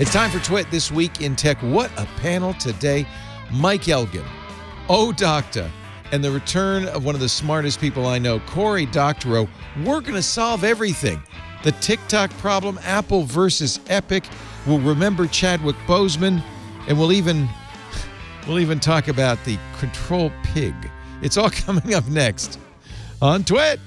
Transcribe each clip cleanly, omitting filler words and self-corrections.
It's time for Twit This Week in Tech. What a panel today. Mike Elgan, OhDoctah, and the return of one of the smartest people I know, Cory Doctorow. We're going to solve everything. The TikTok problem, Apple versus Epic. We'll remember Chadwick Boseman, and we'll even talk about the control pig. It's all coming up next on Twit.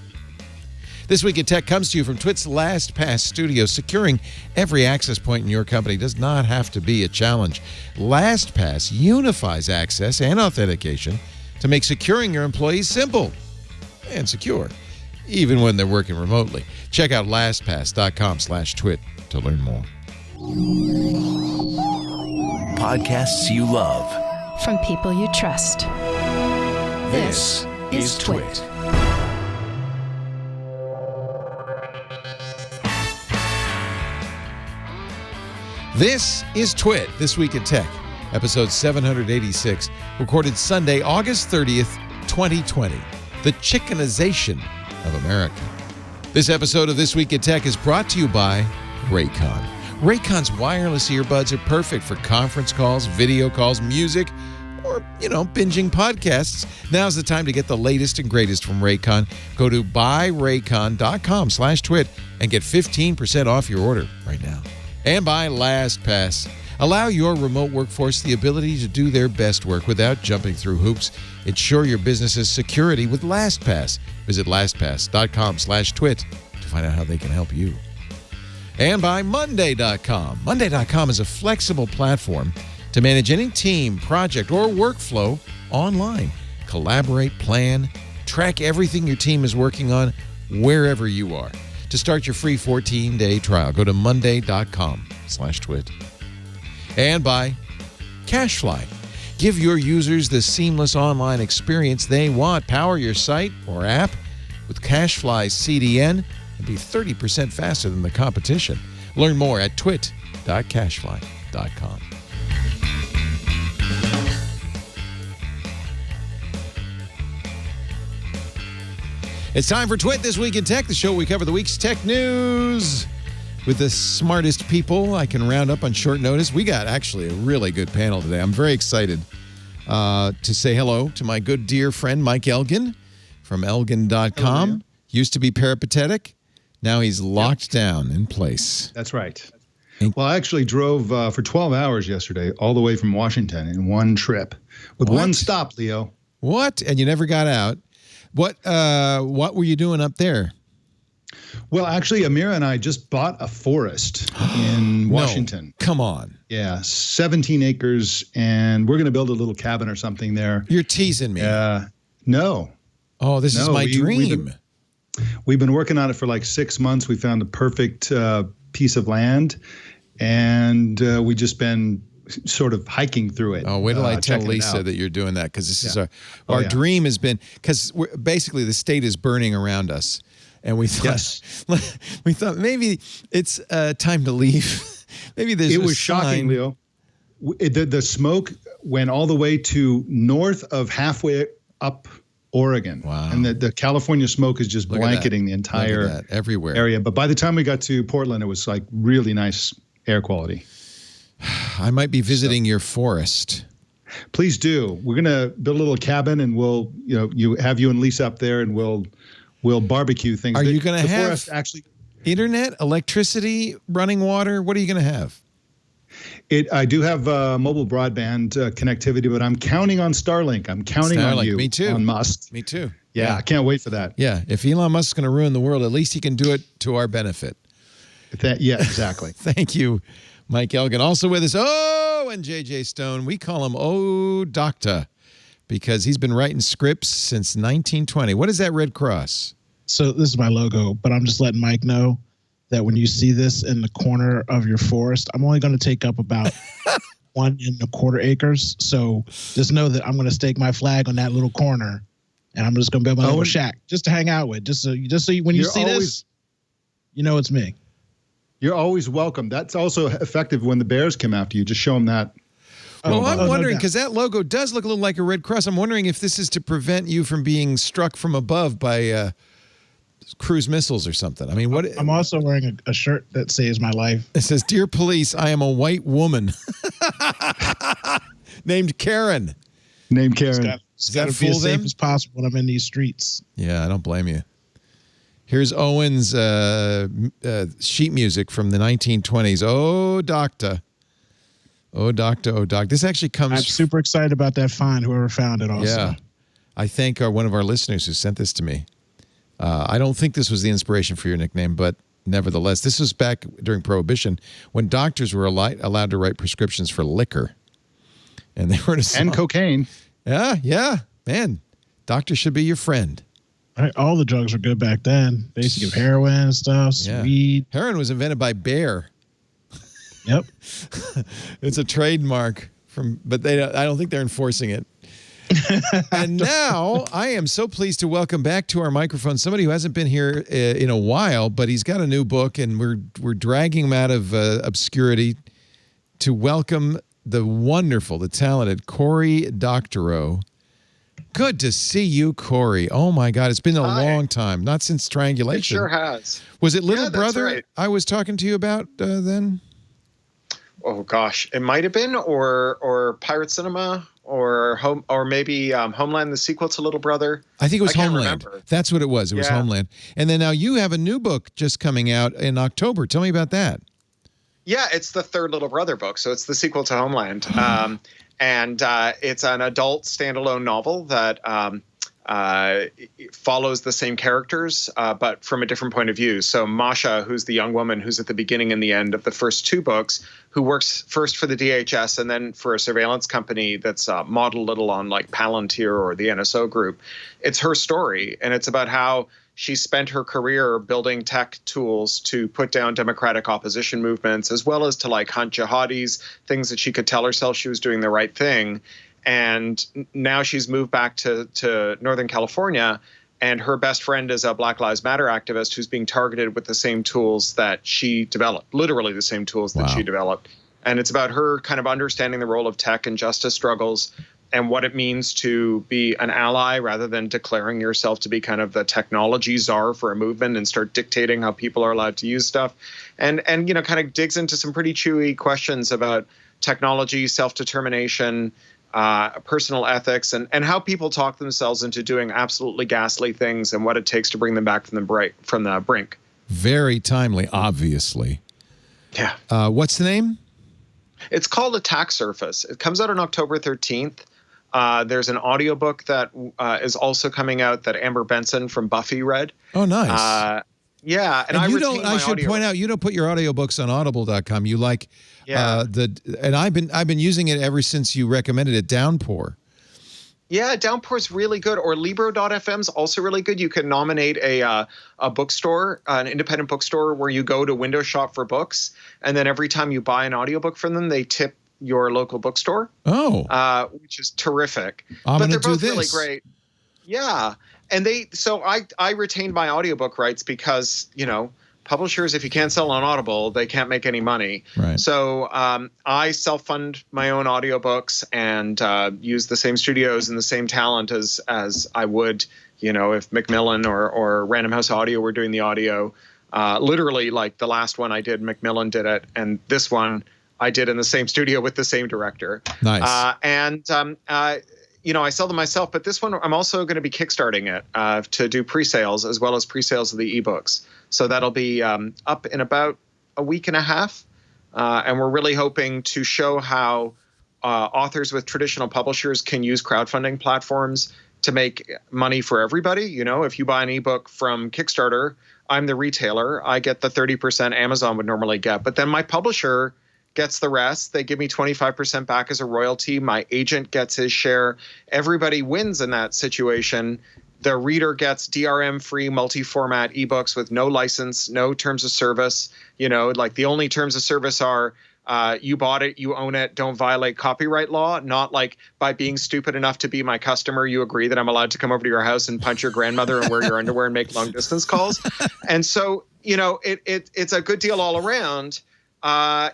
This Week in Tech comes to you from Twit's LastPass studio. Securing every access point in your company does not have to be a challenge. LastPass unifies access and authentication to make securing your employees simple and secure, even when they're working remotely. Check out lastpass.com/twit to learn more. Podcasts you love. From people you trust. This is Twit. This is Twit, This Week in Tech, episode 786, recorded Sunday, August 30th, 2020, the Chickenization of America. This episode of This Week in Tech is brought to you by Raycon. Raycon's wireless earbuds are perfect for conference calls, video calls, music, or, binging podcasts. Now's the time to get the latest and greatest from Raycon. Go to buyraycon.com/twit and get 15% off your order right now. And by LastPass. Allow your remote workforce the ability to do their best work without jumping through hoops. Ensure your business's security with LastPass. Visit lastpass.com/twit to find out how they can help you. And by Monday.com. Monday.com is a flexible platform to manage any team, project, or workflow online. Collaborate, plan, track everything your team is working on wherever you are. To start your free 14-day trial, go to monday.com/twit. And by CashFly. Give your users the seamless online experience they want. Power your site or app with CashFly's CDN and be 30% faster than the competition. Learn more at twit.cashfly.com. It's time for Twit This Week in Tech, the show where we cover the week's tech news with the smartest people I can round up on short notice. We got actually a really good panel today. I'm very excited to say hello to my good dear friend Mike Elgan from Elgan.com. Hello. Used to be peripatetic. Now he's locked down in place. That's right. Well, I actually drove for 12 hours yesterday all the way from Washington in one trip with one stop, Leo. What? And you never got out? What were you doing up there? Well, actually, Amira and I just bought a forest in Washington. No, come on. Yeah, 17 acres, and we're going to build a little cabin or something there. You're teasing me. No. Oh, this is my dream. We've been working on it for like 6 months. We found the perfect piece of land, and we've just been sort of hiking through it. Oh, wait till I tell Lisa that you're doing that, because this is our dream has been, because basically the state is burning around us, and we thought maybe it's time to leave. Maybe there's it was shocking, Leo. The smoke went all the way to north of halfway up Oregon. Wow. And the California smoke is just blanketing the entire everywhere area. But by the time we got to Portland, it was like really nice air quality. I might be visiting your forest. Please do. We're going to build a little cabin, and we'll, you and Lisa up there, and we'll barbecue things. Are you going to have forest actually internet, electricity, running water? What are you going to have? I do have mobile broadband connectivity, but I'm counting on Starlink. I'm counting on you. Me too. On Musk. Me too. Yeah, I can't wait for that. Yeah, if Elon Musk is going to ruin the world, at least he can do it to our benefit. Yeah, exactly. Thank you, Mike Elgan. Also with us, and JJ Stone. We call him OhDoctah because he's been writing scripts since 1920. What is that red cross? So this is my logo, but I'm just letting Mike know that when you see this in the corner of your forest, I'm only going to take up about 1.25 acres. So just know that I'm going to stake my flag on that little corner, and I'm just going to build my little shack just to hang out with. Just so when you see this, you know it's me. You're always welcome. That's also effective when the bears come after you. Just show them that. Well, I'm wondering, because that logo does look a little like a red cross. I'm wondering if this is to prevent you from being struck from above by cruise missiles or something. I mean, what? I'm also wearing a shirt that saves my life. It says, "Dear police, I am a white woman named Karen." Named Karen. Does that be fool as safe them? as possible when I'm in these streets. Yeah, I don't blame you. Here's Owen's sheet music from the 1920s. OhDoctah. OhDoctah. This actually comes... I'm super excited about that find, whoever found it also. Yeah. I thank one of our listeners who sent this to me. I don't think this was the inspiration for your nickname, but nevertheless, this was back during Prohibition when doctors were allowed to write prescriptions for liquor. And they were and cocaine. Yeah. Man, doctors should be your friend. Right, all the drugs were good back then. They used to give heroin and stuff, weed. Heroin was invented by Bayer. Yep. It's a trademark but I don't think they're enforcing it. And now I am so pleased to welcome back to our microphone somebody who hasn't been here in a while, but he's got a new book, and we're dragging him out of obscurity to welcome the wonderful, the talented Cory Doctorow. Good to see you, Cory. Oh, my God. It's been a long time. Not since Strangulation. It sure has. Was it Little Brother right. I was talking to you about then? Oh, gosh. It might have been, or Pirate Cinema, or maybe Homeland, the sequel to Little Brother. I think it was can't Homeland. remember. That's what it was. It was Homeland. And then now you have a new book just coming out in October. Tell me about that. Yeah, it's the third Little Brother book, so it's the sequel to Homeland. And it's an adult standalone novel that follows the same characters, but from a different point of view. So Masha, who's the young woman who's at the beginning and the end of the first two books, who works first for the DHS and then for a surveillance company that's modeled a little on like Palantir or the NSO group. It's her story, and it's about how she spent her career building tech tools to put down democratic opposition movements, as well as to like hunt jihadis, things that she could tell herself she was doing the right thing. And now she's moved back to Northern California, and her best friend is a Black Lives Matter activist who's being targeted with the same tools that she developed, literally the same tools that she developed. And it's about her kind of understanding the role of tech and justice struggles and what it means to be an ally rather than declaring yourself to be kind of the technology czar for a movement and start dictating how people are allowed to use stuff. And you know, kind of digs into some pretty chewy questions about technology, self-determination, personal ethics, and how people talk themselves into doing absolutely ghastly things and what it takes to bring them back from the brink. Very timely, obviously. Yeah. What's the name? It's called Attack Surface. It comes out on October 13th. There's an audiobook that is also coming out that Amber Benson from Buffy read. Oh, nice. Yeah, and I should point out, you don't put your audiobooks on audible.com. You like and I've been using it ever since you recommended it, Downpour. Yeah, Downpour's really good. Or Libro.fm's also really good. You can nominate a bookstore, an independent bookstore where you go to window shop for books, and then every time you buy an audiobook from them, they tip your local bookstore. Oh. Which is terrific. But they're both really great. Yeah. And I retained my audiobook rights because, you know, publishers, if you can't sell on Audible, they can't make any money. Right. So I self-fund my own audiobooks and use the same studios and the same talent as I would, you know, if Macmillan or Random House Audio were doing the audio. Literally, like the last one I did, Macmillan did it, and this one I did in the same studio with the same director. Nice. You know, I sell them myself, but this one I'm also going to be kickstarting it to do pre-sales as well as pre-sales of the ebooks. So that'll be up in about a week and a half. And we're really hoping to show how authors with traditional publishers can use crowdfunding platforms to make money for everybody. You know, if you buy an ebook from Kickstarter, I'm the retailer. I get the 30% Amazon would normally get. But then my publisher gets the rest. They give me 25% back as a royalty. My agent gets his share. Everybody wins in that situation. The reader gets DRM-free multi-format ebooks with no license, no terms of service. You know, like the only terms of service are you bought it, you own it, don't violate copyright law. Not like by being stupid enough to be my customer, you agree that I'm allowed to come over to your house and punch your grandmother and wear your underwear and make long distance calls. And so, you know, it's a good deal all around.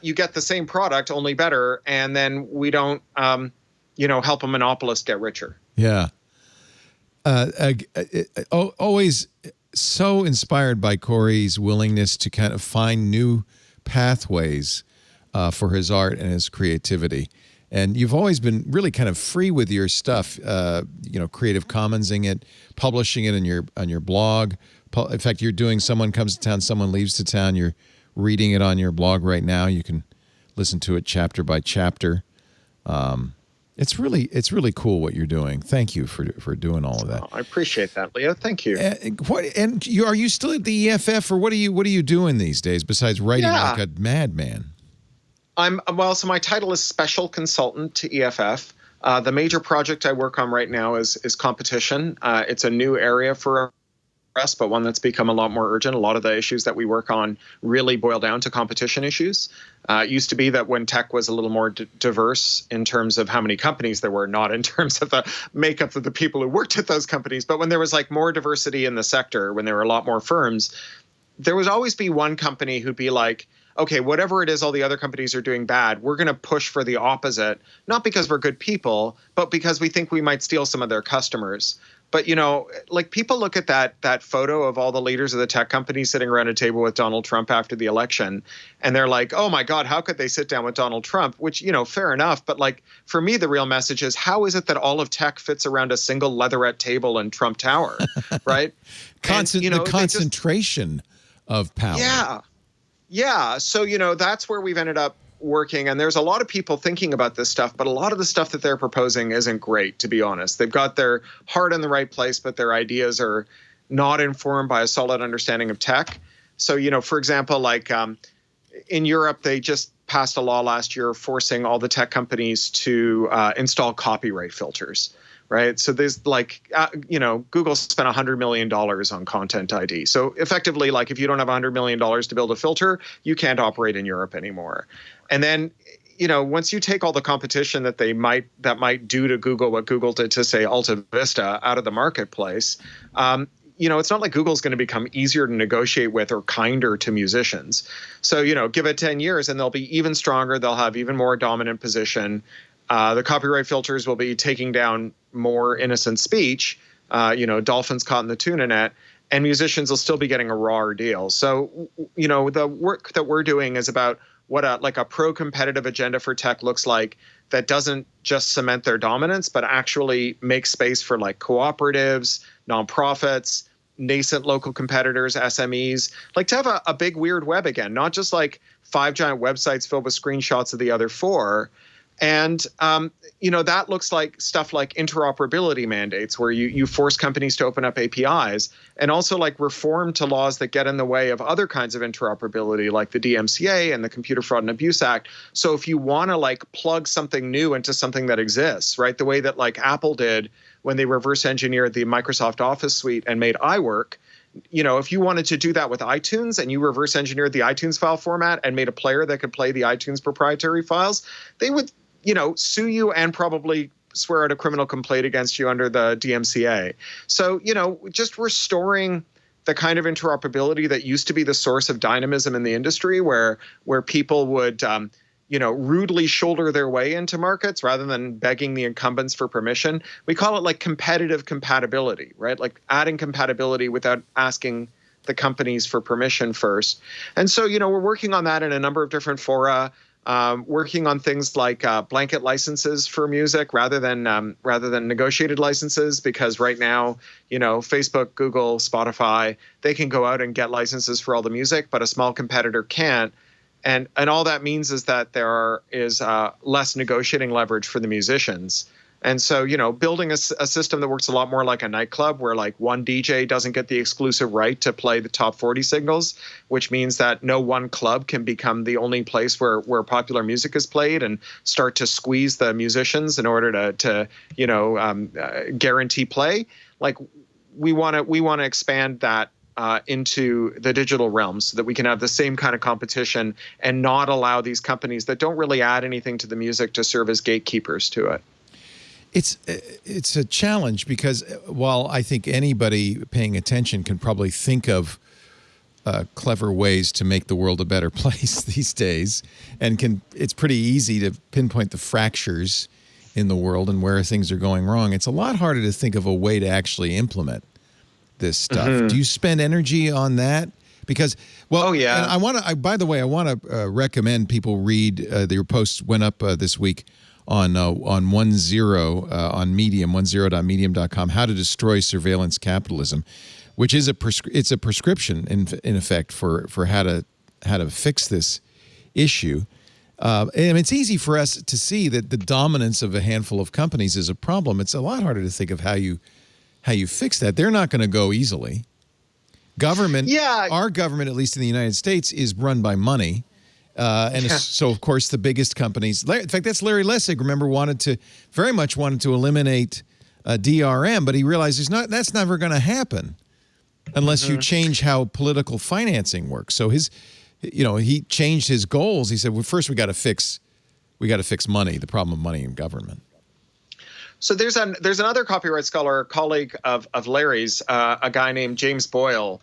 You get the same product, only better, and then we don't, you know, help a monopolist get richer. Yeah. Always so inspired by Cory's willingness to kind of find new pathways for his art and his creativity. And you've always been really kind of free with your stuff, Creative Commonsing it, publishing it on your blog. In fact, you're doing Someone Comes to Town, Someone Leaves to Town. You're reading it on your blog right now. You can listen to it chapter by chapter. It's really cool what you're doing. Thank you for doing all of that. Oh, I appreciate that, Leo. Thank you. Are you still at the EFF, or what are you doing these days besides writing like a madman? So my title is Special Consultant to EFF. The major project I work on right now is competition. It's a new area for us, but one that's become a lot more urgent. A lot of the issues that we work on really boil down to competition issues. It used to be that when tech was a little more diverse in terms of how many companies there were, not in terms of the makeup of the people who worked at those companies, but when there was like more diversity in the sector, when there were a lot more firms, there would always be one company who'd be like, okay, whatever it is all the other companies are doing bad, we're going to push for the opposite, not because we're good people, but because we think we might steal some of their customers. But, people look at that photo of all the leaders of the tech companies sitting around a table with Donald Trump after the election, and they're like, oh, my God, how could they sit down with Donald Trump? Which, fair enough. But for me, the real message is, how is it that all of tech fits around a single leatherette table in Trump Tower, right? The concentration of power. Yeah. So, that's where we've ended up working. And there's a lot of people thinking about this stuff, but a lot of the stuff that they're proposing isn't great, to be honest. They've got their heart in the right place, but their ideas are not informed by a solid understanding of tech. So, for example, in Europe, they just passed a law last year forcing all the tech companies to install copyright filters. Right. So there's Google spent $100 million on Content ID. So effectively, if you don't have $100 million to build a filter, you can't operate in Europe anymore. And then, once you take all the competition that might do to Google what Google did to, say, Alta Vista out of the marketplace, it's not like Google's going to become easier to negotiate with or kinder to musicians. So, give it 10 years and they'll be even stronger. They'll have even more dominant position. The copyright filters will be taking down more innocent speech, dolphins caught in the tuna net, and musicians will still be getting a rawer deal. So, the work that we're doing is about what a pro-competitive agenda for tech looks like that doesn't just cement their dominance, but actually make space for cooperatives, nonprofits, nascent local competitors, SMEs, to have a big weird web again, not just 5 giant websites filled with screenshots of the other 4. And, that looks like stuff like interoperability mandates, where you force companies to open up APIs, and also reform to laws that get in the way of other kinds of interoperability, like the DMCA and the Computer Fraud and Abuse Act. So if you want to plug something new into something that exists, right, the way that Apple did when they reverse engineered the Microsoft Office suite and made iWork, if you wanted to do that with iTunes and you reverse engineered the iTunes file format and made a player that could play the iTunes proprietary files, they would sue you and probably swear out a criminal complaint against you under the DMCA. So, just restoring the kind of interoperability that used to be the source of dynamism in the industry, where people would, rudely shoulder their way into markets rather than begging the incumbents for permission. We call it competitive compatibility, right? Adding compatibility without asking the companies for permission first. And so, we're working on that in a number of different fora. Working on things like blanket licenses for music rather than negotiated licenses, because right now, Facebook, Google, Spotify, they can go out and get licenses for all the music, but a small competitor can't. And all that means is that there is less negotiating leverage for the musicians. And so, building a system that works a lot more like a nightclub, where one DJ doesn't get the exclusive right to play the top 40 signals, which means that no one club can become the only place where popular music is played and start to squeeze the musicians in order to guarantee play. We want to expand that into the digital realm so that we can have the same kind of competition and not allow these companies that don't really add anything to the music to serve as gatekeepers to it. It's a challenge, because while I think anybody paying attention can probably think of clever ways to make the world a better place these days, and it's pretty easy to pinpoint the fractures in the world and where things are going wrong. It's a lot harder to think of a way to actually implement this stuff. Do you spend energy on that? Because, well, oh, yeah. And by the way, I want to recommend people read, your post went up this week on 10 on Medium, 10.medium.com, How to Destroy Surveillance Capitalism, which is it's a prescription in effect for how to fix this issue. And it's easy for us to see that the dominance of a handful of companies is a problem. It's a lot harder to think of how you fix that. They're not going to go easily. Our government, at least in the United States, is run by money. So, of course, the biggest companies, in fact, that's Larry Lessig, remember, very much wanted to eliminate DRM, but he realized that's never going to happen unless you change how political financing works. So he changed his goals. He said, well, first we got to fix money, the problem of money in government. So there's another copyright scholar, colleague of Larry's, a guy named James Boyle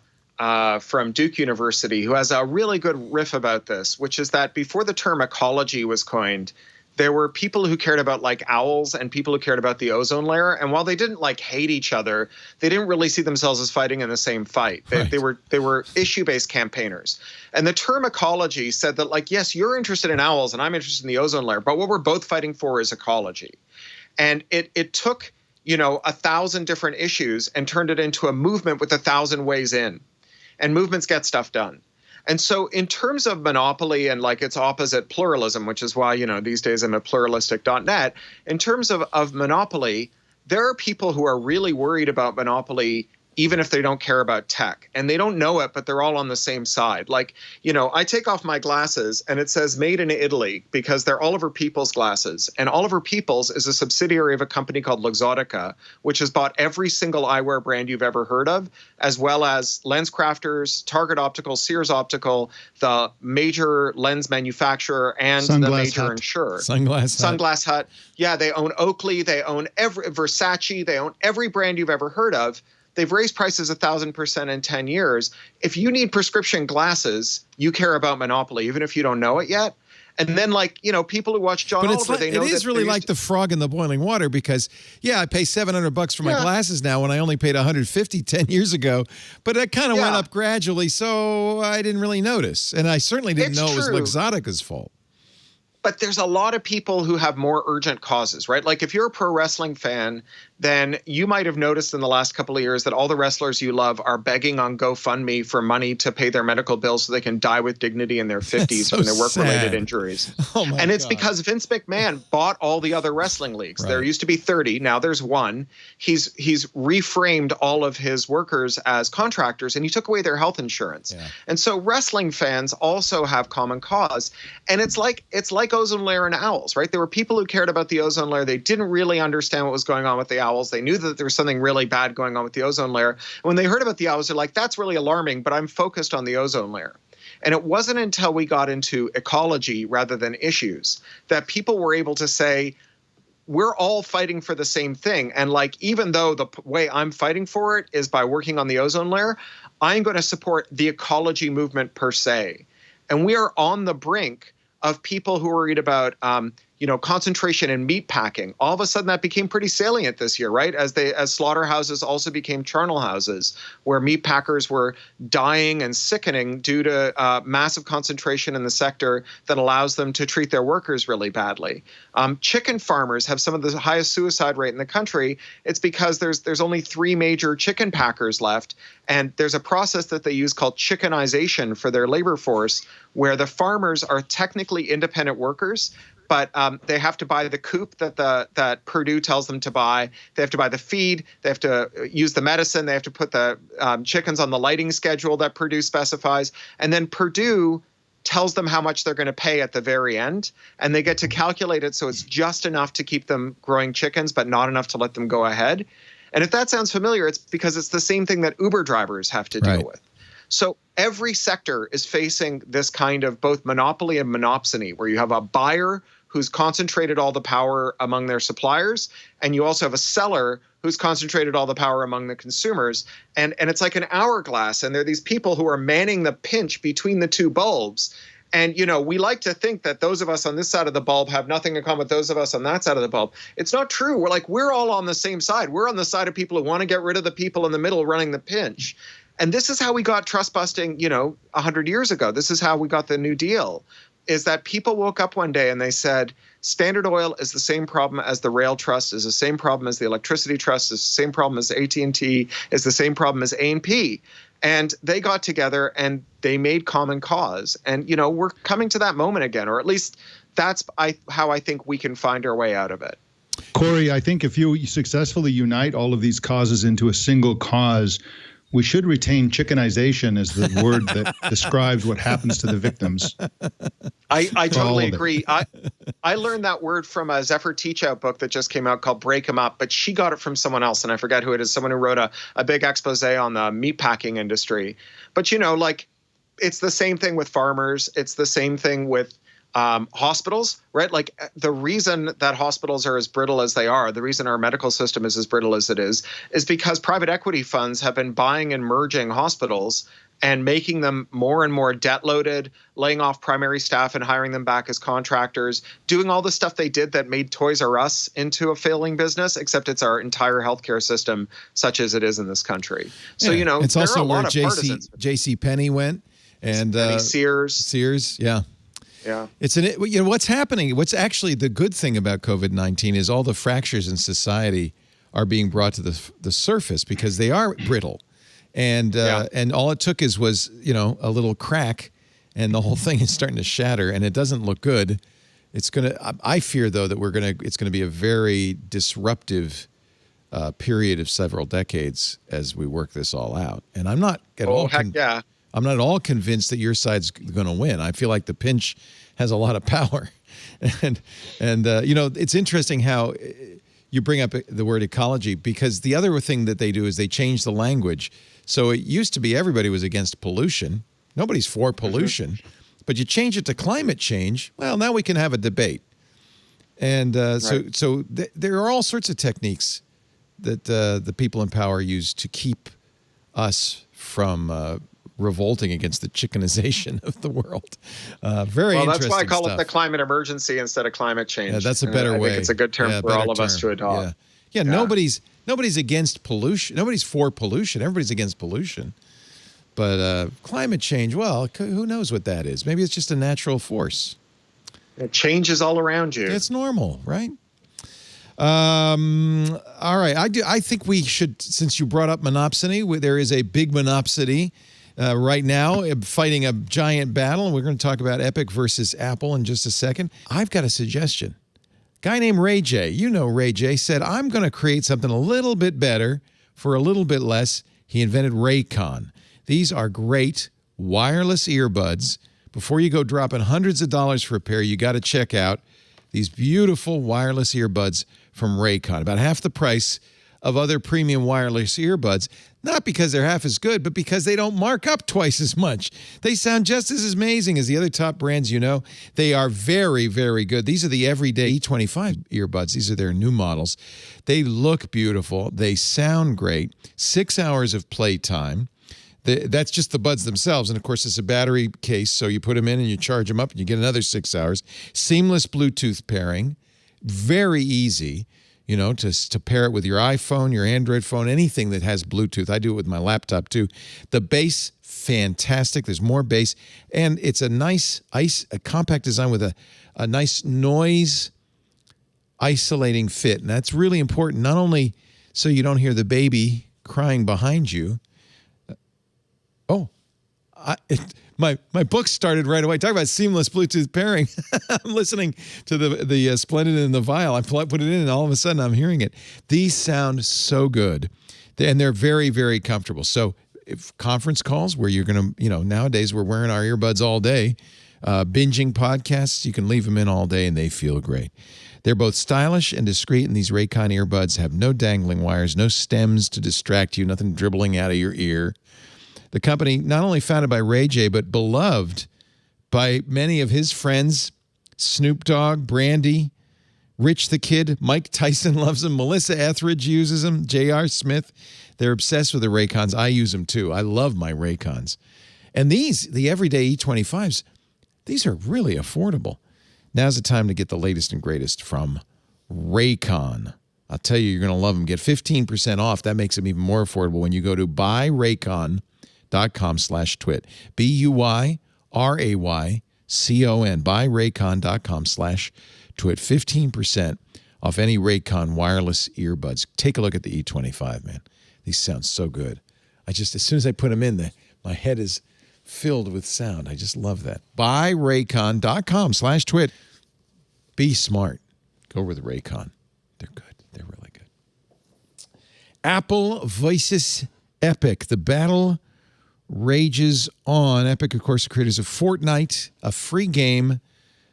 from Duke University, who has a really good riff about this, which is that before the term ecology was coined, there were people who cared about like owls and people who cared about the ozone layer. And while they didn't like hate each other, they didn't really see themselves as fighting in the same fight. They were issue-based campaigners. And the term ecology said that, like, yes, you're interested in owls and I'm interested in the ozone layer, but what we're both fighting for is ecology. And it took, 1,000 different issues and turned it into a movement with 1,000 ways in. And movements get stuff done. And so in terms of monopoly and like its opposite, pluralism, which is why, these days I'm at pluralistic.net, in terms of monopoly, there are people who are really worried about monopoly even if they don't care about tech. And they don't know it, but they're all on the same side. Like, I take off my glasses and it says made in Italy because they're Oliver Peoples glasses. And Oliver Peoples is a subsidiary of a company called OhDoctah, which has bought every single eyewear brand you've ever heard of, as well as LensCrafters, Target Optical, Sears Optical, the major lens manufacturer, and the major insurer. Sunglass Hut. Yeah, they own Oakley. They own Versace. They own every brand you've ever heard of. They've raised prices 1,000% in 10 years. If you need prescription glasses, you care about monopoly, even if you don't know it yet. And then, people who watch John Oliver, they know that it is really like the frog in the boiling water because, I pay $700 for my glasses now when I only paid $150 10 years ago. But it kind of went up gradually, so I didn't really notice. And I certainly didn't know it was Luxottica's fault. But there's a lot of people who have more urgent causes, right? Like if you're a pro wrestling fan, then you might have noticed in the last couple of years that all the wrestlers you love are begging on GoFundMe for money to pay their medical bills so they can die with dignity in their 50s from their work-related injuries. And it's because Vince McMahon bought all the other wrestling leagues. Right. There used to be 30. Now there's one. He's reframed all of his workers as contractors, and he took away their health insurance. Yeah. And so wrestling fans also have common cause. And it's like ozone layer and owls, right? There were people who cared about the ozone layer. They didn't really understand what was going on with the owls. They knew that there was something really bad going on with the ozone layer. And when they heard about the owls, they're like, that's really alarming, but I'm focused on the ozone layer. And it wasn't until we got into ecology rather than issues that people were able to say, we're all fighting for the same thing. And even though the way I'm fighting for it is by working on the ozone layer, I'm going to support the ecology movement per se. And we are on the brink of people who are worried about, concentration in meat packing. All of a sudden, that became pretty salient this year, right? As slaughterhouses also became charnel houses, where meat packers were dying and sickening due to massive concentration in the sector that allows them to treat their workers really badly. Chicken farmers have some of the highest suicide rate in the country. It's because there's only 3 major chicken packers left, and there's a process that they use called chickenization for their labor force, where the farmers are technically independent workers, but they have to buy the coop that Purdue tells them to buy. They have to buy the feed. They have to use the medicine. They have to put the chickens on the lighting schedule that Purdue specifies. And then Purdue tells them how much they're going to pay at the very end. And they get to calculate it so it's just enough to keep them growing chickens, but not enough to let them go ahead. And if that sounds familiar, it's because it's the same thing that Uber drivers have to deal with. So every sector is facing this kind of both monopoly and monopsony, where you have a buyer who's concentrated all the power among their suppliers, and you also have a seller who's concentrated all the power among the consumers. And it's like an hourglass, and there are these people who are manning the pinch between the two bulbs. And, we like to think that those of us on this side of the bulb have nothing in common with those of us on that side of the bulb. It's not true. We're all on the same side. We're on the side of people who want to get rid of the people in the middle running the pinch. And this is how we got trust busting, 100 years ago. This is how we got the New Deal, is that people woke up one day and they said, Standard Oil is the same problem as the Rail Trust, is the same problem as the Electricity Trust, is the same problem as AT&T, is the same problem as A&P. And they got together and they made common cause. And, we're coming to that moment again, or at least that's how I think we can find our way out of it. Cory, I think if you successfully unite all of these causes into a single cause, we should retain chickenization as the word that describes what happens to the victims. I totally agree. I learned that word from a Zephyr Teachout book that just came out called Break 'em Up, but she got it from someone else, and I forget who it is, someone who wrote a big expose on the meatpacking industry. But, it's the same thing with farmers. It's the same thing with hospitals, right? Like the reason that hospitals are as brittle as they are, the reason our medical system is as brittle as it is because private equity funds have been buying and merging hospitals and making them more and more debt loaded, laying off primary staff and hiring them back as contractors, doing all the stuff they did that made Toys R Us into a failing business, except it's our entire healthcare system, such as it is in this country. So, it's there also are a lot where of partisans. J.C. Penney went, and Sears, yeah. Yeah. What's happening, what's actually the good thing about COVID-19 is all the fractures in society are being brought to the surface because they are brittle. And all it took was a little crack and the whole thing is starting to shatter and it doesn't look good. I fear though that it's going to be a very disruptive period of several decades as we work this all out. And I'm not at all I'm not at all convinced that your side's going to win. I feel like the pinch has a lot of power. And it's interesting how you bring up the word ecology because the other thing that they do is they change the language. So it used to be everybody was against pollution. Nobody's for pollution. But you change it to climate change, well, now we can have a debate. And so there are all sorts of techniques that the people in power use to keep us from revolting against the chickenization of the world. Very interesting that's why I call stuff. it the climate emergency instead of climate change. Yeah, that's a better way. I think it's a good term for all of us to adopt. Yeah, nobody's against pollution. Nobody's for pollution. Everybody's against pollution. But climate change, well, who knows what that is? Maybe it's just a natural force. It changes all around you. It's normal, right? All right. I think we should, since you brought up monopsony, there is a big monopsony right now fighting a giant battle. And we're going to talk about Epic versus Apple in just a second. I've got a suggestion. Guy named Ray J, Ray J, said, I'm going to create something a little bit better for a little bit less. He invented Raycon. These are great wireless earbuds. Before you go dropping hundreds of dollars for a pair, you got to check out these beautiful wireless earbuds from Raycon. About half the price of other premium wireless earbuds. Not because they're half as good, but because they don't mark up twice as much. They sound just as amazing as the other top brands you know. They are very, very good. These are the everyday E25 earbuds. These are their new models. They look beautiful. They sound great. 6 hours of playtime. That's just the buds themselves. And, of course, it's a battery case, so you put them in and you charge them up and you get another 6 hours. Seamless Bluetooth pairing. Very easy, to pair it with your iPhone, your Android phone, anything that has Bluetooth. I do it with my laptop, too. The bass, fantastic. There's more bass. And it's a nice, a compact design with a nice noise isolating fit. And that's really important, not only so you don't hear the baby crying behind you. My book started right away. Talk about seamless Bluetooth pairing. I'm listening to the Splendid and the Vial. I put it in, and all of a sudden I'm hearing it. These sound so good, and they're very, very comfortable. So, if conference calls where you're going to, nowadays we're wearing our earbuds all day, binging podcasts, you can leave them in all day, and they feel great. They're both stylish and discreet, and these Raycon earbuds have no dangling wires, no stems to distract you, nothing dribbling out of your ear. The company, not only founded by Ray J, but beloved by many of his friends, Snoop Dogg, Brandy, Rich the Kid, Mike Tyson loves them, Melissa Etheridge uses them, J.R. Smith. They're obsessed with the Raycons. I use them too. I love my Raycons. And these, the everyday E25s, These are really affordable. Now's the time to get the latest and greatest from Raycon. I'll tell you, you're going to love them. Get 15% off. That makes them even more affordable when you go to buyraycon.com/twit. BUYRAYCON. Buyraycon.com/twit. 15% off any Raycon wireless earbuds. Take a look at the E25, man. These sound so good. As soon as I put them in, my head is filled with sound. I just love that. Buyraycon.com/twit. Be smart. Go with Raycon. They're good. They're really good. Apple versus Epic. The battle rages on. Epic, of course, the creators of Fortnite, a free game.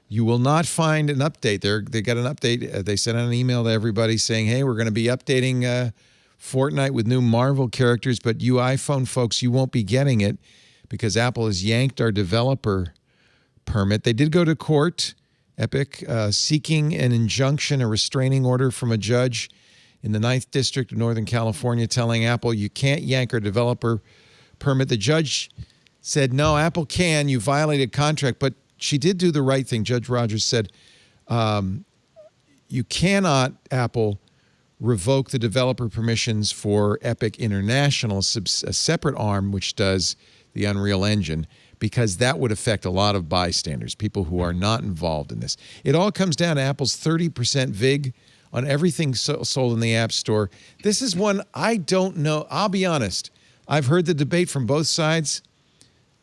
You will not find an update. They got an update. They sent out an email to everybody saying, hey, we're going to be updating Fortnite with new Marvel characters, but you iPhone folks, you won't be getting it because Apple has yanked our developer permit. They did go to court, Epic, seeking an injunction, a restraining order from a judge in the 9th District of Northern California telling Apple you can't yank our developer permit. The judge said, no, Apple can. You violated contract, but she did do the right thing. Judge Rogers said, you cannot, Apple, revoke the developer permissions for Epic International, a separate arm which does the Unreal Engine, because that would affect a lot of bystanders, people who are not involved in this. It all comes down to Apple's 30% VIG on everything sold in the App Store. This is one I don't know. I'll be honest. I've heard the debate from both sides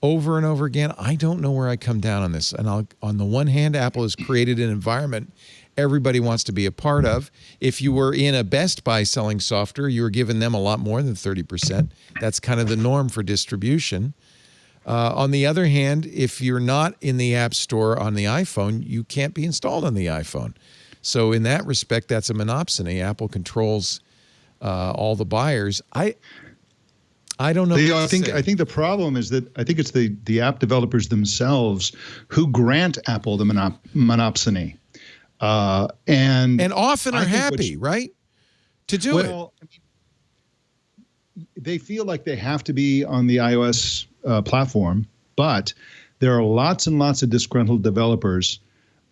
over and over again. I don't know where I come down on this. And on the one hand, Apple has created an environment everybody wants to be a part of. If you were in a Best Buy selling software, you were giving them a lot more than 30%. That's kind of the norm for distribution. On the other hand, if you're not in the App Store on the iPhone, you can't be installed on the iPhone. So in that respect, that's a monopsony. Apple controls all the buyers. I don't know. I think the problem is that I think it's the app developers themselves who grant Apple the monopsony. And often are happy, right, to do it. Well, they feel like they have to be on the iOS platform, but there are lots and lots of disgruntled developers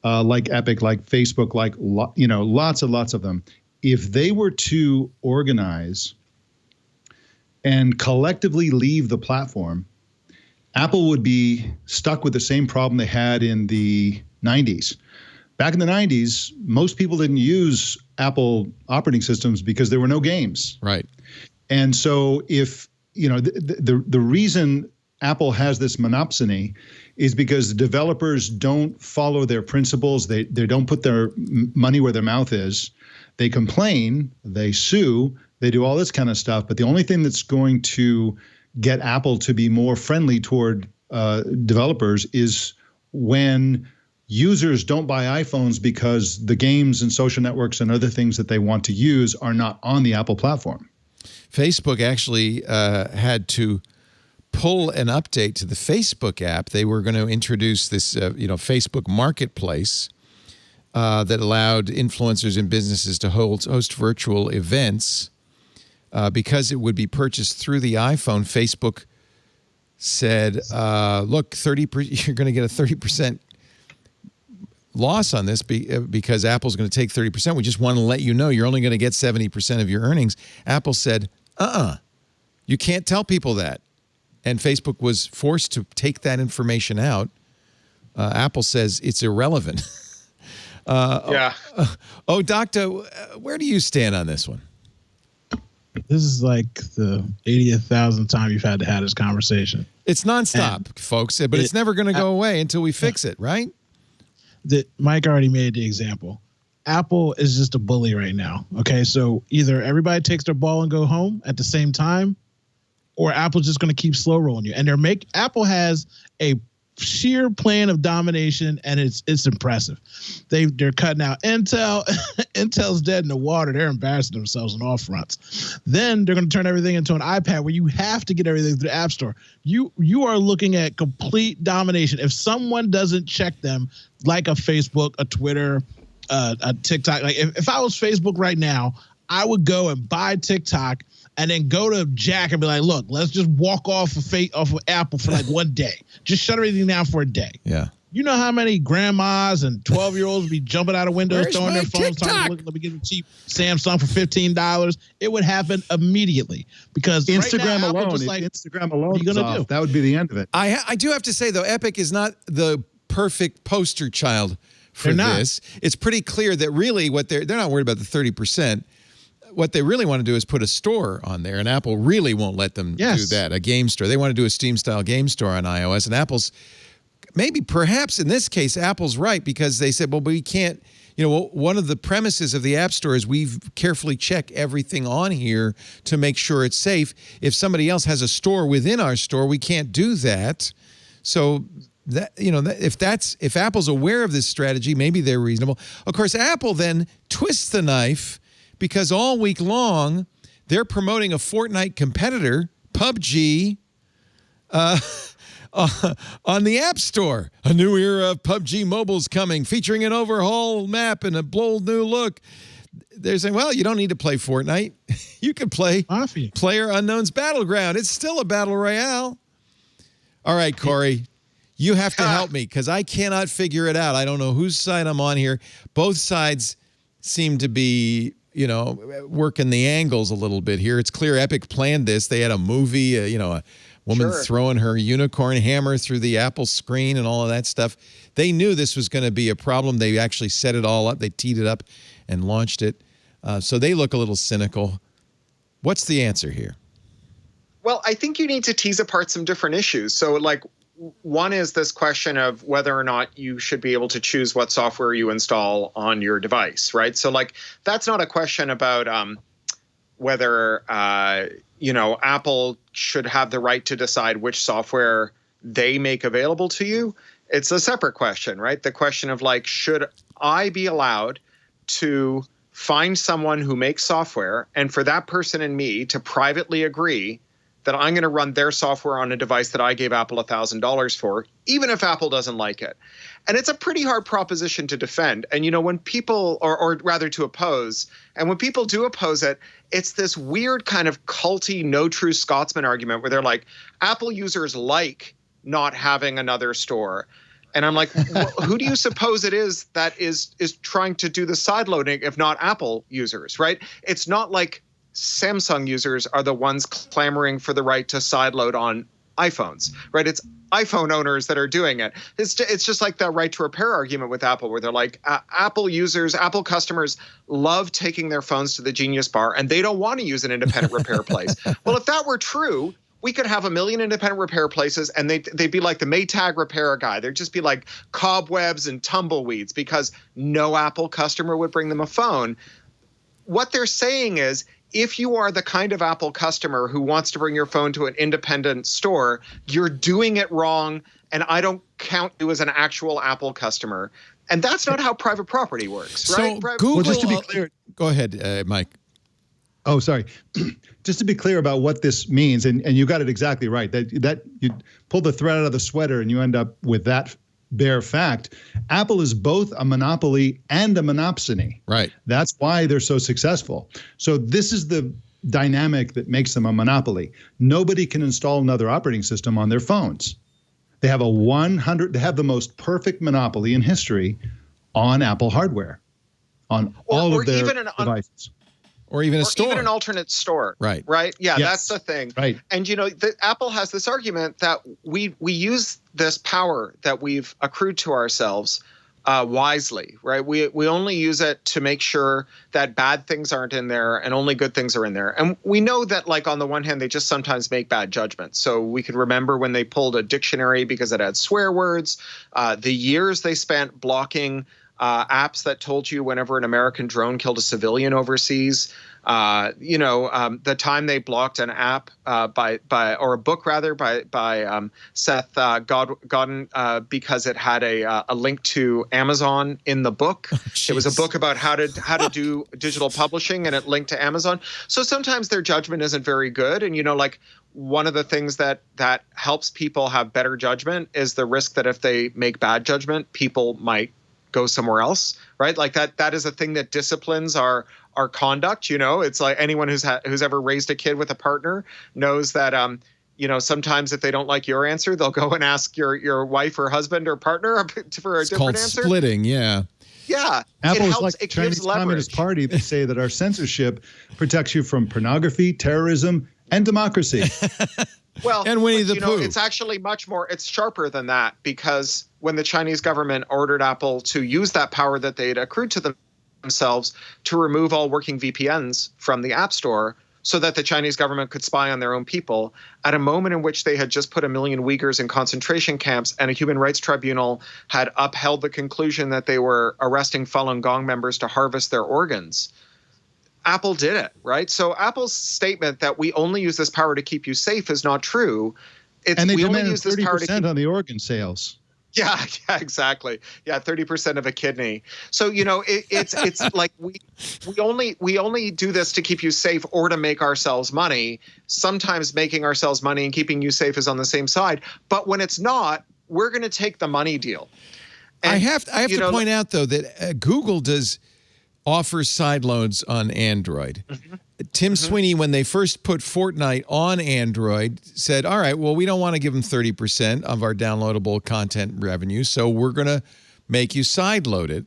like Epic, like Facebook, like lots and lots of them. If they were to organize and collectively leave the platform, Apple would be stuck with the same problem they had in the 90s. Back in the 90s, most people didn't use Apple operating systems because there were no games. Right. And so if, the reason Apple has this monopsony is because developers don't follow their principles. They don't put their money where their mouth is. They complain, they sue, they do all this kind of stuff. But the only thing that's going to get Apple to be more friendly toward developers is when users don't buy iPhones because the games and social networks and other things that they want to use are not on the Apple platform. Facebook actually had to pull an update to the Facebook app. They were going to introduce this, Facebook Marketplace that allowed influencers and businesses to host virtual events. Because it would be purchased through the iPhone, Facebook said, look, you're going to get a 30% loss on this because Apple's going to take 30%. We just want to let you know you're only going to get 70% of your earnings. Apple said, you can't tell people that. And Facebook was forced to take that information out. Apple says it's irrelevant. Yeah. OhDoctah, where do you stand on this one? This is like the 80,000th time you've had to have this conversation. It's nonstop, folks, but it's never going to go away until we fix it, right? Mike already made the example. Apple is just a bully right now. Okay, so either everybody takes their ball and go home at the same time, or Apple's just going to keep slow rolling you. And Apple has a sheer plan of domination, and it's impressive. They're cutting out Intel. Intel's dead in the water. They're embarrassing themselves on all fronts. Then they're going to turn everything into an iPad where you have to get everything through the App Store. You are looking at complete domination. If someone doesn't check them, like a Facebook, a Twitter, a TikTok, like if I was Facebook right now, I would go and buy TikTok and then go to Jack and be like, look, let's just walk off of Apple for like one day. Just shut everything down for a day. Yeah. You know how many grandmas and 12-year-olds be jumping out of windows, Where's throwing my their phones, TikTok? talking, let me get a cheap Samsung for $15. It would happen immediately because Instagram right now, alone, just if like, Instagram alone what are you is gonna off, do? that would be the end of it. I do have to say, though, Epic is not the perfect poster child for They're not. this. It's pretty clear that really what they're not worried about the 30%. What they really want to do is put a store on there, and Apple really won't let them do that, a game store. They want to do a Steam-style game store on iOS, and Apple's perhaps in this case, Apple's right because they said, well, we can't, one of the premises of the App Store is we've carefully checked everything on here to make sure it's safe. If somebody else has a store within our store, we can't do that. So that, if Apple's aware of this strategy, maybe they're reasonable. Of course, Apple then twists the knife because all week long they're promoting a Fortnite competitor, PUBG, on the App Store. A new era of PUBG Mobile's coming, featuring an overhauled map and a bold new look. They're saying, well, you don't need to play Fortnite. You can play PlayerUnknown's Battleground. It's still a battle royale. All right, Cory, you have to help me because I cannot figure it out. I don't know whose side I'm on here. Both sides seem to be, working the angles a little bit here. It's clear Epic planned this. They had a movie, a woman throwing her unicorn hammer through the Apple screen and all of that stuff. They knew this was going to be a problem. They actually set it all up. They teed it up and launched it. So they look a little cynical. What's the answer here? Well, I think you need to tease apart some different issues. So, one is this question of whether or not you should be able to choose what software you install on your device, right? So, that's not a question about whether Apple should have the right to decide which software they make available to you. It's a separate question, right? The question of should I be allowed to find someone who makes software and for that person and me to privately agree that I'm going to run their software on a device that I gave Apple $1,000 for, even if Apple doesn't like it. And it's a pretty hard proposition to defend. And, when people, or rather to oppose, and when people do oppose it, it's this weird kind of culty, no true Scotsman argument where they're like, Apple users like not having another store. And I'm like, well, who do you suppose it is that is trying to do the sideloading if not Apple users, right? It's not like Samsung users are the ones clamoring for the right to sideload on iPhones, right? It's iPhone owners that are doing it. It's just like that right to repair argument with Apple, where they're like, Apple customers love taking their phones to the Genius Bar, and they don't want to use an independent repair place. Well, if that were true, we could have 1 million independent repair places, and they'd be like the Maytag repair guy. There'd just be like cobwebs and tumbleweeds because no Apple customer would bring them a phone. What they're saying is, if you are the kind of Apple customer who wants to bring your phone to an independent store, you're doing it wrong, and I don't count you as an actual Apple customer. And that's not how private property works, right? So Google, well, just to be clear, go ahead, Mike. Oh, sorry. Just to be clear about what this means, and you got it exactly right, that you pull the thread out of the sweater and you end up with that bare fact. Apple is both a monopoly and a monopsony. Right. That's why they're so successful. So this is the dynamic that makes them a monopoly. Nobody can install another operating system on their phones. They have they have the most perfect monopoly in history on Apple hardware, on all of their devices. Or even a store. Even an alternate store. Right. Right? Yeah, Yes. That's the thing. Right. And, Apple has this argument that we use this power that we've accrued to ourselves wisely, right? We only use it to make sure that bad things aren't in there and only good things are in there. And we know that, on the one hand, they just sometimes make bad judgments. So we could remember when they pulled a dictionary because it had swear words, the years they spent blocking apps that told you whenever an American drone killed a civilian overseas. The time they blocked an app or a book rather by Seth Godin because it had a link to Amazon in the book. It was a book about how to do digital publishing, and it linked to Amazon. So sometimes their judgment isn't very good, and one of the things that helps people have better judgment is the risk that if they make bad judgment, people might go somewhere else, right? That is a thing that disciplines our conduct. It's like anyone who's ever raised a kid with a partner knows that sometimes if they don't like your answer, they'll go and ask your wife or husband or partner for a different answer. It's called splitting, yeah. Yeah. Apple's like the Chinese Communist Party. They say that our censorship protects you from pornography, terrorism, and democracy. Well, and Winnie the Pooh. It's actually it's sharper than that, because when the Chinese government ordered Apple to use that power that they'd accrued to themselves to remove all working VPNs from the App Store so that the Chinese government could spy on their own people, at a moment in which they had just put 1 million Uyghurs in concentration camps and a human rights tribunal had upheld the conclusion that they were arresting Falun Gong members to harvest their organs, Apple did it, right? So Apple's statement that we only use this power to keep you safe is not true. And they demanded 30% on the organ sales. Yeah, exactly. Yeah, 30% of a kidney. So, it's like we only do this to keep you safe or to make ourselves money. Sometimes making ourselves money and keeping you safe is on the same side. But when it's not, we're going to take the money deal. And, I have to point out, though, that Google does offer side loads on Android. Mm-hmm. Tim Sweeney, when they first put Fortnite on Android, said, all right, well, we don't want to give them 30% of our downloadable content revenue, so we're going to make you sideload it.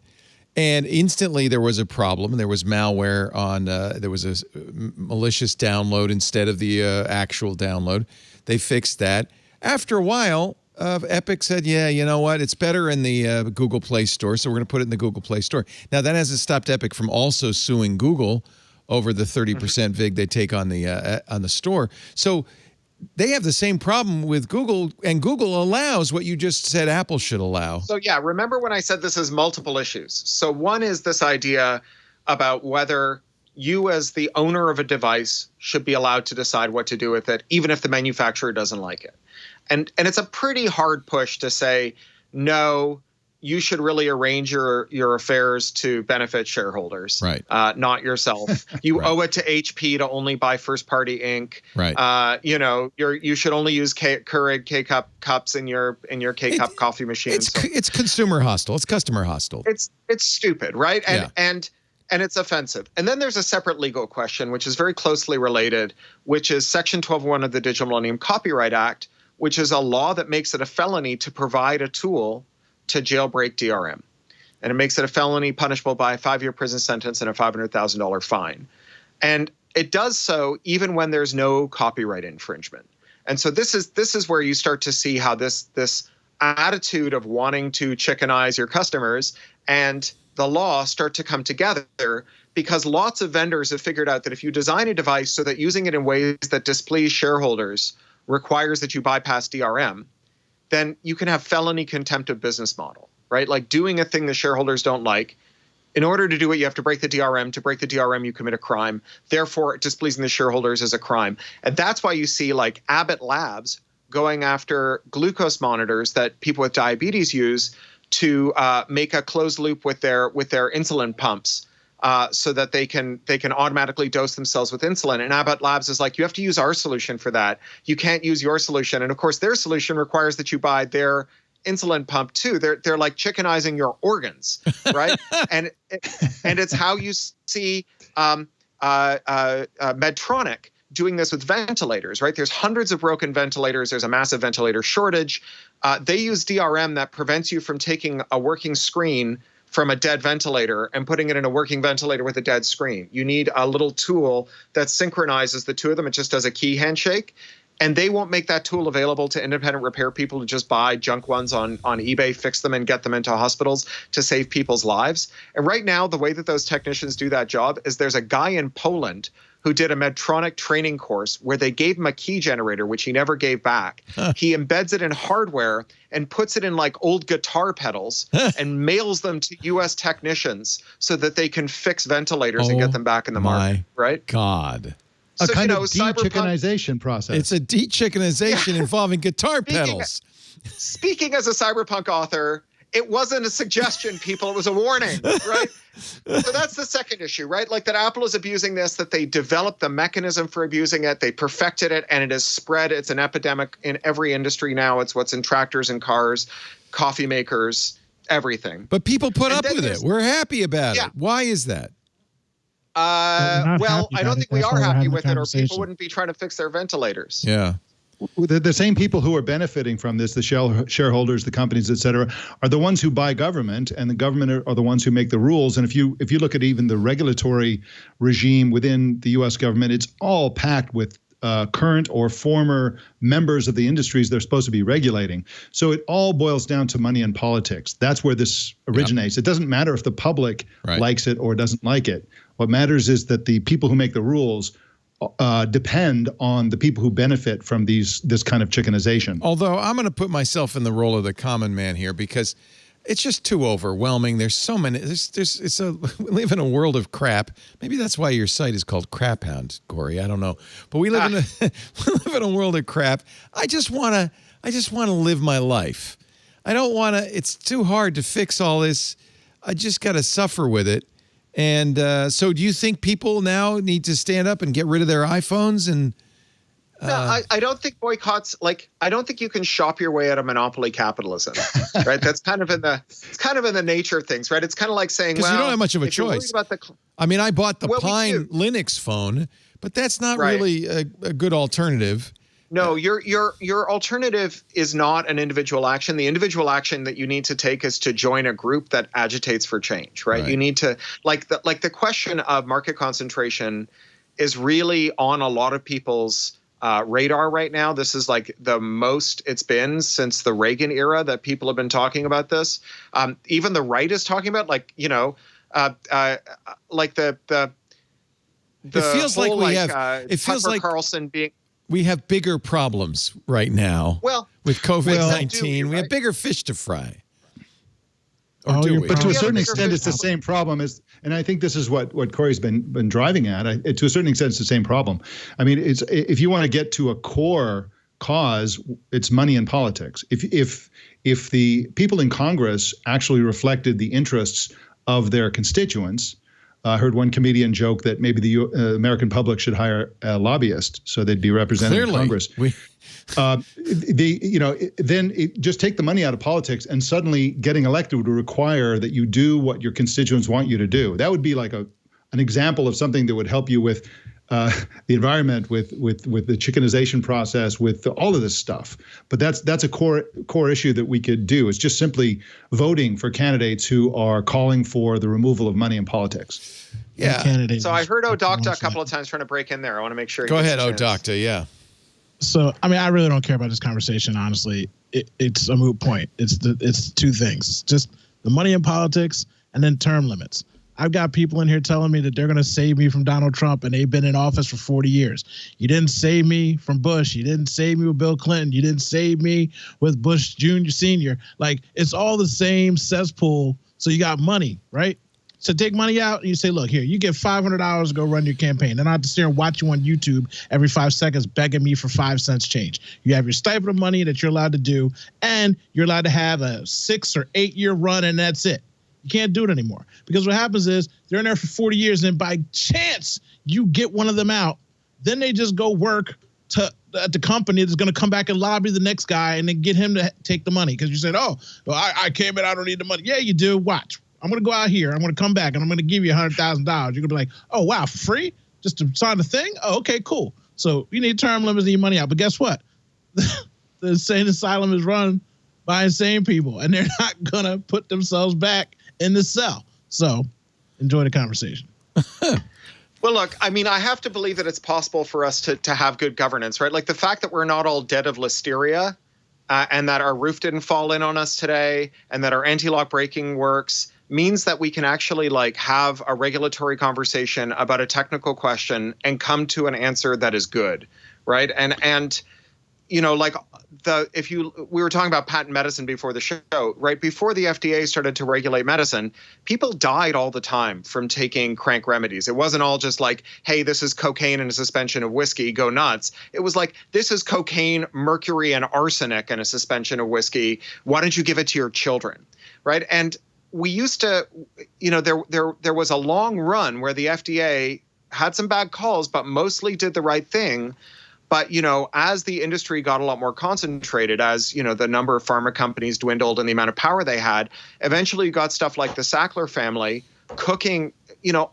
And instantly there was a problem. There was malware on, there was a malicious download instead of the actual download. They fixed that. After a while, Epic said, yeah, you know what? It's better in the Google Play Store, so we're going to put it in the Google Play Store. Now, that hasn't stopped Epic from also suing Google over the 30% VIG they take on the store. So they have the same problem with Google, and Google allows what you just said Apple should allow. So, yeah, remember when I said this is multiple issues. So one is this idea about whether you as the owner of a device should be allowed to decide what to do with it, even if the manufacturer doesn't like it. And it's a pretty hard push to say, no, you should really arrange your affairs to benefit shareholders, right? Not yourself. You right. owe it to HP to only buy first-party ink, right? You should only use Keurig K-Cup cups in your K-Cup coffee machine. It's consumer hostile. It's customer hostile. It's stupid, right? And it's offensive. And then there's a separate legal question, which is very closely related, which is Section 12.1 of the Digital Millennium Copyright Act, which is a law that makes it a felony to provide a tool to jailbreak DRM. And it makes it a felony punishable by a 5-year prison sentence and a $500,000 fine. And it does so even when there's no copyright infringement. And so this is where you start to see how this attitude of wanting to chickenize your customers and the law start to come together, because lots of vendors have figured out that if you design a device so that using it in ways that displease shareholders requires that you bypass DRM, then you can have felony contempt of business model, right? Like doing a thing the shareholders don't like. In order to do it, you have to break the DRM. To break the DRM, you commit a crime. Therefore, displeasing the shareholders is a crime. And that's why you see like Abbott Labs going after glucose monitors that people with diabetes use to make a closed loop with their insulin pumps. So that they can automatically dose themselves with insulin. And Abbott Labs is like, you have to use our solution for that. You can't use your solution. And of course, their solution requires that you buy their insulin pump too. They're like chickenizing your organs, right? and it's how you see Medtronic doing this with ventilators, right? There's hundreds of broken ventilators. There's a massive ventilator shortage. They use DRM that prevents you from taking a working screen from a dead ventilator and putting it in a working ventilator with a dead screen. You need a little tool that synchronizes the two of them. It just does a key handshake. And they won't make that tool available to independent repair people to just buy junk ones on eBay, fix them, and get them into hospitals to save people's lives. And right now, the way that those technicians do that job is there's a guy in Poland who did a Medtronic training course where they gave him a key generator, which he never gave back. He embeds it in hardware and puts it in like old guitar pedals and mails them to U.S. technicians so that they can fix ventilators and get them back in the market, right? God. A kind of de-chickenization process. It's a de-chickenization involving guitar pedals. Speaking as a cyberpunk author, it wasn't a suggestion, people. It was a warning, right? So that's the second issue, right? Like that Apple is abusing this, that they developed the mechanism for abusing it. They perfected it, and it has spread. It's an epidemic in every industry now. It's what's in tractors and cars, coffee makers, everything. But people put up with it. We're happy about it. Why is that? Well, I don't think we are happy with it, or people wouldn't be trying to fix their ventilators. Yeah. The same people who are benefiting from this, the shareholders, the companies, et cetera, are the ones who buy government, and the government are the ones who make the rules. And if you look at even the regulatory regime within the U.S. government, it's all packed with current or former members of the industries they're supposed to be regulating. So it all boils down to money and politics. That's where this originates. Yep. It doesn't matter if the public likes it or doesn't like it. What matters is that the people who make the rules depend on the people who benefit from this kind of chickenization. Although I'm going to put myself in the role of the common man here because it's just too overwhelming. There's so many. We live in a world of crap. Maybe that's why your site is called Crap Hound, Cory. I don't know, but we live in a world of crap. I just want to live my life. I don't want to. It's too hard to fix all this. I just got to suffer with it. And so, do you think people now need to stand up and get rid of their iPhones and? No, I don't think boycotts, I don't think you can shop your way out of monopoly capitalism, right? That's kind of in the nature of things, right? It's kind of like saying, well, you don't have much of a choice. I mean, I bought the Pine Linux phone, but that's not really a good alternative. No, your alternative is not an individual action. The individual action that you need to take is to join a group that agitates for change, right? You need to, the question of market concentration is really on a lot of people's radar right now. This is like the most it's been since the Reagan era that people have been talking about this. Even the right is talking about, it feels whole, like it feels Tucker like Carlson being. We have bigger problems right now. Well, with COVID-19, we have bigger fish to fry. But to a certain extent, it's the same problem and I think this is what Cory's been driving at. To a certain extent, it's the same problem. I mean, if you want to get to a core cause, it's money and politics. If the people in Congress actually reflected the interests of their constituents, I heard one comedian joke that maybe the American public should hire a lobbyist so they'd be represented in Congress. Just take the money out of politics, and suddenly getting elected would require that you do what your constituents want you to do. That would be like an example of something that would help you with the environment, with the chickenization process, with all of this stuff. But that's a core issue that we could do. It's just simply voting for candidates who are calling for the removal of money in politics. Yeah. So I heard OhDoctah a couple of times trying to break in there. I want to make sure. Go ahead, OhDoctah. Yeah. So, I mean, I really don't care about this conversation, honestly. It's a moot point. It's two things. Just the money in politics and then term limits. I've got people in here telling me that they're going to save me from Donald Trump, and they've been in office for 40 years. You didn't save me from Bush. You didn't save me with Bill Clinton. You didn't save me with Bush Jr. Sr. Like, it's all the same cesspool. So you got money, right? So take money out and you say, look, here, you get $500 to go run your campaign. Then I have to sit here and watch you on YouTube every 5 seconds begging me for 5 cents change. You have your stipend of money that you're allowed to do, and you're allowed to have a 6 or 8 year run, and that's it. You can't do it anymore, because what happens is they're in there for 40 years, and by chance you get one of them out, then they just go work at the company that's going to come back and lobby the next guy and then get him to take the money, because you said, oh, well, I came in, I don't need the money. Yeah, you do. Watch. I'm going to go out here. I'm going to come back, and I'm going to give you $100,000. You're going to be like, oh, wow, for free? Just to sign the thing? Oh, okay, cool. So you need term limits and your money out. But guess what? The insane asylum is run by insane people, and they're not going to put themselves back in the cell. So enjoy the conversation. Well, look, I mean, I have to believe that it's possible for us to have good governance, right? Like the fact that we're not all dead of listeria, and that our roof didn't fall in on us today, and that our anti-lock braking works, means that we can actually have a regulatory conversation about a technical question and come to an answer that is good, right? And we were talking about patent medicine before the show, right? Before the FDA started to regulate medicine, people died all the time from taking crank remedies. It wasn't all just like, hey, this is cocaine and a suspension of whiskey, go nuts. It was like, this is cocaine, mercury, and arsenic and a suspension of whiskey. Why don't you give it to your children, right? And we used to, there was a long run where the FDA had some bad calls, but mostly did the right thing. But, as the industry got a lot more concentrated, as, the number of pharma companies dwindled and the amount of power they had, eventually you got stuff like the Sackler family cooking,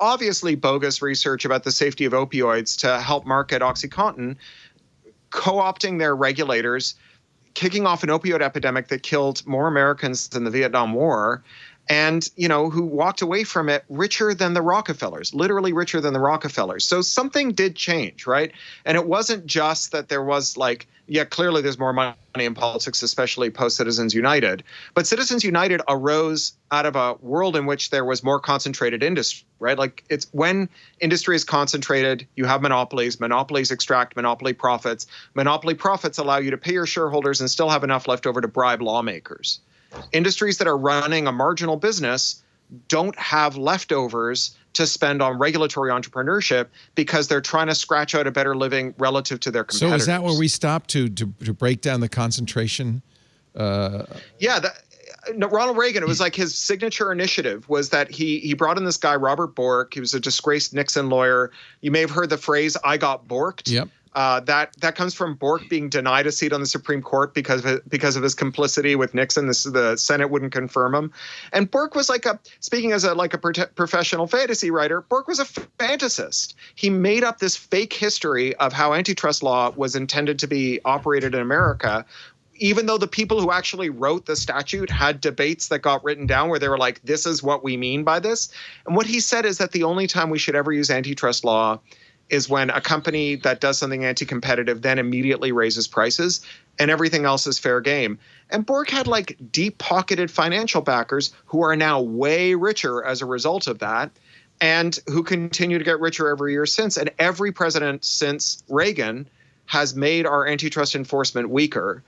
obviously bogus research about the safety of opioids to help market OxyContin, co-opting their regulators, kicking off an opioid epidemic that killed more Americans than the Vietnam War, and, who walked away from it richer than the Rockefellers, literally richer than the Rockefellers. So something did change, right? And it wasn't just that there was clearly there's more money in politics, especially post Citizens United. But Citizens United arose out of a world in which there was more concentrated industry, right? Like, it's when industry is concentrated, you have monopolies. Monopolies extract monopoly profits. Monopoly profits allow you to pay your shareholders and still have enough left over to bribe lawmakers. Industries that are running a marginal business don't have leftovers to spend on regulatory entrepreneurship because they're trying to scratch out a better living relative to their competitors. So is that where we stop to break down the concentration? Ronald Reagan, it was like his signature initiative was that he brought in this guy, Robert Bork. He was a disgraced Nixon lawyer. You may have heard the phrase, "I got borked." Yep. That comes from Bork being denied a seat on the Supreme Court because of his complicity with Nixon. The Senate wouldn't confirm him. And Bork was speaking as a professional fantasy writer, Bork was a fantasist. He made up this fake history of how antitrust law was intended to be operated in America, even though the people who actually wrote the statute had debates that got written down where they were like, this is what we mean by this. And what he said is that the only time we should ever use antitrust law is when a company that does something anti-competitive then immediately raises prices and everything else is fair game. And Bork had deep-pocketed financial backers who are now way richer as a result of that and who continue to get richer every year since. And every president since Reagan has made our antitrust enforcement weaker.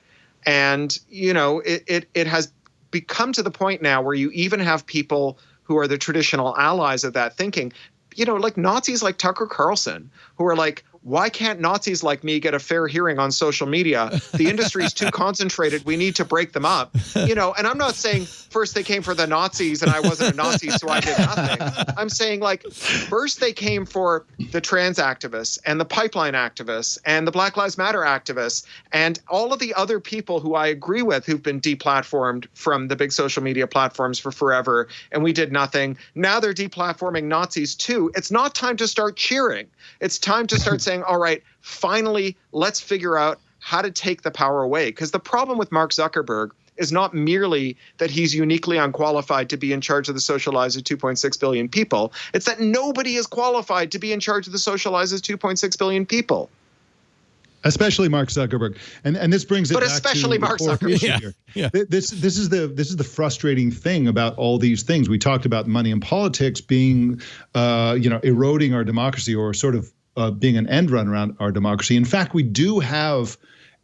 And, it has become to the point now where you even have people who are the traditional allies of that thinking, like Nazis like Tucker Carlson, who are like, why can't Nazis like me get a fair hearing on social media? The industry's too concentrated. We need to break them up. And I'm not saying first they came for the Nazis and I wasn't a Nazi, so I did nothing. I'm saying first they came for the trans activists and the pipeline activists and the Black Lives Matter activists and all of the other people who I agree with who've been deplatformed from the big social media platforms for forever, and we did nothing. Now they're deplatforming Nazis too. It's not time to start cheering. It's time to start saying, all right, finally, let's figure out how to take the power away. Because the problem with Mark Zuckerberg is not merely that he's uniquely unqualified to be in charge of the social lives of 2.6 billion people. It's that nobody is qualified to be in charge of the social lives of 2.6 billion people. Especially Mark Zuckerberg, and this brings it. But back especially to Mark Zuckerberg. Yeah. This is the frustrating thing about all these things. We talked about money and politics being, eroding our democracy or sort of being an end run around our democracy. In fact, we do have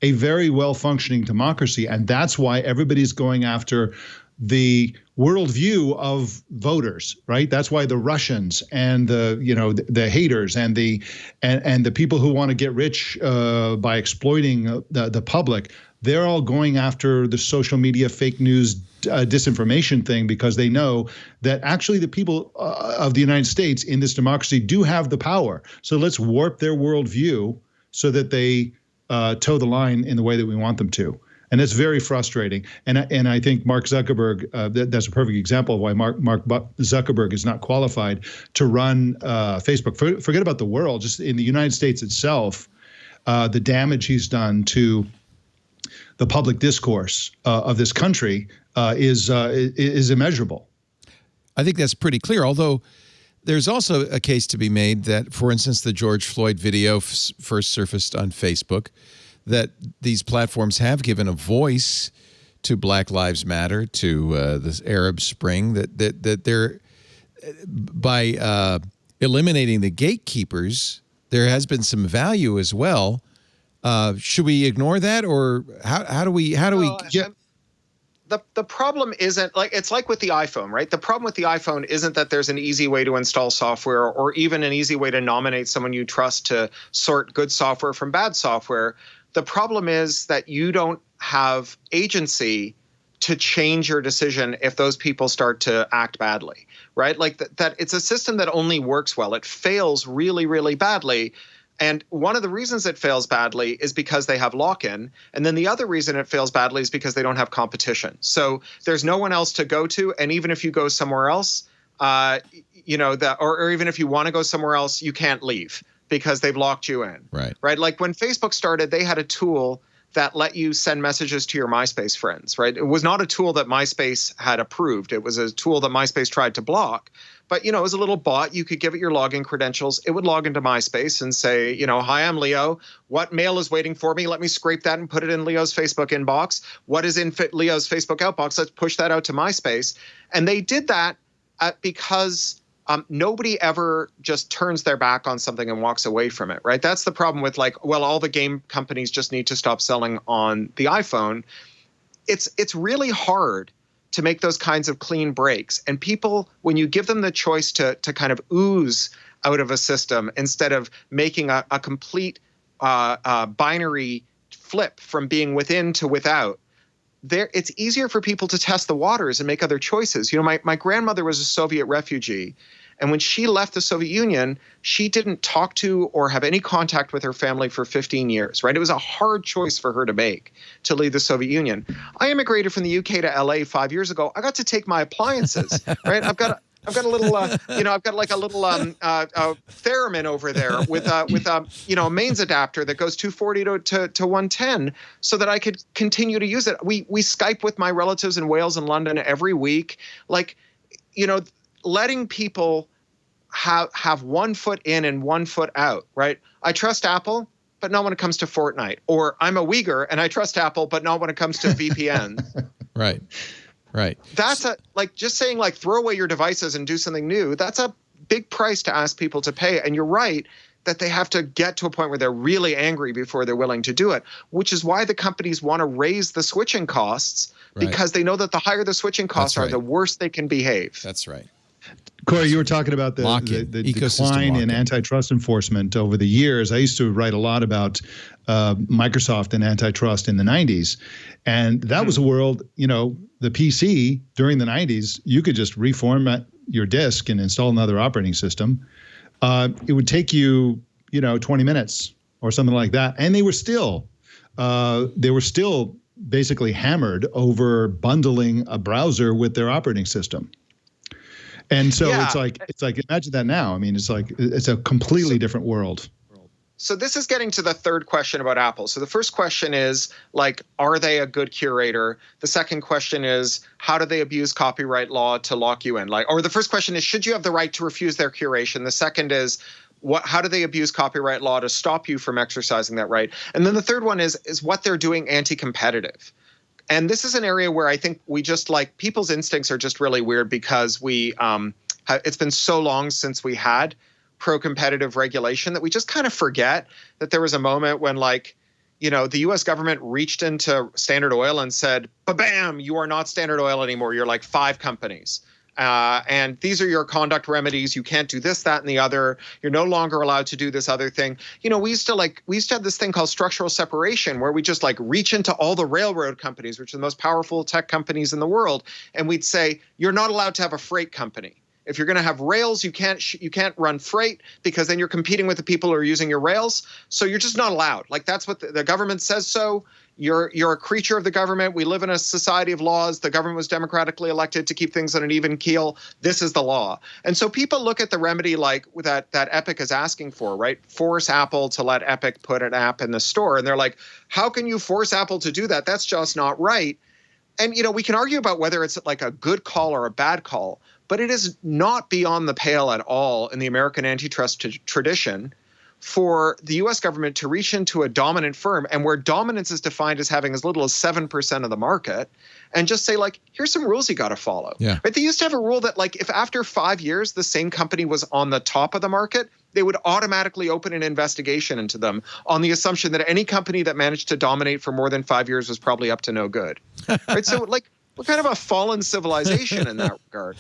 a very well functioning democracy, and that's why everybody's going after the worldview of voters, right? That's why the Russians and the haters and the people who want to get rich by exploiting the public, they're all going after the social media fake news disinformation thing because they know that actually the people of the United States in this democracy do have the power. So let's warp their worldview so that they toe the line in the way that we want them to. And it's very frustrating. And I think Mark Zuckerberg, that's a perfect example of why Mark Zuckerberg is not qualified to run Facebook. Forget about the world, just in the United States itself, the damage he's done to the public discourse of this country is immeasurable. I think that's pretty clear, although there's also a case to be made that, for instance, the George Floyd video first surfaced on Facebook, that these platforms have given a voice to Black Lives Matter, to this Arab Spring, that they're, by eliminating the gatekeepers, there has been some value as well. Should we ignore that, or how do we? The problem isn't it's like with the iPhone, right? The problem with the iPhone isn't that there's an easy way to install software or even an easy way to nominate someone you trust to sort good software from bad software. The problem is that you don't have agency to change your decision if those people start to act badly, right? That it's a system that only works well. It fails really, really badly. And one of the reasons it fails badly is because they have lock-in. And then the other reason it fails badly is because they don't have competition. So there's no one else to go to. And even if you go somewhere else, or even if you want to go somewhere else, you can't leave. because they've locked you in. Right. Like when Facebook started, they had a tool that let you send messages to your MySpace friends, right? It was not a tool that MySpace had approved. It was a tool that MySpace tried to block. But, you know, it was a little bot. You could give it your login credentials. It would log into MySpace and say, you know, hi, I'm Leo. What mail is waiting for me? Let me scrape that and put it in Leo's Facebook inbox. What is in Leo's Facebook outbox? Let's push that out to MySpace. And they did that because nobody ever just turns their back on something and walks away from it, right? That's the problem with like, well, all the game companies just need to stop selling on the iPhone. It's really hard to make those kinds of clean breaks. And people, when you give them the choice to kind of ooze out of a system instead of making a complete binary flip from being within to without, it's easier for people to test the waters and make other choices. You know, my grandmother was a Soviet refugee. And when she left the Soviet Union, she didn't talk to or have any contact with her family for 15 years, right? It was a hard choice for her to make to leave the Soviet Union. I immigrated from the UK to LA 5 years ago. I got to take my appliances, right? I've got a little, I've got like a little theremin over there with a mains adapter that goes 240 to 110 so that I could continue to use it. We Skype with my relatives in Wales and London every week. Like, you know, letting people have 1 foot in and 1 foot out, right? I trust Apple, but not when it comes to Fortnite. Or I'm a Uyghur and I trust Apple, but not when it comes to VPNs. Right. That's just saying like throw away your devices and do something new. That's a big price to ask people to pay. And you're right that they have to get to a point where they're really angry before they're willing to do it, which is why the companies want to raise the switching costs because they know that the higher the switching costs are, the worse they can behave. That's right. Cory, you were talking about the decline in antitrust enforcement over the years. I used to write a lot about Microsoft and antitrust in the 90s. And that was a world, you know, the PC during the 90s, you could just reformat your disk and install another operating system. It would take you, 20 minutes or something like that. And they were still basically hammered over bundling a browser with their operating system. And so it's like imagine that now. I mean, it's a completely different world. So this is getting to the third question about Apple. So the first question is like, are they a good curator? The second question is, how do they abuse copyright law to lock you in? Or the first question is, should you have the right to refuse their curation? The second is, how do they abuse copyright law to stop you from exercising that right? And then the third one is what they're doing anti-competitive. And this is an area where I think we just people's instincts are just really weird because it's been so long since we had pro-competitive regulation that we just kind of forget that there was a moment when the U.S. government reached into Standard Oil and said, ba-bam, you are not Standard Oil anymore. You're like 5 companies. And these are your conduct remedies. You can't do this, that, and the other. You're no longer allowed to do this other thing. We used to have this thing called structural separation where we just reach into all the railroad companies, which are the most powerful tech companies in the world. And we'd say, you're not allowed to have a freight company. If you're going to have rails, you can't run freight because then you're competing with the people who are using your rails. So you're just not allowed. That's what the government says. So you're a creature of the government. We live in a society of laws. The government was democratically elected to keep things on an even keel. This is the law. And so people look at the remedy that Epic is asking for, right? Force Apple to let Epic put an app in the store. And they're like, how can you force Apple to do that? That's just not right. And, we can argue about whether it's a good call or a bad call, but it is not beyond the pale at all in the American antitrust tradition for the U.S. government to reach into a dominant firm, and where dominance is defined as having as little as 7% of the market, and just say, here's some rules you got to follow. Yeah. Right? They used to have a rule that, if after 5 years the same company was on the top of the market, they would automatically open an investigation into them on the assumption that any company that managed to dominate for more than 5 years was probably up to no good. Right? So, we're kind of a fallen civilization in that regard.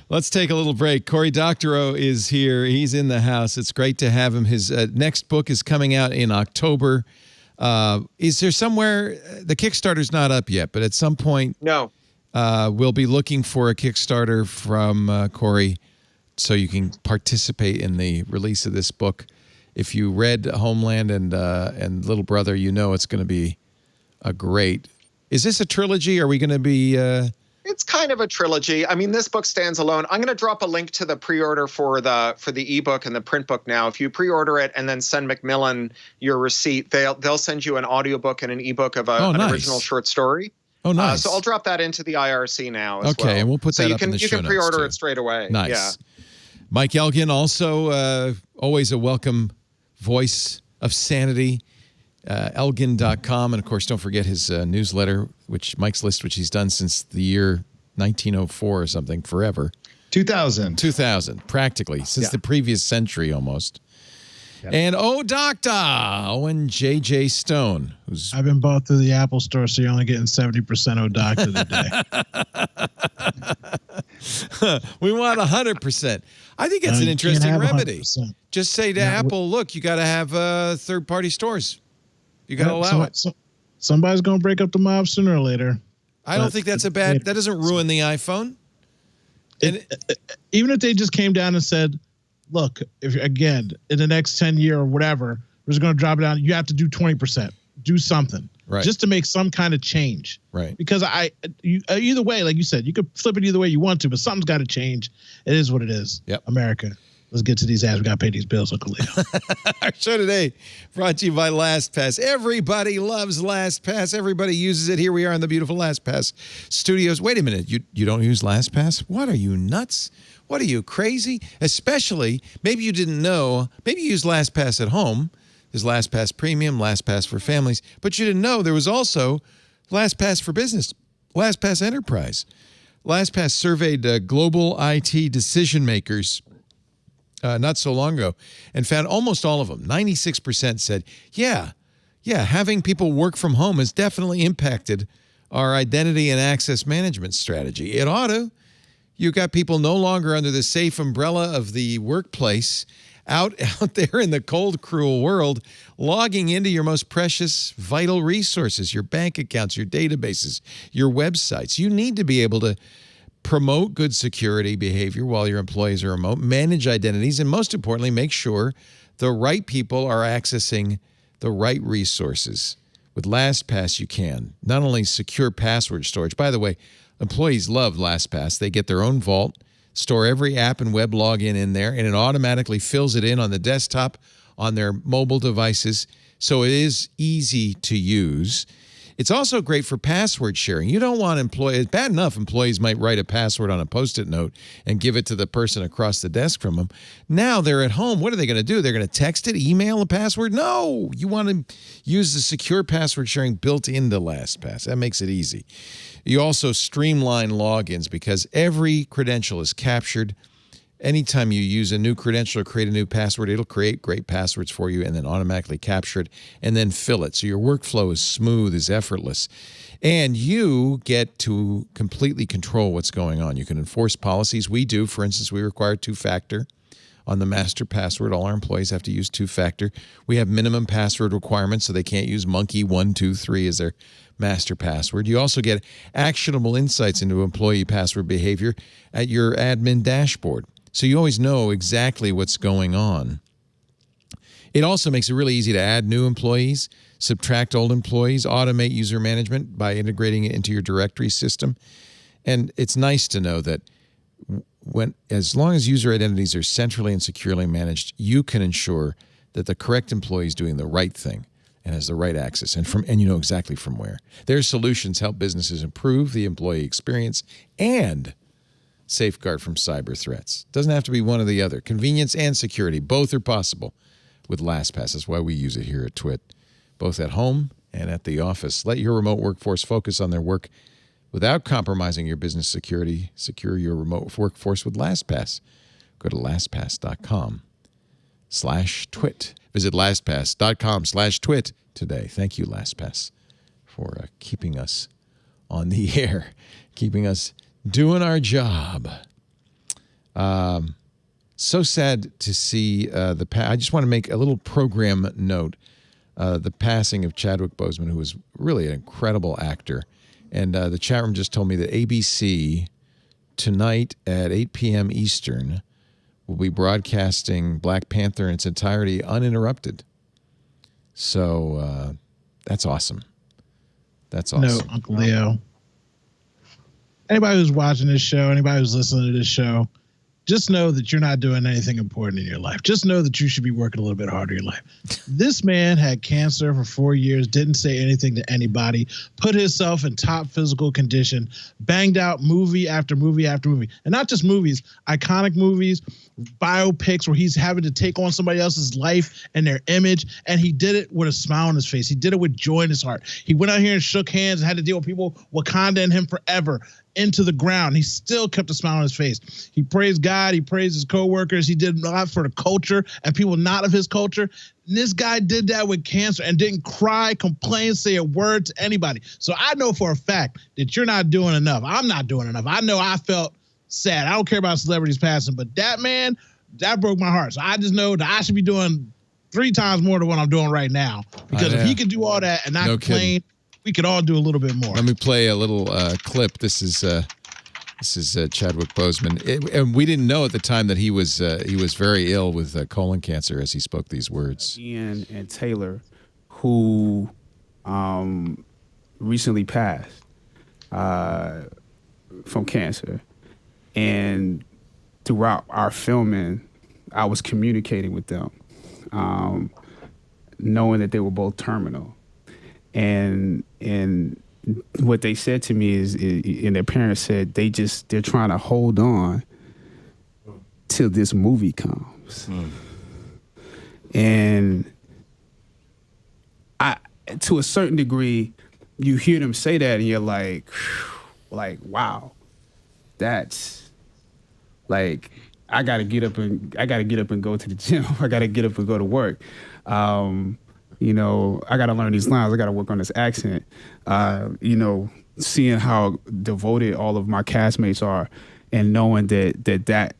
Let's take a little break. Cory Doctorow is here. He's in the house. It's great to have him. His next book is coming out in October. Is there somewhere, the Kickstarter's not up yet, but at some point, no, we'll be looking for a Kickstarter from Cory so you can participate in the release of this book. If you read Homeland and Little Brother, it's going to be a great. Is this a trilogy? Are we going to be? It's kind of a trilogy. I mean, this book stands alone. I'm going to drop a link to the pre-order for the ebook and the print book now. If you pre-order it and then send Macmillan your receipt, they'll send you an audiobook and an ebook of an original short story. Oh, nice. So I'll drop that into the IRC now as well. Okay, and we'll put that up in the show notes. You can pre-order it straight away. Nice. Yeah. Mike Elgan, also always a welcome voice of sanity. Elgan.com. And, of course, don't forget his newsletter, Mike's List, which he's done since the year 1904 or something, forever. 2000, practically, since the previous century almost. Yep. And OhDoctah, Owen J.J. Stone. I've been bought through the Apple Store, so you're only getting 70% OhDoctah today. We want 100%. I think it's an interesting remedy. 100%. Just say to Apple, look, you got to have third-party stores. You got to allow it. Somebody's going to break up the mob sooner or later. I don't think that's a bad. That doesn't ruin the iPhone. Even if they just came down and said, look, if again, in the next 10 year or whatever, we're just going to drop it down. You have to do 20%. Do something. Right. Just to make some kind of change. Right. Because either way, like you said, you could flip it either way you want to, but something's got to change. It is what it is. Yep. America. Let's get to these ads. We got to pay these bills, Uncle Leo. Our show today brought to you by LastPass. Everybody loves LastPass. Everybody uses it. Here we are in the beautiful LastPass studios. Wait a minute. You don't use LastPass? What, are you nuts? What, are you crazy? Especially, maybe you didn't know, maybe you use LastPass at home. There's LastPass Premium, LastPass for families. But you didn't know there was also LastPass for business, LastPass Enterprise. LastPass surveyed global IT decision makers not so long ago and found almost all of them, 96% said, yeah, having people work from home has definitely impacted our identity and access management strategy. It ought to. You got people no longer under the safe umbrella of the workplace, out there in the cold, cruel world, logging into your most precious, vital resources, your bank accounts, your databases, your websites. You need to be able to promote good security behavior while your employees are remote, manage identities, and most importantly, make sure the right people are accessing the right resources. With LastPass, you can not only secure password storage. By the way, employees love LastPass. They get their own vault, store every app and web login in there, and it automatically fills it in on the desktop, on their mobile devices, so it is easy to use. It's also great for password sharing. You don't want employees, bad enough employees might write a password on a Post-it note and give it to the person across the desk from them. Now they're at home. What are they going to do? They're going to text it, email a password? No, you want to use the secure password sharing built into LastPass. That makes it easy. You also streamline logins because every credential is captured. Anytime you use a new credential or create a new password, it'll create great passwords for you and then automatically capture it and then fill it. So your workflow is smooth, is effortless. And you get to completely control what's going on. You can enforce policies. We do. For instance, we require two-factor on the master password. All our employees have to use two-factor. We have minimum password requirements, so they can't use monkey123 as their master password. You also get actionable insights into employee password behavior at your admin dashboard. So you always know exactly what's going on. It also makes it really easy to add new employees, subtract old employees, automate user management by integrating it into your directory system. And it's nice to know that as long as user identities are centrally and securely managed, you can ensure that the correct employee is doing the right thing and has the right access, and you know exactly from where. Their solutions help businesses improve the employee experience and safeguard from cyber threats. Doesn't have to be one or the other. Convenience and security, both are possible with LastPass. That's why we use it here at TWiT, both at home and at the office. Let your remote workforce focus on their work without compromising your business security. Secure your remote workforce with LastPass. Go to LastPass.com/twit. Visit LastPass.com/twit today. Thank you, LastPass, for keeping us on the air, keeping us doing our job. So sad to see I just want to make a little program note. The passing of Chadwick Boseman, who was really an incredible actor. And the chat room just told me that ABC tonight at 8 p.m. Eastern will be broadcasting Black Panther in its entirety uninterrupted. So that's awesome. That's awesome. No, Uncle Leo. Anybody who's watching this show, anybody who's listening to this show, just know that you're not doing anything important in your life. Just know that you should be working a little bit harder in your life. This man had cancer for 4 years, didn't say anything to anybody, put himself in top physical condition, banged out movie after movie after movie. And not just movies, iconic movies, biopics where he's having to take on somebody else's life and their image. And he did it with a smile on his face. He did it with joy in his heart. He went out here and shook hands and had to deal with people Wakanda and him forever into the ground. He still kept a smile on his face. He praised God. He praised his coworkers. He did a lot for the culture and people not of his culture. And this guy did that with cancer and didn't cry, complain, say a word to anybody. So I know for a fact that you're not doing enough. I'm not doing enough. I know I felt sad. I don't care about celebrities passing, but that man, that broke my heart. So I just know that I should be doing 3 times more than what I'm doing right now. Because if he could do all that and not complain, we could all do a little bit more. Let me play a little clip. This is Chadwick Boseman, and we didn't know at the time that he was very ill with colon cancer as he spoke these words. Ian and Taylor, who recently passed from cancer, and throughout our filming, I was communicating with them, knowing that they were both terminal. And what they said to me is, and their parents said, they're trying to hold on till this movie comes. And to a certain degree, you hear them say that and you're like, wow, that's like, I gotta get up and go to the gym. I gotta get up and go to work. You know, I got to learn these lines. I got to work on this accent. You know, seeing how devoted all of my castmates are and knowing that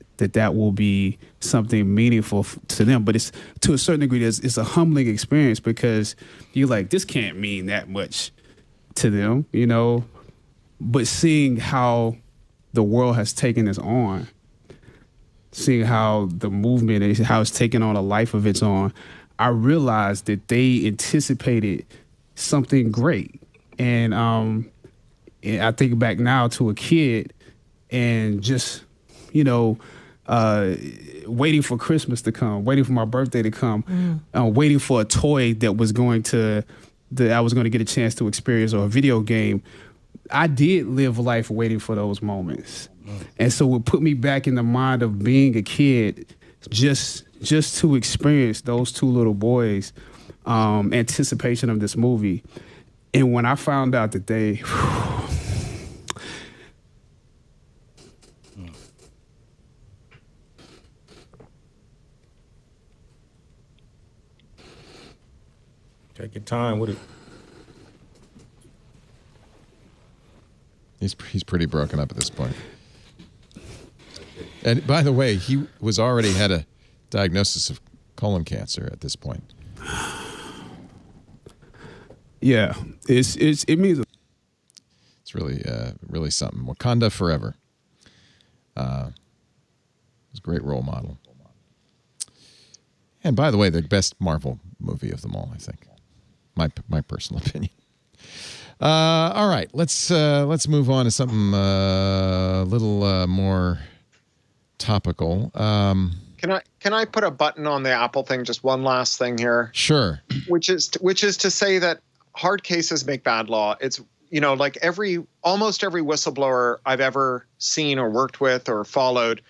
will be something meaningful to them. But it's, to a certain degree, it's a humbling experience because you're like, this can't mean that much to them, you know. But seeing how the world has taken this on, seeing how the movement is, how it's taken on a life of its own, I realized that they anticipated something great. And I think back now to a kid and just, you know, waiting for Christmas to come, waiting for my birthday to come, waiting for a toy that I was going to get a chance to experience, or a video game. I did live life waiting for those moments. And so it put me back in the mind of being a kid, just to experience those 2 little boys' anticipation of this movie. And when I found out that they... Take your time with it. He's pretty broken up at this point. And by the way, he was already had a diagnosis of colon cancer at this point. Yeah, it means it's really something. Wakanda forever. He's a great role model. And by the way, the best Marvel movie of them all, I think. My personal opinion. All right, let's move on to something a little more topical. Can I put a button on the Apple thing? Just one last thing here. Sure. Which is to say that hard cases make bad law. It's, you know, like almost every whistleblower I've ever seen or worked with or followed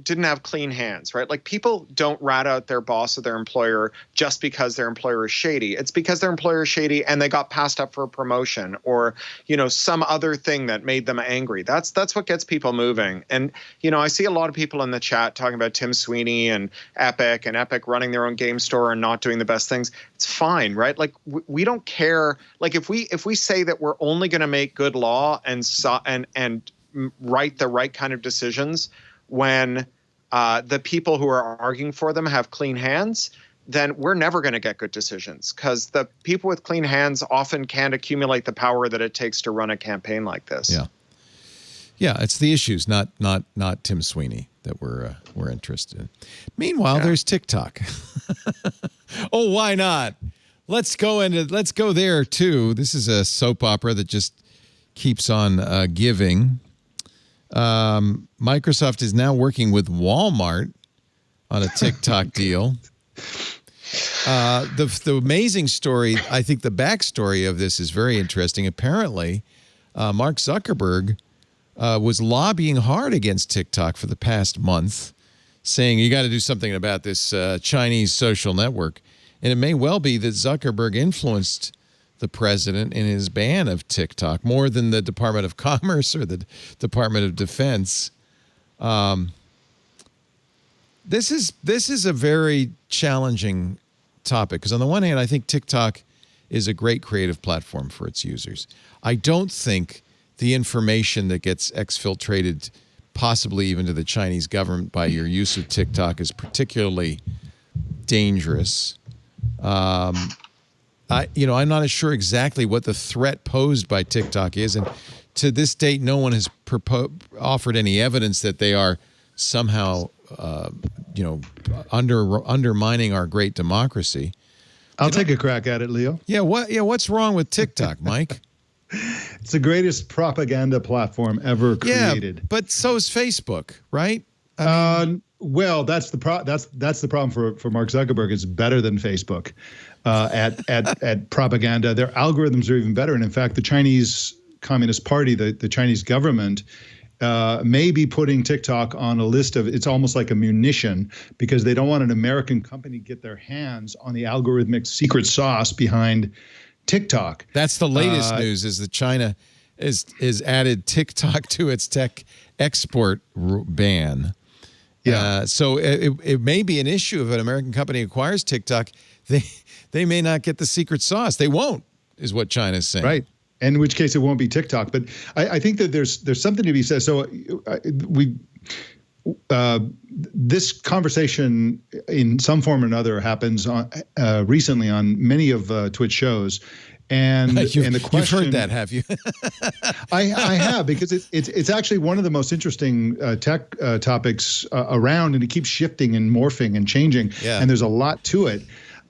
didn't have clean hands, right? Like, people don't rat out their boss or their employer just because their employer is shady. It's because their employer is shady and they got passed up for a promotion, or, you know, some other thing that made them angry. That's what gets people moving. And, you know, I see a lot of people in the chat talking about Tim Sweeney and Epic running their own game store and not doing the best things. It's fine, right? Like, we don't care. Like, if we say that we're only going to make good law and write the right kind of decisions when the people who are arguing for them have clean hands, then we're never going to get good decisions, because the people with clean hands often can't accumulate the power that it takes to run a campaign like this. Yeah, it's the issues, not Tim Sweeney, that we're interested in. Meanwhile, there's TikTok. Oh, why not? Let's go there too. This is a soap opera that just keeps on giving. Microsoft is now working with Walmart on a TikTok deal. The amazing story, I think the backstory of this is very interesting. Apparently, Mark Zuckerberg was lobbying hard against TikTok for the past month, saying you got to do something about this Chinese social network. And it may well be that Zuckerberg influenced the president in his ban of TikTok more than the Department of Commerce or the Department of Defense. This is a very challenging topic because on the one hand, I think TikTok is a great creative platform for its users. I don't think the information that gets exfiltrated, possibly even to the Chinese government by your use of TikTok, is particularly dangerous. I'm not sure exactly what the threat posed by TikTok is, and to this date, no one has offered any evidence that they are somehow, undermining our great democracy. I'll take a crack at it, Leo. What's wrong with TikTok, Mike? It's the greatest propaganda platform ever created. Yeah, but so is Facebook, right? Well, that's the problem for Mark Zuckerberg. It's better than Facebook at propaganda. Their algorithms are even better, and in fact, the Chinese Communist Party, the Chinese government, may be putting TikTok on a list of, it's almost like a munition because they don't want an American company to get their hands on the algorithmic secret sauce behind TikTok. That's the latest news, is that China is added TikTok to its tech export ban. Yeah. So it may be an issue if an American company acquires TikTok. They may not get the secret sauce. They won't, is what China's saying. Right. In which case it won't be TikTok. But I think that there's something to be said. So this conversation in some form or another happens recently on many of Twitch shows. And the question, you've heard that, have you? I have, because it's actually one of the most interesting tech topics around, and it keeps shifting and morphing and changing. Yeah. And there's a lot to it.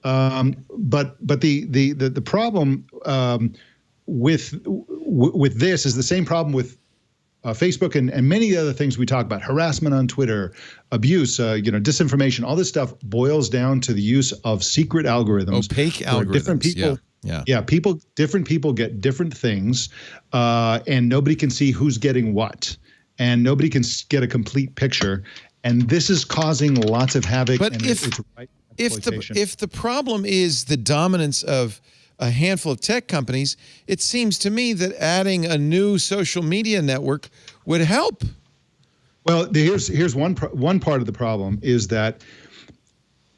But the problem with this is the same problem with Facebook and many other things we talk about: harassment on Twitter, abuse, disinformation. All this stuff boils down to the use of secret algorithms, opaque algorithms. Different people. Yeah. Different people get different things, and nobody can see who's getting what, and nobody can get a complete picture. And this is causing lots of havoc. But if the problem is the dominance of a handful of tech companies, it seems to me that adding a new social media network would help. Well, here's one part of the problem is that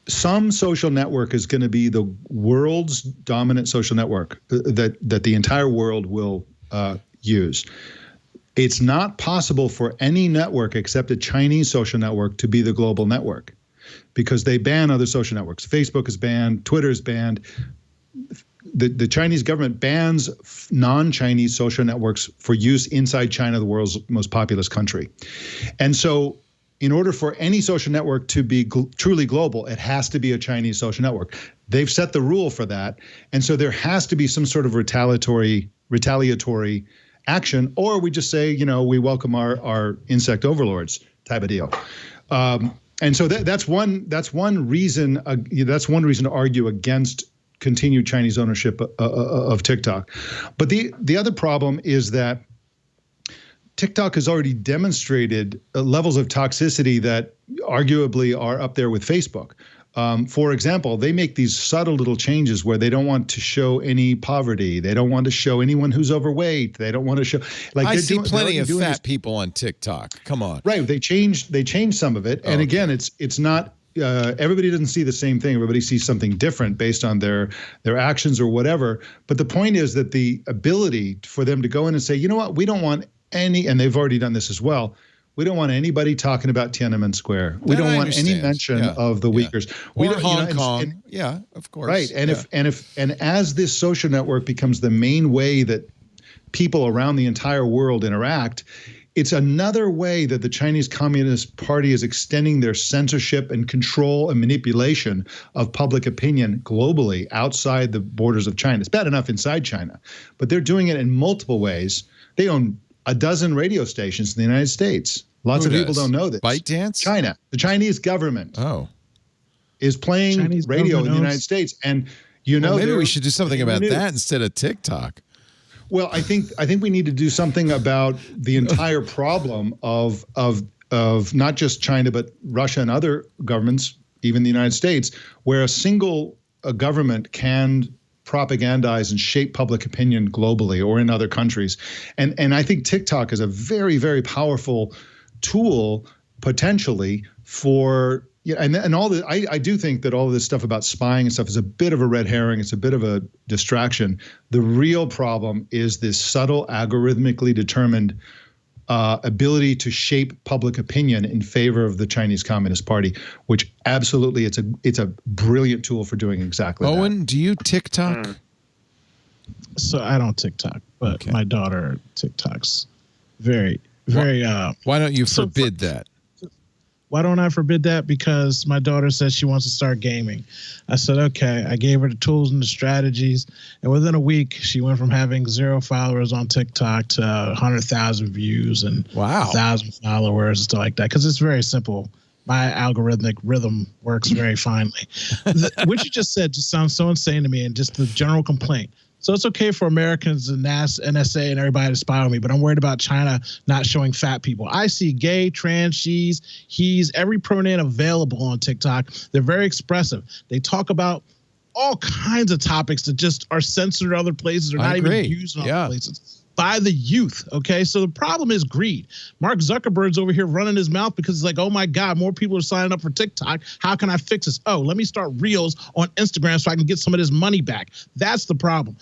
some social network is going to be the world's dominant social network that the entire world will use. It's not possible for any network except a Chinese social network to be the global network, because they ban other social networks. Facebook is banned, Twitter is banned. The Chinese government bans non-Chinese social networks for use inside China, the world's most populous country. And so in order for any social network to be truly global, it has to be a Chinese social network. They've set the rule for that. And so there has to be some sort of retaliatory action, or we just say, we welcome our insect overlords type of deal. And so that's one reason to argue against continued Chinese ownership of TikTok. But the other problem is that TikTok has already demonstrated levels of toxicity that arguably are up there with Facebook. For example, they make these subtle little changes where they don't want to show any poverty. They don't want to show anyone who's overweight. They don't want to show. I see plenty of fat people on TikTok. Come on. Right. They changed some of it. And again, it's not. Everybody doesn't see the same thing. Everybody sees something different based on their actions or whatever. But the point is that the ability for them to go in and say, you know what, we don't want any, and they've already done this as well, we don't want anybody talking about Tiananmen Square. We don't want any mention of the Uyghurs. We don't, Hong Kong. Of course. Right. And as this social network becomes the main way that people around the entire world interact, it's another way that the Chinese Communist Party is extending their censorship and control and manipulation of public opinion globally outside the borders of China. It's bad enough inside China, but they're doing it in multiple ways They own a dozen radio stations in the United States. Lots of people don't know this. ByteDance? China, the Chinese government, is playing Chinese radio in the government United States, and maybe we should do something about that instead of TikTok. Well, I think we need to do something about the entire problem of not just China but Russia and other governments, even the United States, where a single government can propagandize and shape public opinion globally or in other countries. And I think TikTok is a very, very powerful tool potentially for and all the I do think that all of this stuff about spying and stuff is a bit of a red herring. It's a bit of a distraction. The real problem is this subtle, algorithmically determined ability to shape public opinion in favor of the Chinese Communist Party, which absolutely it's a brilliant tool for doing exactly that. Owen, do you TikTok? So I don't TikTok, but my daughter TikToks. Very, very. Why don't you forbid that? Why don't I forbid that? Because my daughter says she wants to start gaming. I said, okay. I gave her the tools and the strategies. And within a week, she went from having 0 followers on TikTok to 100,000 views and 1,000 followers and stuff like that. Because it's very simple. My algorithmic rhythm works very finely. What you just said just sounds so insane to me, and just the general complaint. So it's okay for Americans and NSA and everybody to spy on me, but I'm worried about China not showing fat people. I see gay, trans, she's, he's, every pronoun available on TikTok. They're very expressive. They talk about all kinds of topics that just are censored in other places or not even used in other places by the youth. Okay, so the problem is greed. Mark Zuckerberg's over here running his mouth because he's like, oh my God, more people are signing up for TikTok. How can I fix this? Oh, let me start Reels on Instagram so I can get some of this money back. That's the problem.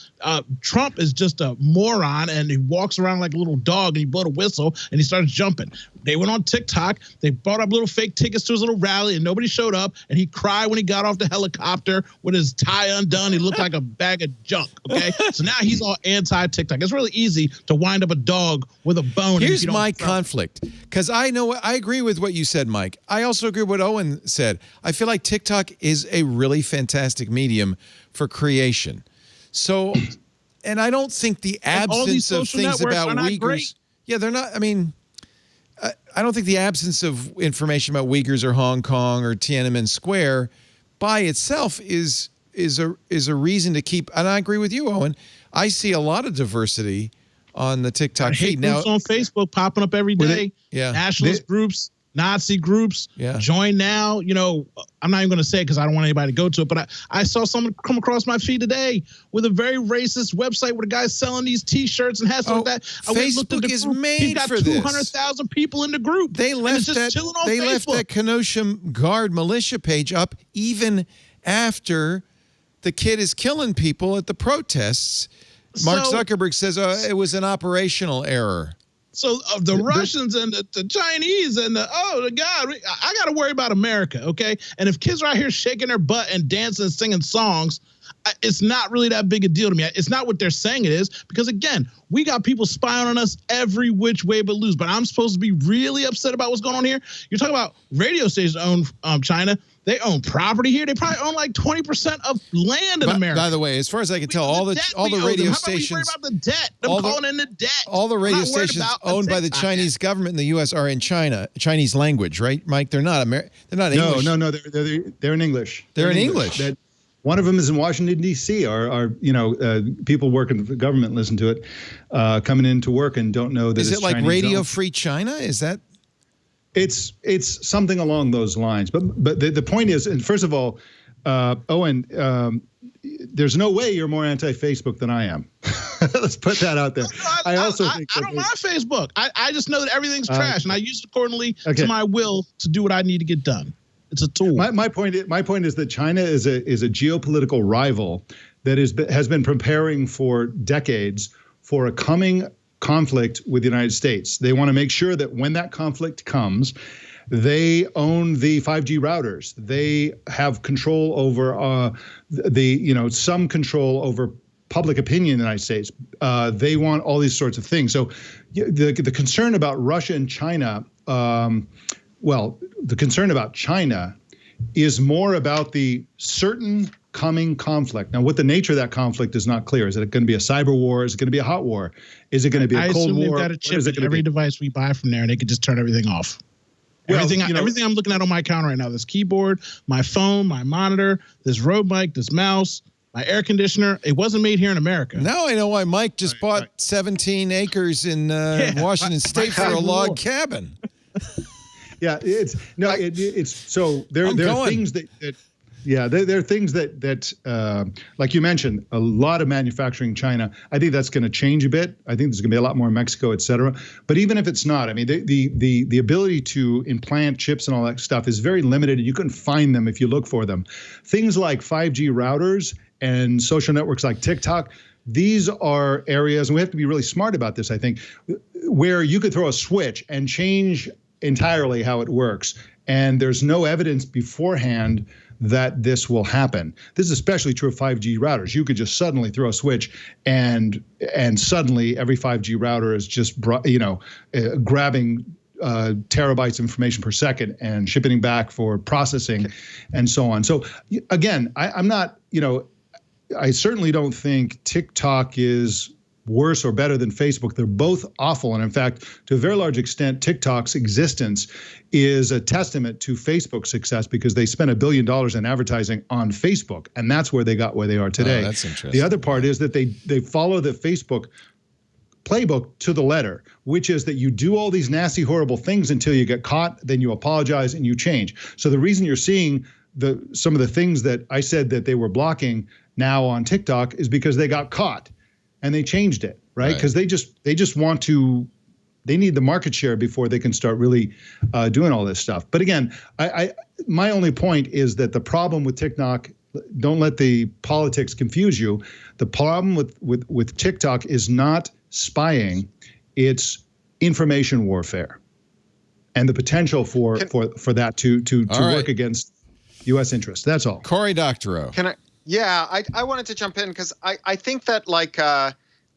Trump is just a moron, and he walks around like a little dog, and he blows a whistle and he starts jumping. They went on TikTok. They bought up little fake tickets to his little rally, and nobody showed up. And he cried when he got off the helicopter with his tie undone. He looked like a bag of junk. Okay, so now he's all anti-TikTok. It's really easy to wind up a dog with a bone. Here's my conflict, because I agree with what you said, Mike. I also agree with what Owen said. I feel like TikTok is a really fantastic medium for creation. So, and I don't think the absence of things about Uyghurs. Yeah, they're not. I mean, I don't think the absence of information about Uyghurs or Hong Kong or Tiananmen Square by itself is a reason to keep. And I agree with you, Owen. I see a lot of diversity on the TikTok feed now. Groups on Facebook popping up every day. Nationalist groups, Nazi groups. Join now. You know, I'm not even going to say it because I don't want anybody to go to it. But I saw someone come across my feed today with a very racist website where the guy's selling these T-shirts and hats like that. Facebook is made for this. He's got 200,000 people in the group. They left that Kenosha Guard militia page up even after the kid is killing people at the protests. Mark Zuckerberg says it was an operational error. So the Russians and the Chinese and God, I got to worry about America, okay? And if kids are out here shaking their butt and dancing and singing songs, it's not really that big a deal to me. It's not what they're saying it is, because, again, we got people spying on us every which way but loose. But I'm supposed to be really upset about what's going on here? You're talking about radio stations own China. They own property here. They probably own like 20% of land in America. By the way, as far as I can tell, all the radio stations. How about the debt? Them calling in the debt. All the radio stations owned by the Chinese government in the U.S. are in China, Chinese language, right, Mike? They're not English. No. They're in English. They're in English. One of them is in Washington, D.C. People working for the government listen to it, coming into work and don't know that it's Chinese. Is it like Radio Free China? Is that? It's something along those lines. But the point is, and first of all, Owen, there's no way you're more anti-Facebook than I am. Let's put that out there. I don't mind Facebook. I just know that everything's trash, and I use it accordingly to my will to do what I need to get done. It's a tool. My point is that China is a geopolitical rival that has been preparing for decades for a coming conflict with the United States. They want to make sure that when that conflict comes, they own the 5G routers. They have control over some control over public opinion in the United States. They want all these sorts of things. So the concern about Russia and China, the concern about China is more about the certain coming conflict. Now, what the nature of that conflict is not clear. Is it going to be a cyber war? Is it going to be a hot war? Is it going to be a cold war? I assume they've got a chip in every device we buy from there, and they could just turn everything off. Well, everything I'm looking at on my counter right now, this keyboard, my phone, my monitor, this Rode mic, this mouse, my air conditioner, it wasn't made here in America. Now I know why Mike just bought 17 acres in Washington State for a log cabin. Yeah, it's so there are things that there are things that like you mentioned, a lot of manufacturing in China. I think that's going to change a bit. I think there's going to be a lot more in Mexico, et cetera. But even if it's not, I mean, the ability to implant chips and all that stuff is very limited, and you can find them if you look for them. Things like 5G routers and social networks like TikTok, these are areas, and we have to be really smart about this, I think, where you could throw a switch and change entirely how it works. And there's no evidence beforehand that this will happen. This is especially true of 5G routers. You could just suddenly throw a switch and suddenly every 5G router is just, grabbing terabytes of information per second and shipping back for processing and so on. So again, I'm not, I certainly don't think TikTok is worse or better than Facebook. They're both awful. And in fact, to a very large extent, TikTok's existence is a testament to Facebook's success because they spent $1 billion in advertising on Facebook. And that's where they got where they are today. Oh, that's interesting. The other part is that they follow the Facebook playbook to the letter, which is that you do all these nasty, horrible things until you get caught, then you apologize and you change. So the reason you're seeing some of the things that I said that they were blocking now on TikTok is because they got caught. And they changed it, right? Because they just want to, they need the market share before they can start really doing all this stuff. But again, my only point is that the problem with TikTok, don't let the politics confuse you. The problem with TikTok is not spying, it's information warfare, and the potential for that to work against U.S. interests. That's all. Cory Doctorow. Can I? Yeah, I wanted to jump in because I think that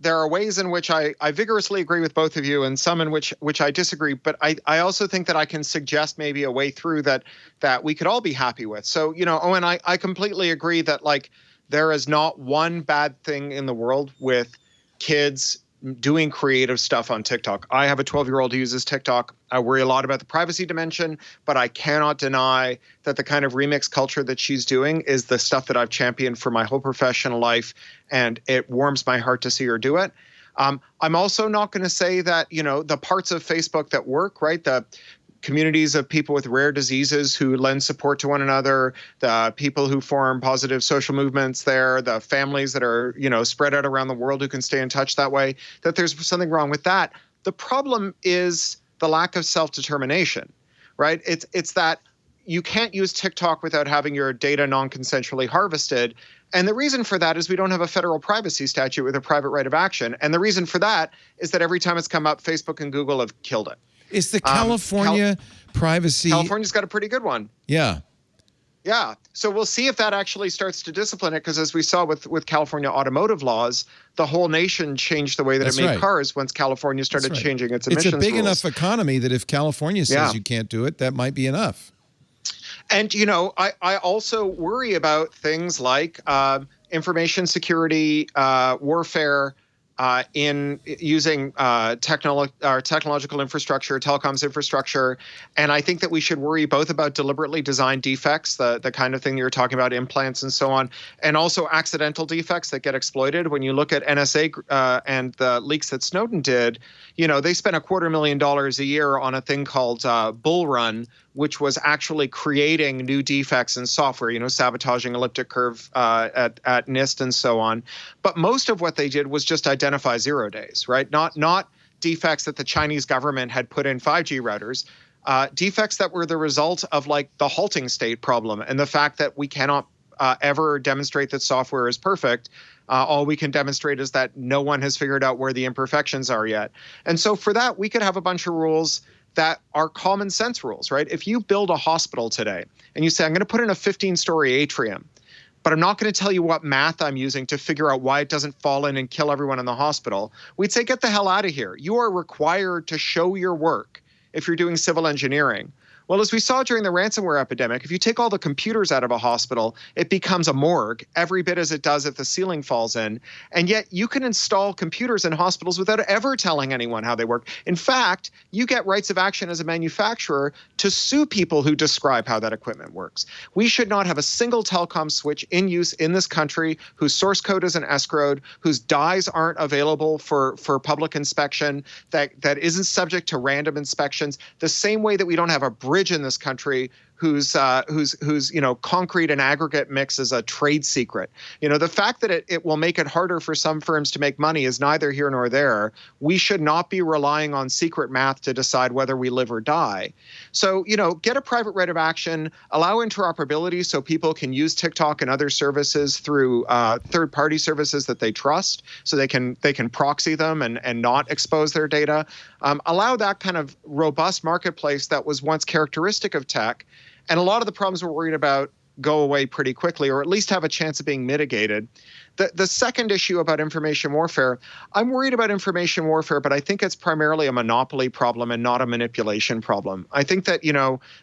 there are ways in which I vigorously agree with both of you and some in which I disagree. But I also think that I can suggest maybe a way through that we could all be happy with. So, Owen, I completely agree that there is not one bad thing in the world with kids doing creative stuff on TikTok. I have a 12-year-old who uses TikTok. I worry a lot about the privacy dimension, but I cannot deny that the kind of remix culture that she's doing is the stuff that I've championed for my whole professional life, and it warms my heart to see her do it. I'm also not going to say that, the parts of Facebook that work, right, the communities of people with rare diseases who lend support to one another, the people who form positive social movements there, the families that are, spread out around the world who can stay in touch that way, that there's something wrong with that. The problem is the lack of self-determination, right? It's that you can't use TikTok without having your data non-consensually harvested. And the reason for that is we don't have a federal privacy statute with a private right of action. And the reason for that is that every time it's come up, Facebook and Google have killed it. Is the California privacy... California's got a pretty good one. Yeah. Yeah. So we'll see if that actually starts to discipline it, because as we saw with California automotive laws, the whole nation changed the way that it made cars once California started changing its emissions rules. It's a big enough economy that if California says you can't do it, that might be enough. And, I also worry about things like information security, warfare, in using technological infrastructure, telecoms infrastructure. And I think that we should worry both about deliberately designed defects, the kind of thing you're talking about, implants and so on, and also accidental defects that get exploited. When you look at NSA and the leaks that Snowden did, they spent $250,000 a year on a thing called Bull Run, which was actually creating new defects in software, sabotaging elliptic curve at NIST and so on. But most of what they did was just identify 0 days, right? Not defects that the Chinese government had put in 5G routers, defects that were the result of the halting state problem and the fact that we cannot ever demonstrate that software is perfect. All we can demonstrate is that no one has figured out where the imperfections are yet. And so for that, we could have a bunch of rules that are common sense rules, right? If you build a hospital today and you say, I'm going to put in a 15-story atrium, but I'm not going to tell you what math I'm using to figure out why it doesn't fall in and kill everyone in the hospital, we'd say, get the hell out of here. You are required to show your work if you're doing civil engineering. Well, as we saw during the ransomware epidemic, if you take all the computers out of a hospital, it becomes a morgue, every bit as it does if the ceiling falls in. And yet you can install computers in hospitals without ever telling anyone how they work. In fact, you get rights of action as a manufacturer to sue people who describe how that equipment works. We should not have a single telecom switch in use in this country whose source code isn't escrowed, whose dies aren't available for public inspection, that isn't subject to random inspections, the same way that we don't have a bridge in this country whose concrete and aggregate mix is a trade secret. The fact that it will make it harder for some firms to make money is neither here nor there. We should not be relying on secret math to decide whether we live or die. So, get a private right of action, allow interoperability so people can use TikTok and other services through third-party services that they trust, so they can proxy them and not expose their data. Allow that kind of robust marketplace that was once characteristic of tech. And a lot of the problems we're worried about go away pretty quickly, or at least have a chance of being mitigated. The second issue about information warfare, I'm worried about information warfare, but I think it's primarily a monopoly problem and not a manipulation problem. I think that,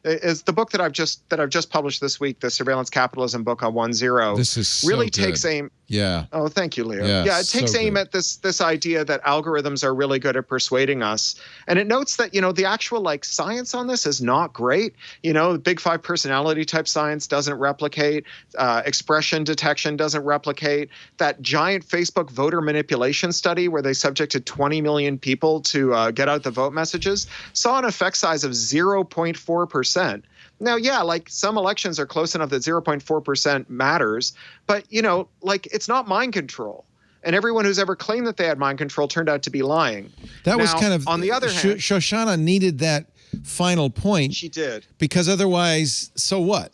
is the book that I've just published this week, the Surveillance Capitalism book on 1.0, this is really so takes good. aim. Yeah. Oh, thank you, Leo. Yeah, it takes aim at this idea that algorithms are really good at persuading us. And it notes that, the actual science on this is not great. The Big Five personality type science doesn't replicate. Expression detection doesn't replicate. That giant Facebook voter manipulation study where they subjected 20 million people to get out the vote messages saw an effect size of 0.4%. Now, some elections are close enough that 0.4% matters, but, it's not mind control. And everyone who's ever claimed that they had mind control turned out to be lying. That was kind of, on the other hand, Shoshanna needed that final point. She did. Because otherwise, so what?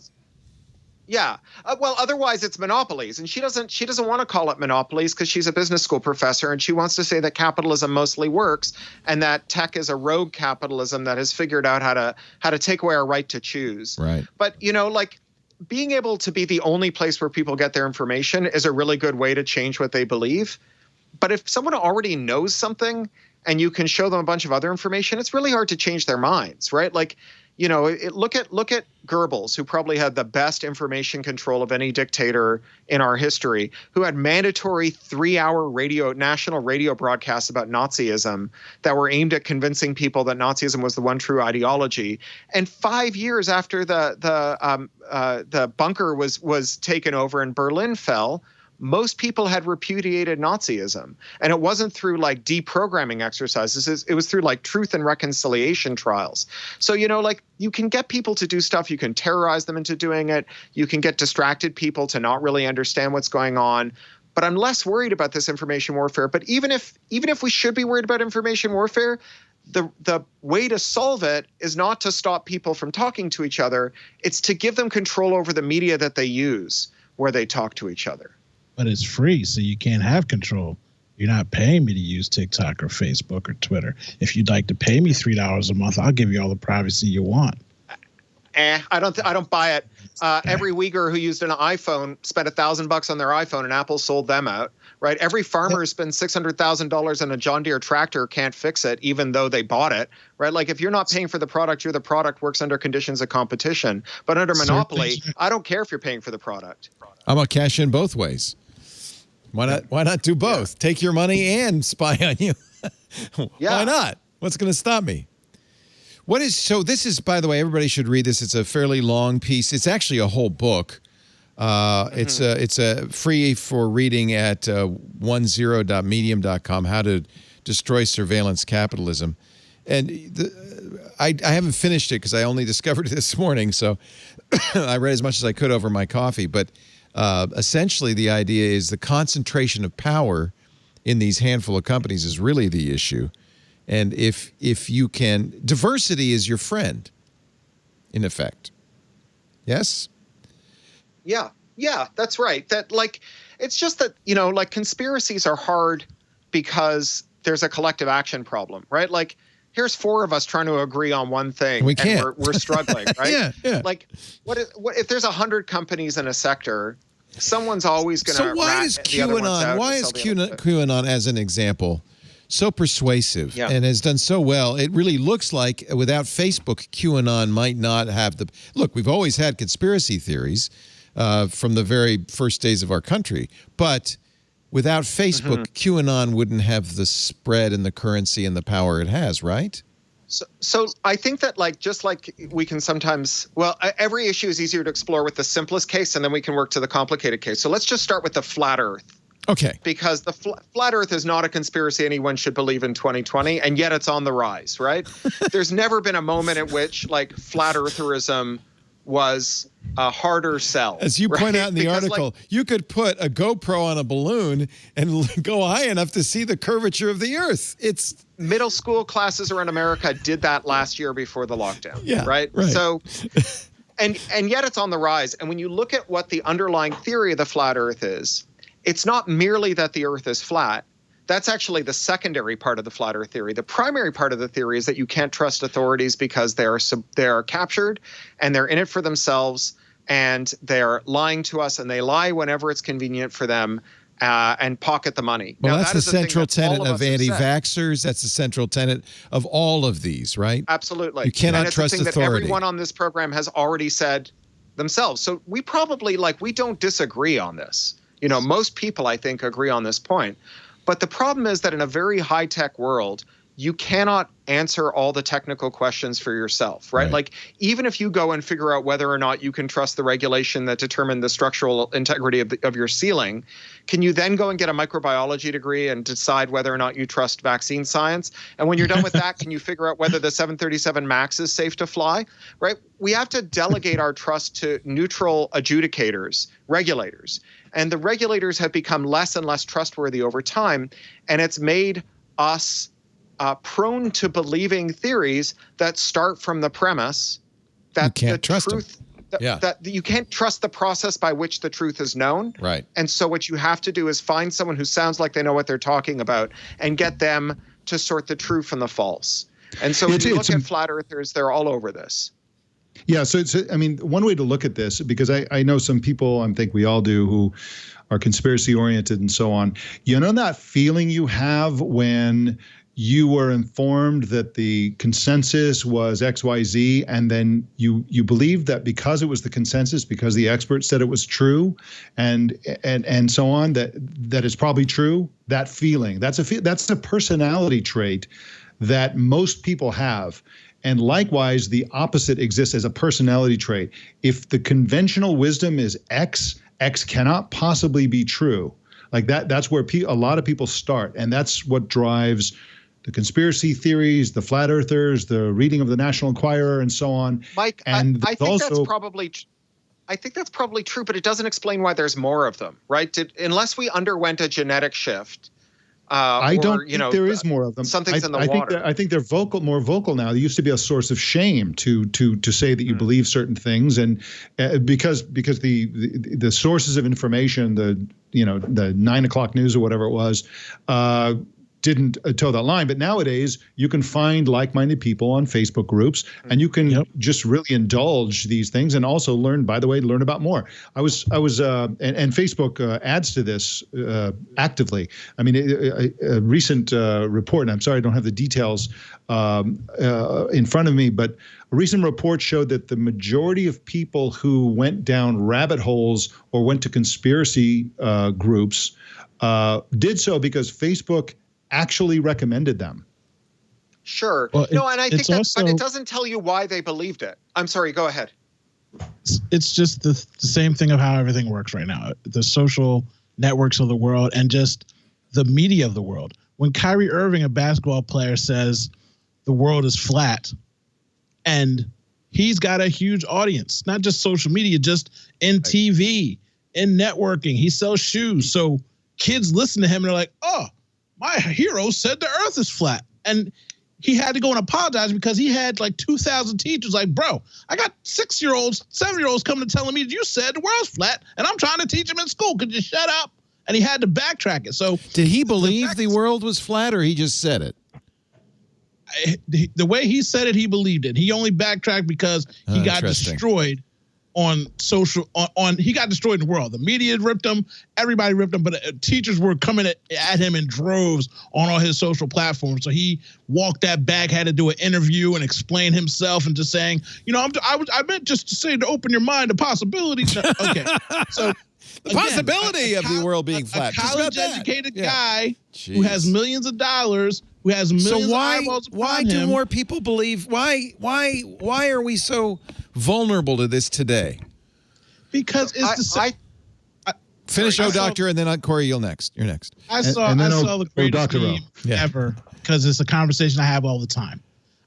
Yeah. Well, otherwise it's monopolies, and she doesn't want to call it monopolies because she's a business school professor, and she wants to say that capitalism mostly works and that tech is a rogue capitalism that has figured out how to take away our right to choose. Right. But being able to be the only place where people get their information is a really good way to change what they believe. But if someone already knows something and you can show them a bunch of other information, it's really hard to change their minds, right? Look at Goebbels, who probably had the best information control of any dictator in our history, who had mandatory 3-hour national radio broadcasts about Nazism that were aimed at convincing people that Nazism was the one true ideology. And 5 years after the bunker was taken over and Berlin fell, most people had repudiated Nazism. And it wasn't through deprogramming exercises. It was through truth and reconciliation trials. So, you can get people to do stuff. You can terrorize them into doing it. You can get distracted people to not really understand what's going on. But I'm less worried about this information warfare. But even if we should be worried about information warfare, the way to solve it is not to stop people from talking to each other. It's to give them control over the media that they use where they talk to each other. But it's free, so you can't have control. You're not paying me to use TikTok or Facebook or Twitter. If you'd like to pay me $3 a month, I'll give you all the privacy you want. I don't buy it. Every Uyghur who used an iPhone spent $1,000 on their iPhone, and Apple sold them out. Right? Every farmer who spends $600,000 on a John Deere tractor can't fix it, even though they bought it. Right? If you're not paying for the product, the product works under conditions of competition. But under monopoly, I don't care if you're paying for the product. I'm gonna cash in both ways. Why not do both? Take your money and spy on you. Why not? What's going to stop me? This is, by the way, everybody should read this. It's a fairly long piece. It's actually a whole book. It's free for reading at 10.medium.com, How to Destroy Surveillance Capitalism. And I haven't finished it because I only discovered it this morning, so I read as much as I could over my coffee. But essentially, the idea is the concentration of power in these handful of companies is really the issue. And if you can, diversity is your friend, in effect. Yes? Yeah, that's right. It's just that, conspiracies are hard because there's a collective action problem, right? Here's 4 of us trying to agree on one thing. We can't. And we're struggling, right? Yeah. What if there's 100 companies in a sector, someone's always going to So why is QAnon, as an example, so persuasive and has done so well. It really looks like without Facebook, QAnon might not have the look. We've always had conspiracy theories from the very first days of our country, but without Facebook, QAnon wouldn't have the spread and the currency and the power it has, right? So I think that just like we can sometimes, every issue is easier to explore with the simplest case, and then we can work to the complicated case. So let's just start with the flat Earth. Okay. Because the flat Earth is not a conspiracy anyone should believe in 2020, and yet it's on the rise, right? There's never been a moment at which flat eartherism was a harder sell. As you point out in the article, you could put a GoPro on a balloon and go high enough to see the curvature of the Earth. It's middle school classes around America did that last year before the lockdown. Yeah, right. So, and yet it's on the rise. And when you look at what the underlying theory of the flat Earth is, it's not merely that the Earth is flat. That's actually the secondary part of the flat Earth theory. The primary part of the theory is that you can't trust authorities because they are captured and they're in it for themselves and they're lying to us, and they lie whenever it's convenient for them and pocket the money. Well, that's the central tenet of anti-vaxxers. That's the central tenet of all of these, right? Absolutely. You cannot trust authority. authority. That everyone on this program has already said themselves. So we probably we don't disagree on this. Most people, I think, agree on this point. But the problem is that in a very high-tech world, you cannot answer all the technical questions for yourself, right? Even if you go and figure out whether or not you can trust the regulation that determined the structural integrity of your ceiling, can you then go and get a microbiology degree and decide whether or not you trust vaccine science? And when you're done with that, can you figure out whether the 737 MAX is safe to fly, right? We have to delegate our trust to neutral adjudicators, regulators. And the regulators have become less and less trustworthy over time, and it's made us prone to believing theories that start from the premise that you can't the truth, that you can't trust the process by which the truth is known. Right. And so what you have to do is find someone who sounds like they know what they're talking about and get them to sort the true from the false. And so if you look at flat earthers, they're all over this. Yeah, so one way to look at this, because I know some people, I think we all do, who are conspiracy oriented and so on. That feeling you have when you were informed that the consensus was XYZ, and then you believed that because it was the consensus, because the experts said it was true, and so on, that it's probably true. That feeling, that's a personality trait that most people have. And likewise, the opposite exists as a personality trait. If the conventional wisdom is X cannot possibly be true. That's where a lot of people start. And that's what drives the conspiracy theories, the flat earthers, the reading of the National Enquirer, and so on. Mike, and I think that's probably true, but it doesn't explain why there's more of them, right? Unless we underwent a genetic shift. I don't think there is more of them. Something's in the water. I think they're more vocal now. There used to be a source of shame to say that you believe certain things, and because the sources of information, the 9 o'clock news or whatever it was, didn't toe that line. But nowadays, you can find like-minded people on Facebook groups, and you can just really indulge these things, and also learn about more. And Facebook adds to this actively. I mean, a recent report, and I'm sorry I don't have the details in front of me, but a recent report showed that the majority of people who went down rabbit holes or went to conspiracy groups did so because Facebook actually recommended them. Sure. Well, and I think but it doesn't tell you why they believed it. I'm sorry, go ahead. It's just the same thing of how everything works right now. The social networks of the world and just the media of the world. When Kyrie Irving, a basketball player, says the world is flat, and he's got a huge audience, not just social media, just in TV, in networking. He sells shoes. So kids listen to him and they're like, oh, my hero said the earth is flat. And he had to go and apologize because he had 2,000 teachers like, bro, I got 6-year-olds, 7-year-olds coming and telling me that you said the world's flat and I'm trying to teach them in school. Could you shut up? And he had to backtrack it. So did he believe the world was flat, or he just said it? The way he said it, he believed it. He only backtracked because he got destroyed on social on he got destroyed in the world. The media ripped him, everybody ripped him, but teachers were coming at him in droves on all his social platforms. So he walked that back, had to do an interview and explain himself and just saying, I meant just to say to open your mind to possibilities. Okay, so the possibility of the world being flat. A college-educated guy who has millions of dollars, who has millions of eyeballs upon why him. do more people believe? Why are we so vulnerable to this today? Because it's finish OhDoctah and then Cory, you're next. I saw the greatest meme ever because it's a conversation I have all the time.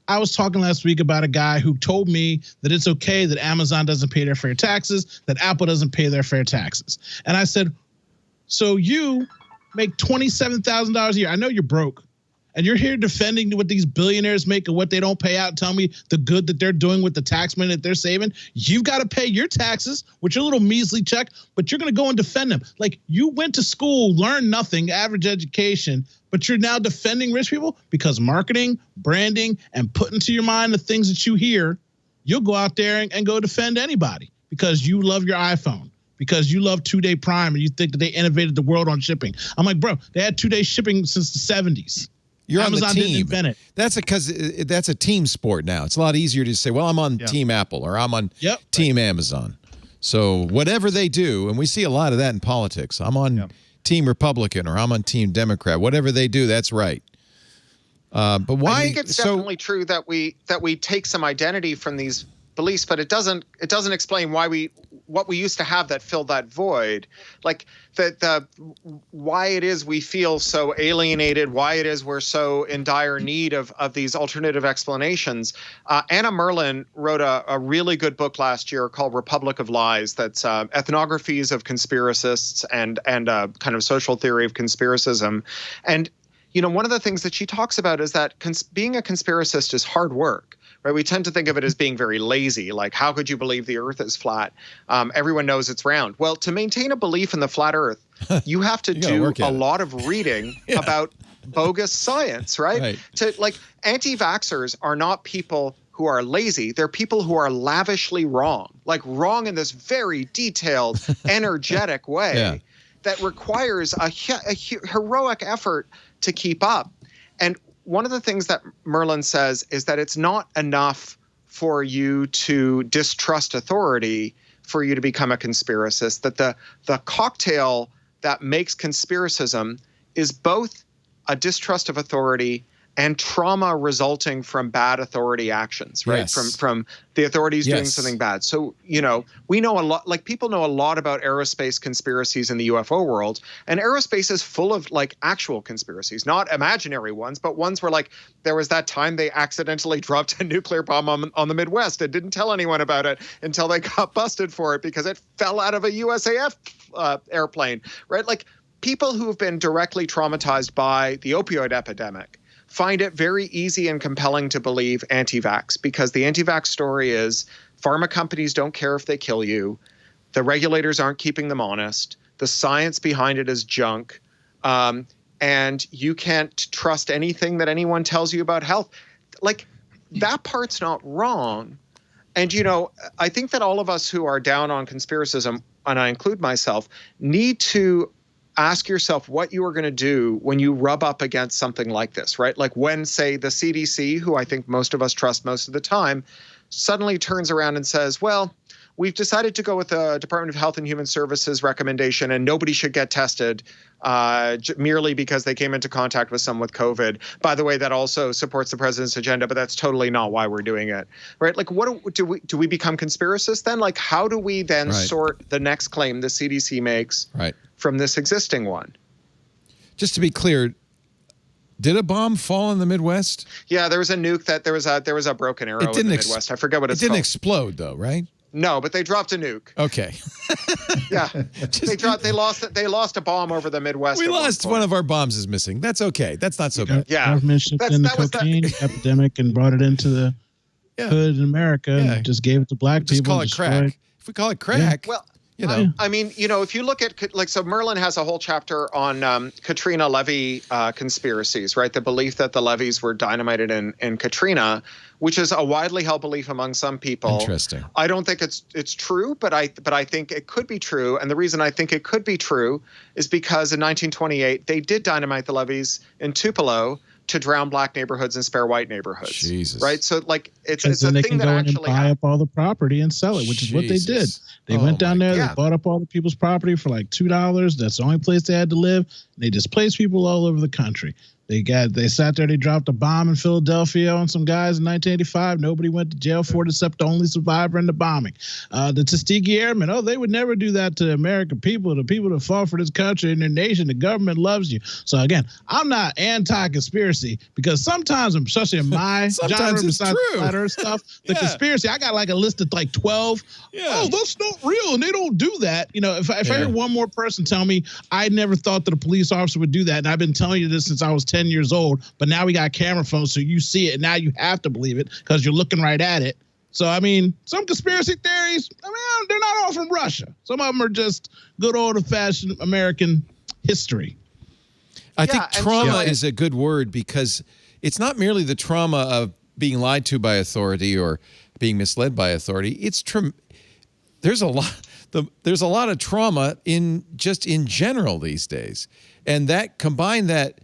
I was talking last week about a guy who told me that it's okay that Amazon doesn't pay their fair taxes, that Apple doesn't pay their fair taxes. And I said, so you make $27,000 a year. I know you're broke. And you're here defending what these billionaires make and what they don't pay out and tell me the good that they're doing with the tax money that they're saving. You've got to pay your taxes, which are a little measly check, but you're going to go and defend them. Like, you went to school, learned nothing, average education, but you're now defending rich people because marketing, branding, and putting to your mind the things that you hear, you'll go out there and go defend anybody because you love your iPhone, because you love 2-day Prime and you think that they innovated the world on shipping. I'm like, bro, they had 2-day shipping since the 70s. You're Amazon on the team. Didn't invent it. That's because that's a team sport now. It's a lot easier to say, well, I'm on Team Apple or I'm on Team Amazon. So whatever they do, and we see a lot of that in politics. I'm on Team Republican or I'm on Team Democrat. Whatever they do, that's right. But why? I think it's definitely true that we take some identity from these beliefs, but it doesn't explain what we used to have that filled that void. Like the why it is we feel so alienated, why it is we're so in dire need of these alternative explanations. Anna Merlin wrote a really good book last year called Republic of Lies. That's ethnographies of conspiracists and a kind of social theory of conspiracism. And one of the things that she talks about is that being a conspiracist is hard work. Right, we tend to think of it as being very lazy. Like, how could you believe the Earth is flat? Everyone knows it's round. Well, to maintain a belief in the flat Earth, you have to do a lot of reading about bogus science, right? Anti-vaxxers are not people who are lazy. They're people who are lavishly wrong, like wrong in this very detailed, energetic way that requires a heroic effort to keep up. And one of the things that Merlin says is that it's not enough for you to distrust authority for you to become a conspiracist, that the cocktail that makes conspiracism is both a distrust of authority and trauma resulting from bad authority actions, right? From the authorities doing something bad. So, we know a lot, like people know a lot about aerospace conspiracies in the UFO world, and aerospace is full of like actual conspiracies, not imaginary ones, but ones where like there was that time they accidentally dropped a nuclear bomb on the Midwest and didn't tell anyone about it until they got busted for it because it fell out of a USAF airplane, right? Like people who have been directly traumatized by the opioid epidemic find it very easy and compelling to believe anti-vax because the anti-vax story is pharma companies don't care if they kill you. The regulators aren't keeping them honest. The science behind it is junk. And you can't trust anything that anyone tells you about health. Like, that part's not wrong. And, I think that all of us who are down on conspiracism, and I include myself, need to ask yourself what you are going to do when you rub up against something like this, right? Like when, say, the CDC, who I think most of us trust most of the time, suddenly turns around and says, well, we've decided to go with the Department of Health and Human Services recommendation and nobody should get tested merely because they came into contact with someone with COVID. By the way, that also supports the president's agenda, but that's totally not why we're doing it, right? Like, what do we become conspiracists then? Like, how do we then sort the next claim the CDC makes from this existing one? Just to be clear, did a bomb fall in the Midwest? Yeah, there was a nuke that there was a broken arrow in the Midwest. I forget what it's called. It didn't explode though, right? No, but they dropped a nuke. Okay. Yeah, they lost a bomb over the Midwest. We lost one of our bombs is missing. That's okay. That's not so bad. Yeah, government shipped in the cocaine epidemic and brought it into the hood in America and just gave it to black people. Just call it crack. If we call it crack, you know. I mean, you know, if you look at, like, so Merlin has a whole chapter on Katrina levee conspiracies, right? The belief that the levees were dynamited in Katrina, which is a widely held belief among some people. Interesting. I don't think it's true, but I think it could be true. And the reason I think it could be true is because in 1928 they did dynamite the levees in Tupelo to drown black neighborhoods and spare white neighborhoods. Jesus. Right? So, like, it's a they thing can that go in actually and buy up all the property and sell it, which is what they did. Jesus. They Oh went down my there, God. they bought up all the people's property for like $2. That's the only place they had to live. And they displaced people all over the country. They sat there, they dropped a bomb in Philadelphia on some guys in 1985. Nobody went to jail for it except the only survivor in the bombing. The Tuskegee Airmen, they would never do that to the American people, the people that fought for this country and their nation. The government loves you. So again, I'm not anti-conspiracy because sometimes, especially in my Sometimes genre, it's besides true. flat earth stuff, the Yeah. conspiracy, I got like a list of like 12. Yeah. Oh, that's not real, and they don't do that. You know, if I hear one more person tell me I never thought that a police officer would do that, and I've been telling you this since I was 10 years old, but now we got camera phones, so you see it, and now you have to believe it because you're looking right at it. So, I mean, some conspiracy theories, they're not all from Russia. Some of them are just good old-fashioned American history. I think and trauma so- is a good word because it's not merely the trauma of being lied to by authority or being misled by authority. It's there's a lot of trauma in general these days, and that combine that,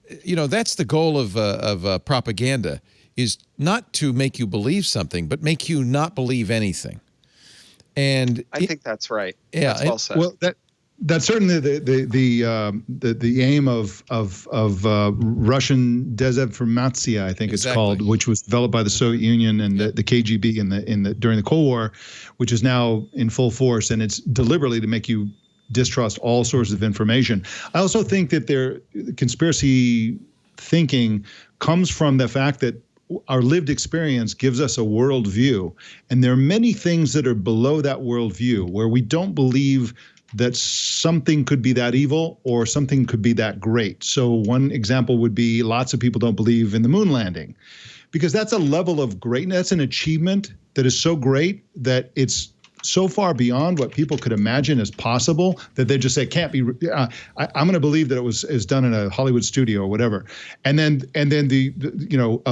that's the goal of propaganda, is not to make you believe something, but make you not believe anything. And I think that's right. Yeah, That's well said. Well, that's certainly the aim of Russian desinformation, I think it's called, which was developed by the Soviet Union and the KGB during the Cold War, which is now in full force, and it's deliberately to make you distrust all sources of information. I also think that conspiracy thinking comes from the fact that our lived experience gives us a worldview, and there are many things that are below that worldview where we don't believe that something could be that evil or something could be that great. So one example would be lots of people don't believe in the moon landing because that's a level of greatness, that's an achievement that is so great that it's so far beyond what people could imagine as possible that they just say, can't be, I'm going to believe that it was done in a Hollywood studio or whatever. And then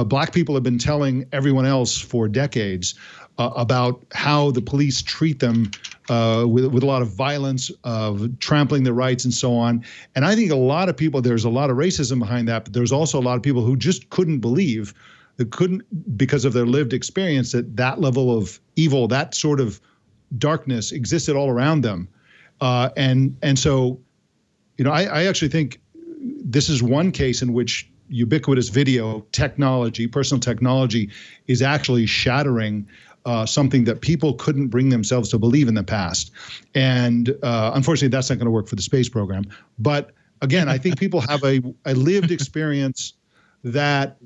black people have been telling everyone else for decades about how the police treat them with a lot of violence, of trampling their rights and so on. And I think a lot of people, there's a lot of racism behind that, but there's also a lot of people who just couldn't believe, because of their lived experience, that level of evil, that sort of darkness existed all around them. And so, I actually think this is one case in which ubiquitous video technology, personal technology, is actually shattering something that people couldn't bring themselves to believe in the past. And unfortunately, that's not going to work for the space program. But again, I think people have a lived experience that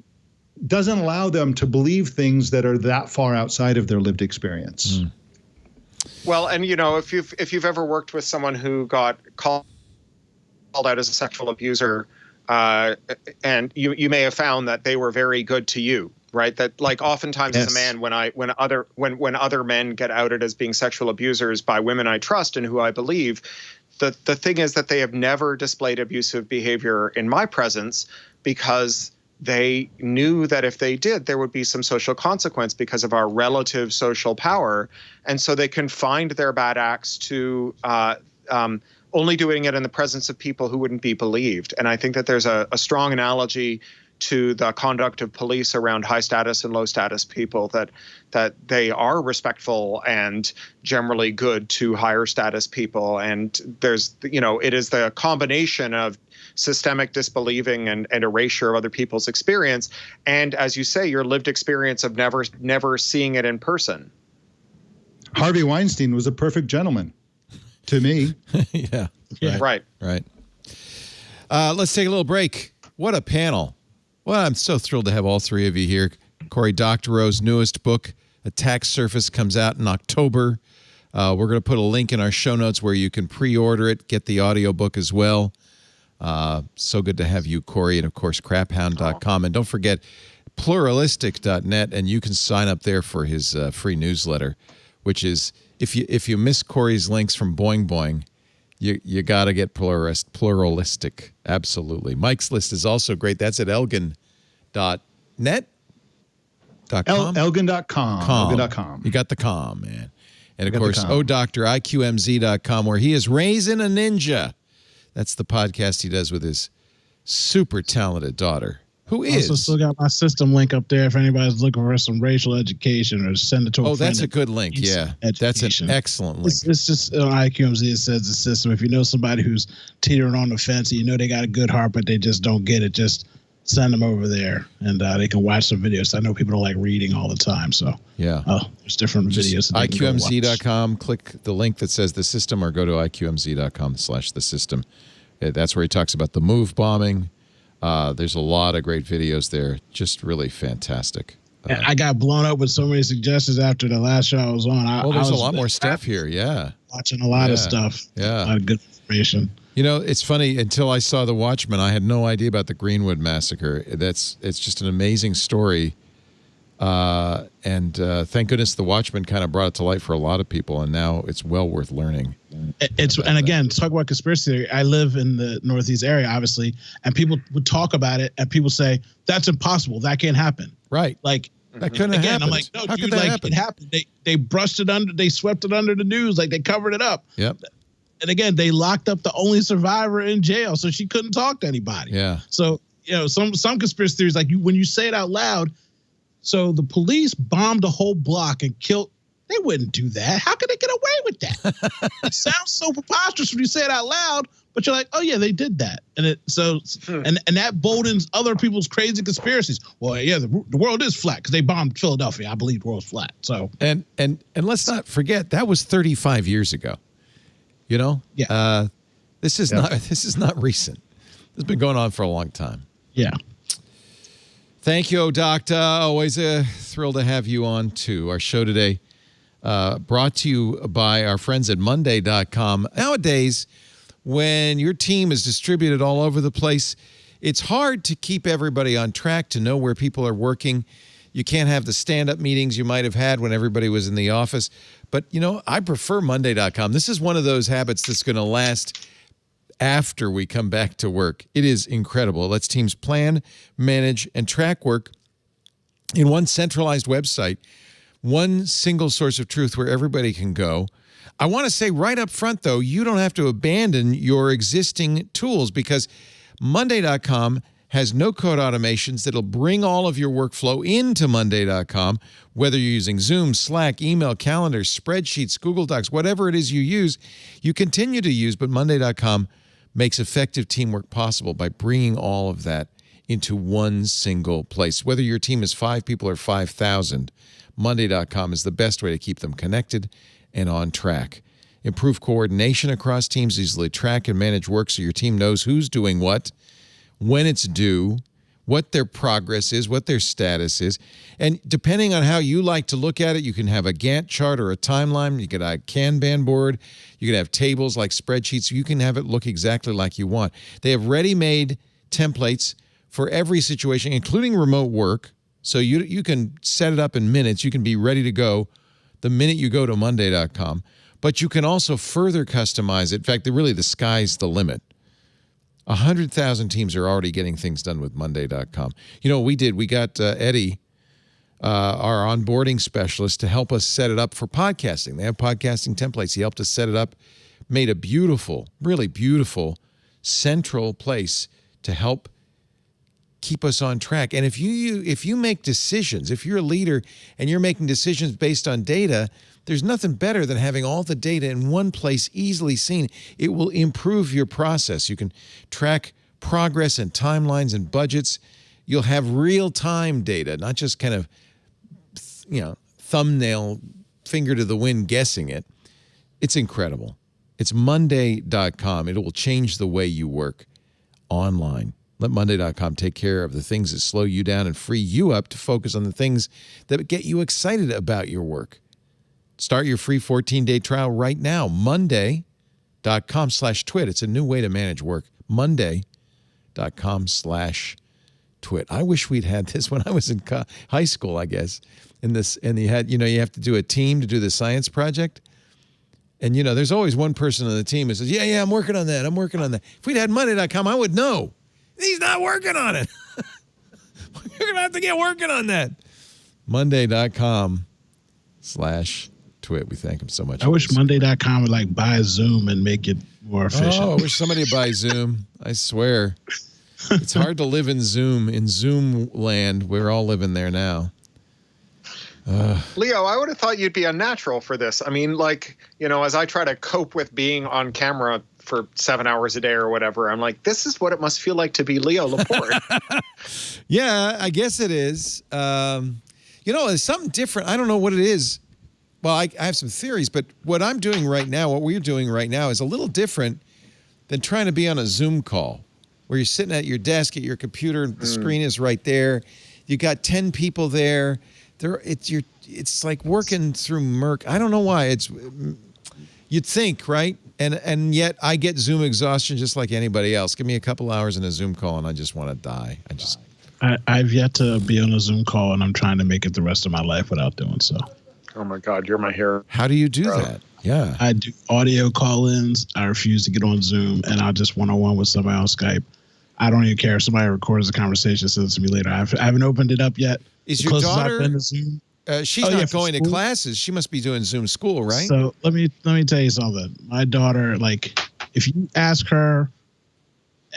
doesn't allow them to believe things that are that far outside of their lived experience. Mm. Well, and if you've ever worked with someone who got called out as a sexual abuser, and you may have found that they were very good to you, right? That, like, oftentimes as a man, when other men get outed as being sexual abusers by women I trust and who I believe, the thing is that they have never displayed abusive behavior in my presence because they knew that if they did, there would be some social consequence because of our relative social power. And so they confined their bad acts to only doing it in the presence of people who wouldn't be believed. And I think that there's a strong analogy to the conduct of police around high status and low status people, that they are respectful and generally good to higher status people. And there's, it is the combination of systemic disbelieving and erasure of other people's experience. And as you say, your lived experience of never seeing it in person. Harvey Weinstein was a perfect gentleman to me. Yeah. Right. Let's take a little break. What a panel. Well, I'm so thrilled to have all three of you here. Cory Doctorow's newest book, Attack Surface, comes out in October. We're going to put a link in our show notes where you can pre-order it, get the audiobook as well. So good to have you, Cory, and of course, craphound.com. And don't forget, pluralistic.net, and you can sign up there for his free newsletter, which is if you miss Cory's links from Boing Boing, you got to get pluralistic. Absolutely. Mike's list is also great. That's at elgan.net. Elgan.com. Elgan.com. You got the com, man. And, of course, OhDoctah, IQMZ.com, where he is raising a ninja. That's the podcast he does with his super talented daughter, who is. Also still got my system link up there if anybody's looking for some racial education or send it to a friend. That's a good link. Yeah, that's an excellent link. It's just on IQMZ. It says the system. If you know somebody who's teetering on the fence, and you know they got a good heart, but they just don't get it, just send them over there, and they can watch some videos. I know people don't like reading all the time, so yeah. There's different videos. IQMZ.com. Click the link that says the system, or go to IQMZ.com/the system. That's where he talks about the move bombing. There's a lot of great videos there. Just really fantastic. I got blown up with so many suggestions after the last show I was on. There's a lot more stuff here. Yeah. Watching a lot of stuff. Yeah. A lot of good information. You know, it's funny. Until I saw The Watchmen, I had no idea about the Greenwood Massacre. It's just an amazing story. And thank goodness The Watchmen kind of brought it to light for a lot of people, and now it's well worth learning. And again, talk about conspiracy theory. I live in the Northeast area, obviously, and people would talk about it, and people say that's impossible. That can't happen. Right. Like that couldn't have happened. I'm like, no, How dude, could that happen? It happened. They brushed it under. They swept it under the news. Like they covered it up. Yep. And again, they locked up the only survivor in jail, so she couldn't talk to anybody. Yeah. So some conspiracy theories, like when you say it out loud. So the police bombed a whole block and killed. They wouldn't do that. How could they get away with that? It sounds so preposterous when you say it out loud, but you're like, oh yeah, they did that, and that boldens other people's crazy conspiracies. Well, yeah, the world is flat because they bombed Philadelphia. I believe the world's flat. So and let's not forget that was 35 years ago. You know, yeah. This is not recent. This has been going on for a long time. Yeah. Thank you, OhDoctah. Always a thrill to have you on, too. Our show today brought to you by our friends at Monday.com. Nowadays, when your team is distributed all over the place, it's hard to keep everybody on track, to know where people are working. You can't have the stand-up meetings you might have had when everybody was in the office. But, I prefer Monday.com. This is one of those habits that's going to last after we come back to work. It is incredible. It lets teams plan, manage, and track work in one centralized website, one single source of truth where everybody can go. I want to say right up front, though, you don't have to abandon your existing tools, because Monday.com has no-code automations that'll bring all of your workflow into Monday.com, whether you're using Zoom, Slack, email, calendar, spreadsheets, Google Docs, whatever it is you use, you continue to use, but Monday.com makes effective teamwork possible by bringing all of that into one single place. Whether your team is 5 people or 5,000, Monday.com is the best way to keep them connected and on track. Improve coordination across teams, easily track and manage work so your team knows who's doing what, when it's due, what their progress is, what their status is. And depending on how you like to look at it, you can have a Gantt chart or a timeline. You can have a Kanban board. You can have tables like spreadsheets. You can have it look exactly like you want. They have ready-made templates for every situation, including remote work. So you can set it up in minutes. You can be ready to go the minute you go to Monday.com. But you can also further customize it. In fact, really the sky's the limit. 100,000 teams are already getting things done with Monday.com. You know what we did? We got Eddie, our onboarding specialist, to help us set it up for podcasting. They have podcasting templates. He helped us set it up, made a beautiful, really beautiful central place to help keep us on track. And if you make decisions, if you're a leader and you're making decisions based on data, there's nothing better than having all the data in one place, easily seen. It will improve your process. You can track progress and timelines and budgets. You'll have real-time data, not just kind of, thumbnail, finger to the wind guessing it. It's incredible. It's Monday.com. It will change the way you work online. Let Monday.com take care of the things that slow you down and free you up to focus on the things that get you excited about your work. Start your free 14-day trial right now. Monday.com/twit. It's a new way to manage work. Monday.com/twit. I wish we'd had this when I was in high school, I guess. And you have to do a team to do the science project. And, there's always one person on the team who says, yeah, I'm working on that. If we'd had Monday.com, I would know. He's not working on it. We're going to have to get working on that. Monday.com/twit. We thank him so much. I wish Monday.com would buy Zoom and make it more efficient. Oh, I wish somebody would buy Zoom. I swear. It's hard to live in Zoom land. We're all living there now. Leo, I would have thought you'd be unnatural for this. I mean, as I try to cope with being on camera for 7 hours a day or whatever, I'm like, this is what it must feel like to be Leo Laporte. Yeah, I guess it is. It's something different. I don't know what it is. Well, I have some theories, but what we're doing right now is a little different than trying to be on a Zoom call where you're sitting at your desk at your computer, the screen is right there. You got 10 people there. It's like working through murk. I don't know why. You'd think, right? And yet I get Zoom exhaustion just like anybody else. Give me a couple hours in a Zoom call and I just want to die. I've yet to be on a Zoom call, and I'm trying to make it the rest of my life without doing so. Oh my God, you're my hero. How do you do that? Yeah. I do audio call-ins. I refuse to get on Zoom, and I'll just one-on-one with somebody on Skype. I don't even care if somebody records the conversation, sends it to me later. I haven't opened it up yet. Is your daughter? I've been to Zoom. She's not going to classes. She must be doing Zoom school, right? So let me tell you something. My daughter, if you ask her,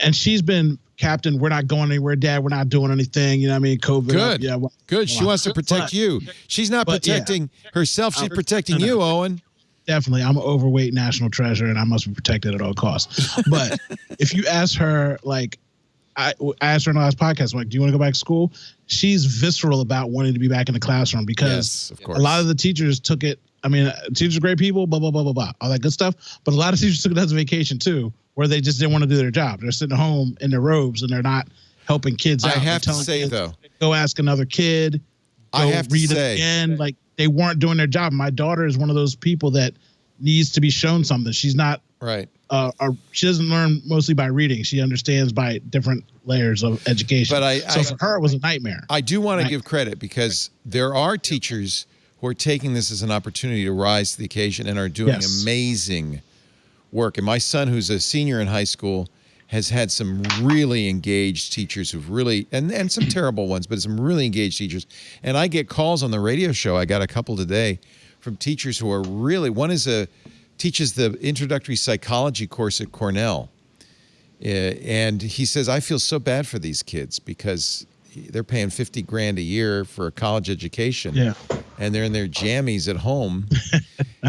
and she's been, Captain, we're not going anywhere. Dad, we're not doing anything. You know what I mean? COVID. Good. Yeah. Good. She wants to protect you. She's not protecting herself. She's protecting you, Owen. Definitely. I'm an overweight national treasure, and I must be protected at all costs. But if you ask her, I asked her in the last podcast, do you want to go back to school? She's visceral about wanting to be back in the classroom because a lot of the teachers took it. I mean, teachers are great people, blah, blah, blah, blah, blah, all that good stuff. But a lot of teachers took it as a vacation too, where they just didn't want to do their job. They're sitting at home in their robes and they're not helping kids out. I have to say, though, go ask another kid. I have to say, it again. They weren't doing their job. My daughter is one of those people that needs to be shown something. She's not right. She doesn't learn mostly by reading. She understands by different layers of education. But for her, it was a nightmare. I do want to give credit because there are teachers who are taking this as an opportunity to rise to the occasion and are doing amazing work. And my son, who's a senior in high school, has had some really engaged teachers who've really, and some terrible ones, but some really engaged teachers. And I get calls on the radio show. I got a couple today from teachers who are really, one is teaches the introductory psychology course at Cornell. And he says, I feel so bad for these kids because they're paying $50,000 a year for a college education. Yeah. And they're in their jammies at home.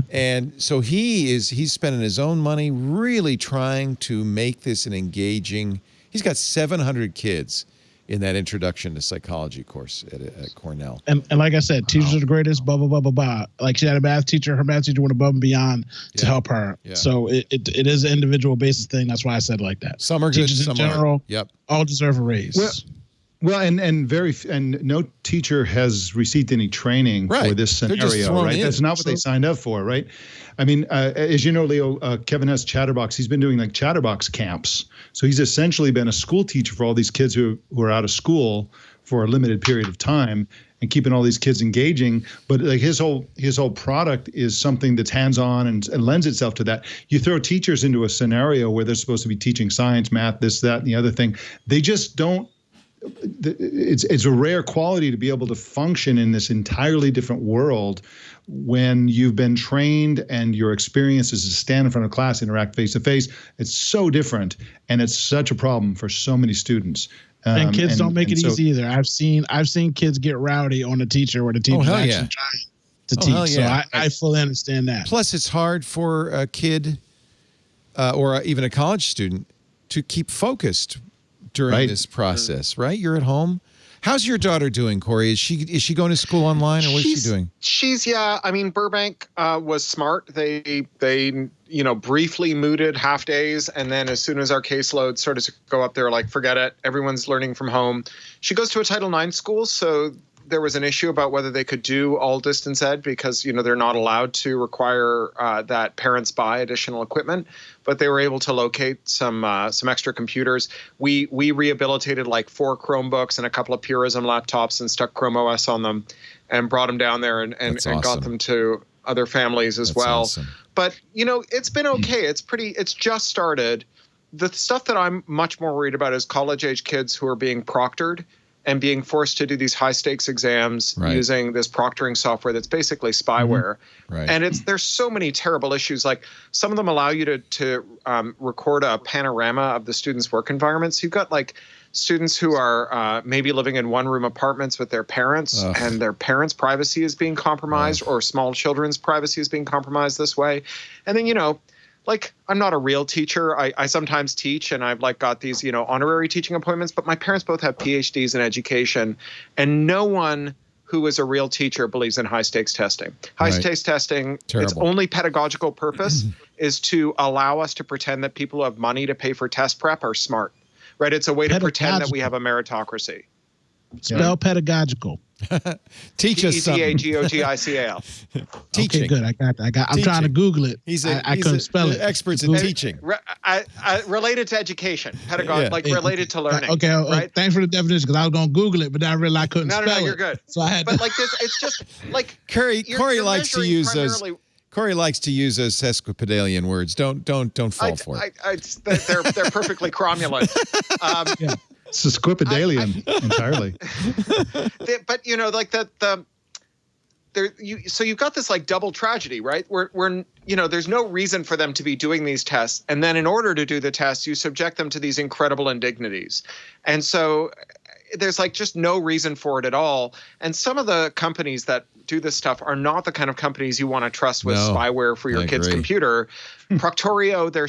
And so he's spending his own money really trying to make this an engaging. He's got 700 kids in that introduction to psychology course at Cornell. And like I said, teachers are the greatest, blah, blah, blah, blah, blah. She had a math teacher. Her math teacher went above and beyond to help her. Yeah. So it is an individual basis thing. That's why I said it like that. Some are good, teachers in general, all deserve a raise. Well, and no teacher has received any training for this scenario, right? That's not what they signed up for, right? I mean, as you know, Leo, Kevin has Chatterbox. He's been doing Chatterbox camps. So he's essentially been a school teacher for all these kids who are out of school for a limited period of time and keeping all these kids engaging. But his whole product is something that's hands-on and lends itself to that. You throw teachers into a scenario where they're supposed to be teaching science, math, this, that, and the other thing. They just don't. It's a rare quality to be able to function in this entirely different world when you've been trained and your experience is to stand in front of class, interact face to face. It's so different, and it's such a problem for so many students. And kids don't make it easy either. I've seen kids get rowdy on a teacher where the teacher's actually trying to teach. So I fully understand that. Plus, it's hard for a kid or even a college student to keep focused during this process, right? You're at home. How's your daughter doing, Cory? Is she going to school online, or what is she doing? I mean, Burbank was smart. They briefly mooted half days, and then as soon as our caseload started to go up, they were like, forget it. Everyone's learning from home. She goes to a Title IX school, so there was an issue about whether they could do all distance ed because, they're not allowed to require that parents buy additional equipment, but they were able to locate some extra computers. We rehabilitated 4 Chromebooks and a couple of Purism laptops and stuck Chrome OS on them and brought them down there and awesome. got them to other families as That's well. awesome. But, it's been okay. It's just started. The stuff that I'm much more worried about is college-age kids who are being proctored and being forced to do these high-stakes exams using this proctoring software that's basically spyware. Right. And there's so many terrible issues. Like, some of them allow you to record a panorama of the students' work environments. You've got, like, students who are maybe living in one-room apartments with their parents, and their parents' privacy is being compromised, or small children's privacy is being compromised this way. And then, like, I'm not a real teacher. I sometimes teach, and I've like got these, honorary teaching appointments, but my parents both have PhDs in education, and no one who is a real teacher believes in high stakes testing. High stakes testing, its only pedagogical purpose is to allow us to pretend that people who have money to pay for test prep are smart, right? It's a way to pretend that we have a meritocracy. Spell pedagogical. Teach us something. Pedagogical. Okay, good. I got. I'm trying to Google it. I couldn't spell it. Experts in teaching. Related to education, pedagogy, related to learning. Okay. Right? Thanks for the definition, because I was going to Google it, but I realized I couldn't spell it. No, you're good. So I had. But like this, it's just like Corey likes to use those. Corey likes to use those sesquipedalian words. Don't fall for it. They're perfectly cromulent. Sesquipedalian entirely. But so you've got this like double tragedy, right? Where there's no reason for them to be doing these tests, and then in order to do the tests, you subject them to these incredible indignities, and so there's like just no reason for it at all. And some of the companies that do this stuff are not the kind of companies you want to trust with spyware for your kid's computer. Doctorow, their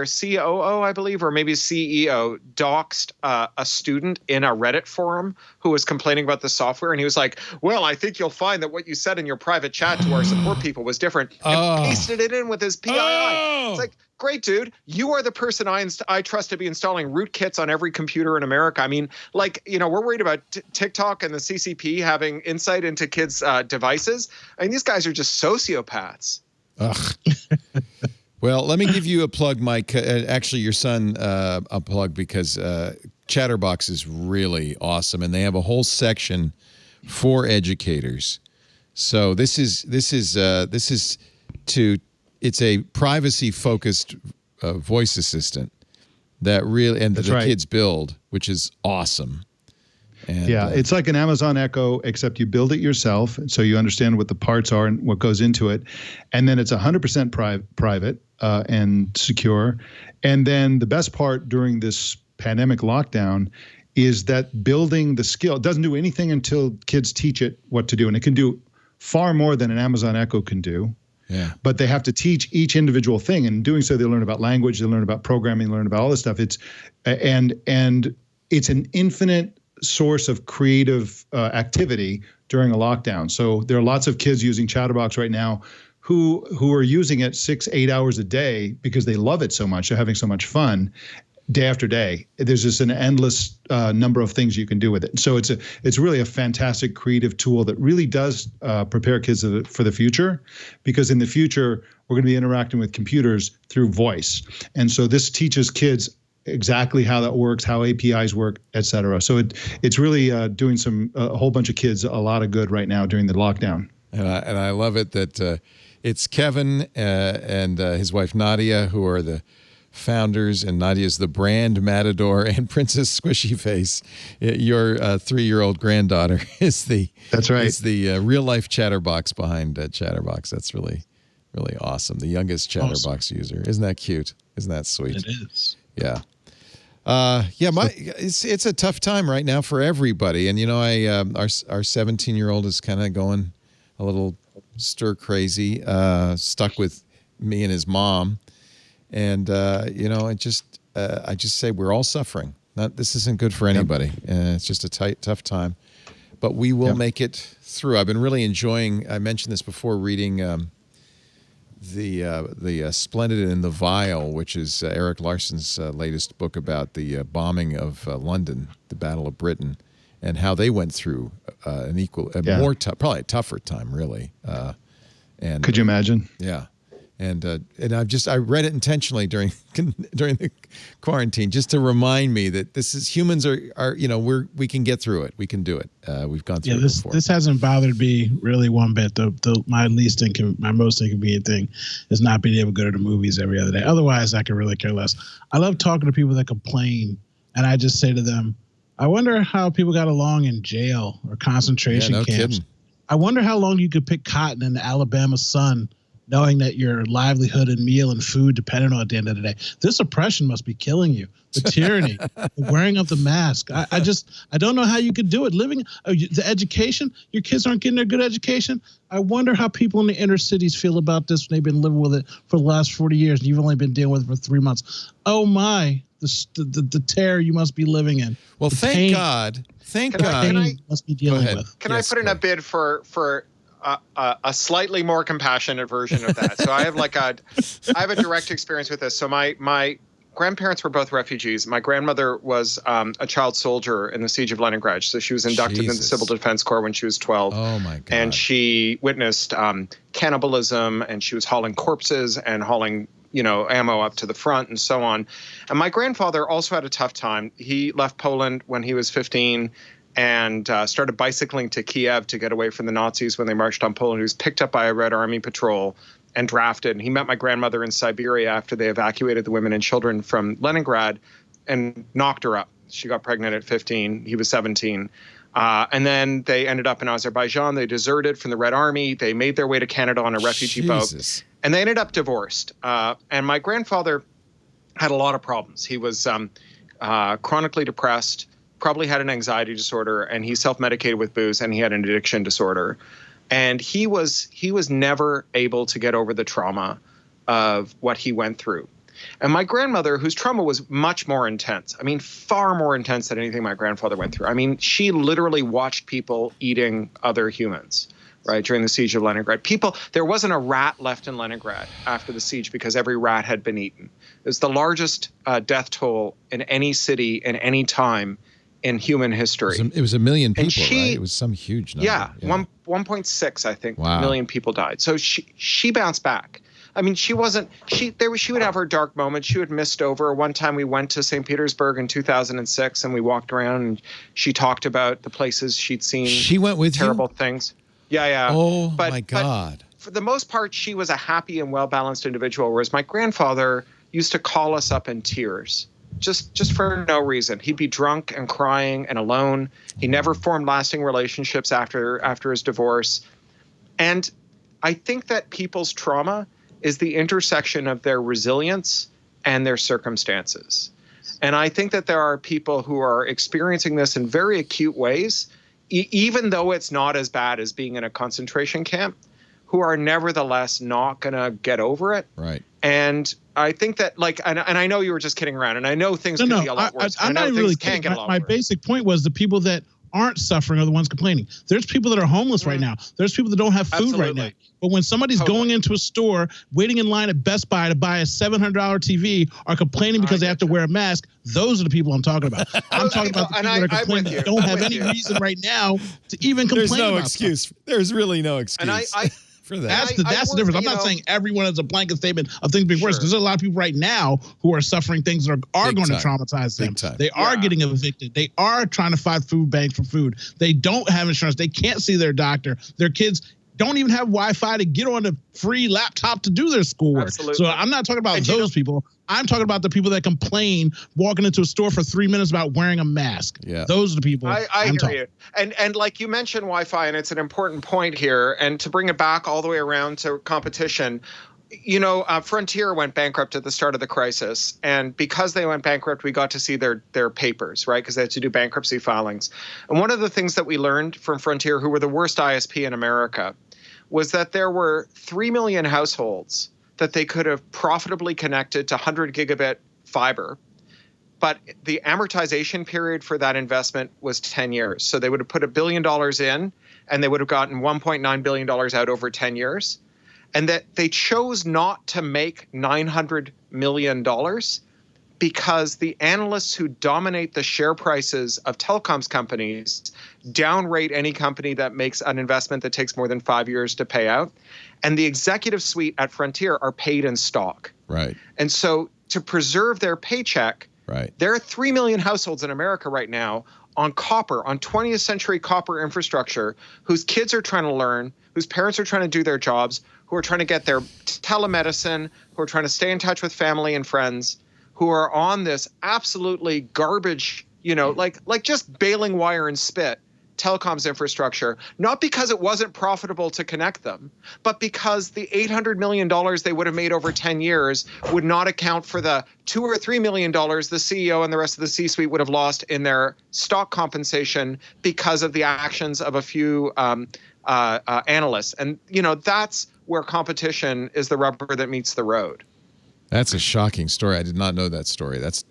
COO, I believe, or maybe CEO, doxed a student in a Reddit forum who was complaining about the software. And he was like, well, I think you'll find that what you said in your private chat to our support people was different. And pasted it in with his PII. It's like, great, dude. You are the person I trust to be installing rootkits on every computer in America. I mean, like, we're worried about TikTok and the CCP having insight into kids' devices. I mean, these guys are just sociopaths. Ugh. Well, let me give you a plug, Mike. Actually, your son a plug, because Chatterbox is really awesome, and they have a whole section for educators. So it's a privacy-focused voice assistant that really kids build, which is awesome. And, it's like an Amazon Echo, except you build it yourself, so you understand what the parts are and what goes into it, and then it's 100% private and secure. And then the best part during this pandemic lockdown is that building the skill, it doesn't do anything until kids teach it what to do, and it can do far more than an Amazon Echo can do. Yeah. But they have to teach each individual thing, and in doing so, they learn about language, they learn about programming, they learn about all this stuff. It's and it's an infinite source of creative activity during a lockdown. So there are lots of kids using Chatterbox right now who are using it 6-8 hours a day because they love it so much. They're having so much fun day after day. There's just an endless number of things you can do with it. So it's really a fantastic creative tool that really does prepare kids for the future, because in the future we're going to be interacting with computers through voice. And so this teaches kids exactly how that works, how APIs work, et cetera. So it's really doing a whole bunch of kids a lot of good right now during the lockdown. And I love it that it's Kevin and his wife Nadia who are the founders, and Nadia's the brand Matador, and Princess Squishy Face, your 3-year-old granddaughter, is the real life Chatterbox behind Chatterbox. That's really, really awesome. The youngest Chatterbox user. Isn't that cute? Isn't that sweet? It is. Yeah. It's a tough time right now for everybody, and our 17-year-old is kind of going a little stir crazy, stuck with me and his mom, and I just say we're all suffering. This isn't good for anybody. It's just a tough time, but we will make it through. I've been really enjoying. I mentioned this before, reading the Splendid and the Vile, which is Eric Larson's latest book about the bombing of London, the Battle of Britain, and how they went through probably a tougher time, really. And could you imagine? Yeah, And I read it intentionally during the quarantine just to remind me that humans are we can get through it. We can do it. We've gone through it before. This hasn't bothered me really one bit. My most inconvenient thing is not being able to go to the movies every other day. Otherwise, I could really care less. I love talking to people that complain, and I just say to them, I wonder how people got along in jail or concentration camps. Kidding. I wonder how long you could pick cotton in the Alabama sun, knowing that your livelihood and meal and food depended on at the end of the day. This oppression must be killing you. The tyranny, the wearing of the mask. I don't know how you could do it. The education, your kids aren't getting their good education. I wonder how people in the inner cities feel about this when they've been living with it for the last 40 years and you've only been dealing with it for 3 months. Oh my, the terror you must be living in. Well, thank God. Thank God. You must be dealing with. Can I put in a bid for a slightly more compassionate version of that? So I have a direct experience with this. So my grandparents were both refugees. My grandmother was a child soldier in the siege of Leningrad. So she was inducted into the Civil Defense Corps when she was 12. Oh my God. And she witnessed cannibalism, and she was hauling corpses and hauling ammo up to the front and so on. And my grandfather also had a tough time. He left Poland when he was 15 and started bicycling to Kiev to get away from the Nazis when they marched on Poland. He was picked up by a Red Army patrol and drafted. And he met my grandmother in Siberia after they evacuated the women and children from Leningrad and knocked her up. She got pregnant at 15. He was 17. And then they ended up in Azerbaijan. They deserted from the Red Army. They made their way to Canada on a refugee boat. And they ended up divorced. And my grandfather had a lot of problems. He was chronically depressed, probably had an anxiety disorder, and he self-medicated with booze, and he had an addiction disorder. And he was never able to get over the trauma of what he went through. And my grandmother, whose trauma was much more intense, I mean, far more intense than anything my grandfather went through. I mean, she literally watched people eating other humans, right, during the siege of Leningrad. There wasn't a rat left in Leningrad after the siege because every rat had been eaten. It was the largest death toll in any city in any time in human history. It was 1 million people, right? It was some huge number. Yeah. 1.6, I think, million people died. So she bounced back. I mean, she would have her dark moments. She would mist over. One time we went to St. Petersburg in 2006 and we walked around and she talked about the places she'd seen. She went with terrible things. Yeah. Oh, my God. But for the most part, she was a happy and well-balanced individual, whereas my grandfather used to call us up in tears. Just for no reason. He'd be drunk and crying and alone. He never formed lasting relationships after his divorce. And I think that people's trauma is the intersection of their resilience and their circumstances. And I think that there are people who are experiencing this in very acute ways, even though it's not as bad as being in a concentration camp, who are nevertheless not going to get over it. Right. And I think that, and I know you were just kidding around, and I know things can be a lot worse. I'm not really kidding. My basic point was the people that aren't suffering are the ones complaining. There's people that are homeless right now. There's people that don't have food right now. But when somebody's going into a store, waiting in line at Best Buy to buy a $700 TV, are complaining because they have to wear a mask, those are the people I'm talking about. I'm talking about the people that are complaining that don't have any reason right now to even complain about There's no excuse. There's really no excuse. And for that. That's the difference. I'm not saying everyone has a blanket statement of things being worse, because there's a lot of people right now who are suffering things that are going to traumatize them. They are getting evicted. They are trying to find food banks for food. They don't have insurance. They can't see their doctor. Their kids don't even have Wi-Fi to get on a free laptop to do their schoolwork. Absolutely. So I'm not talking about those people. I'm talking about the people that complain walking into a store for 3 minutes about wearing a mask. Yeah. Those are the people I hear you. And like you mentioned Wi-Fi, and it's an important point here, and to bring it back all the way around to competition, Frontier went bankrupt at the start of the crisis, and because they went bankrupt, we got to see their papers, right? Because they had to do bankruptcy filings. And one of the things that we learned from Frontier, who were the worst ISP in America, was that there were 3 million households that they could have profitably connected to 100 gigabit fiber, but the amortization period for that investment was 10 years. So they would have put $1 billion in, and they would have gotten $1.9 billion out over 10 years. And that they chose not to make $900 million because the analysts who dominate the share prices of telecoms companies downrate any company that makes an investment that takes more than 5 years to pay out. And the executive suite at Frontier are paid in stock. Right. And so to preserve their paycheck, right, there are 3 million households in America right now on copper, on 20th century copper infrastructure, whose kids are trying to learn, whose parents are trying to do their jobs, who are trying to get their telemedicine, who are trying to stay in touch with family and friends, who are on this absolutely garbage, like just baling wire and spit telecoms infrastructure, not because it wasn't profitable to connect them, but because the $800 million they would have made over 10 years would not account for the $2 or $3 million the CEO and the rest of the C-suite would have lost in their stock compensation because of the actions of a few analysts. And, that's where competition is the rubber that meets the road. That's a shocking story. I did not know that story. That's.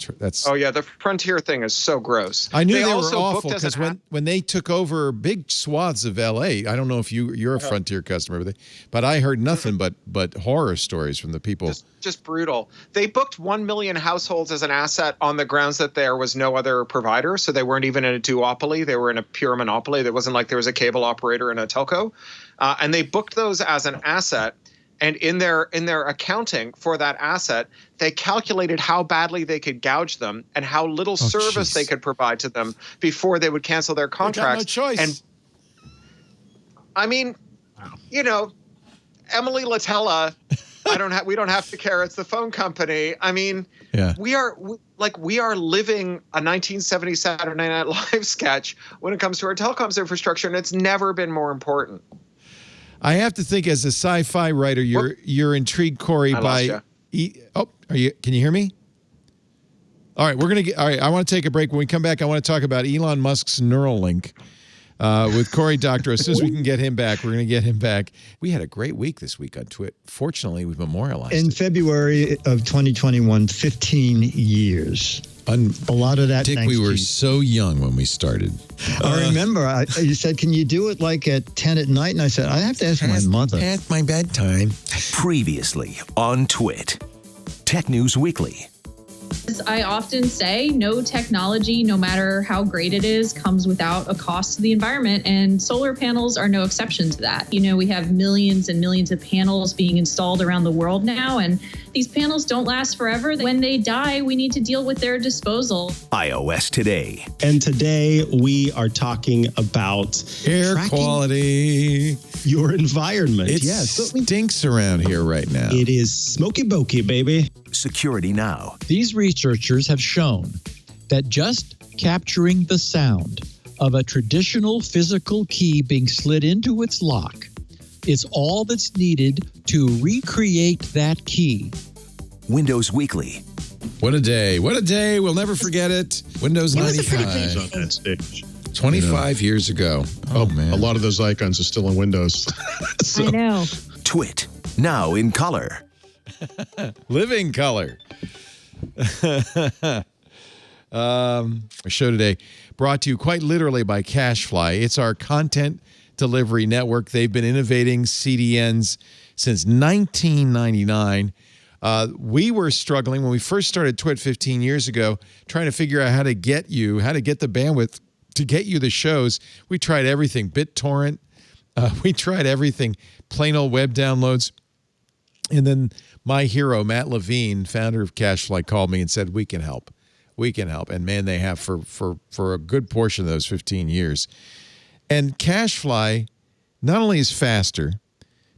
Oh yeah, the Frontier thing is so gross. I knew they were awful because when they took over big swaths of L.A., I don't know if you're a Frontier customer, but I heard nothing but horror stories from the people. Just brutal. They booked 1 million households as an asset on the grounds that there was no other provider, so they weren't even in a duopoly. They were in a pure monopoly. It wasn't like there was a cable operator and a telco, and they booked those as an asset. And in their accounting for that asset, they calculated how badly they could gouge them and how little service they could provide to them before they would cancel their contracts. They got no choice. And I mean, Emily Latella, we don't have to care. It's the phone company. I mean, we are living a 1970 Saturday Night Live sketch when it comes to our telecoms infrastructure, and it's never been more important. I have to think, as a sci-fi writer, you're intrigued, Cory, by. Can you hear me? All right, all right, I want to take a break. When we come back, I want to talk about Elon Musk's Neuralink with Cory Doctorow. As soon as we can get him back, we're going to get him back. We had a great week this week on Twit. Fortunately, we've memorialized in February of 2021, 15 years. A lot of that. Dick, we were so young when we started. I remember you said, "Can you do it like at 10 at night?" And I said, "I have to ask my mother." Past my bedtime. Previously on Twit, Tech News Weekly. I often say no technology, no matter how great it is, comes without a cost to the environment, and solar panels are no exception to that. We have millions and millions of panels being installed around the world now, and these panels don't last forever. When they die, we need to deal with their disposal. iOS Today. And today we are talking about air quality, your environment. It stinks around here right now. It is smoky bokey, baby. Security Now. These researchers have shown that just capturing the sound of a traditional physical key being slid into its lock is all that's needed to recreate that key. Windows Weekly. What a day. What a day. We'll never forget it. Windows 95. On that stage. 25 years ago. Oh, man. A lot of those icons are still in Windows. I know. Twit. Now in color. Living color. Our show today brought to you quite literally by Cashfly. It's our content delivery network. They've been innovating CDNs since 1999. We were struggling when we first started Twit 15 years ago, trying to figure out how to get the bandwidth to get you the shows. We tried everything, BitTorrent. We tried everything, plain old web downloads. And then my hero, Matt Levine, founder of Cashfly, called me and said, we can help. We can help. And man, they have for a good portion of those 15 years. And Cashfly not only is faster,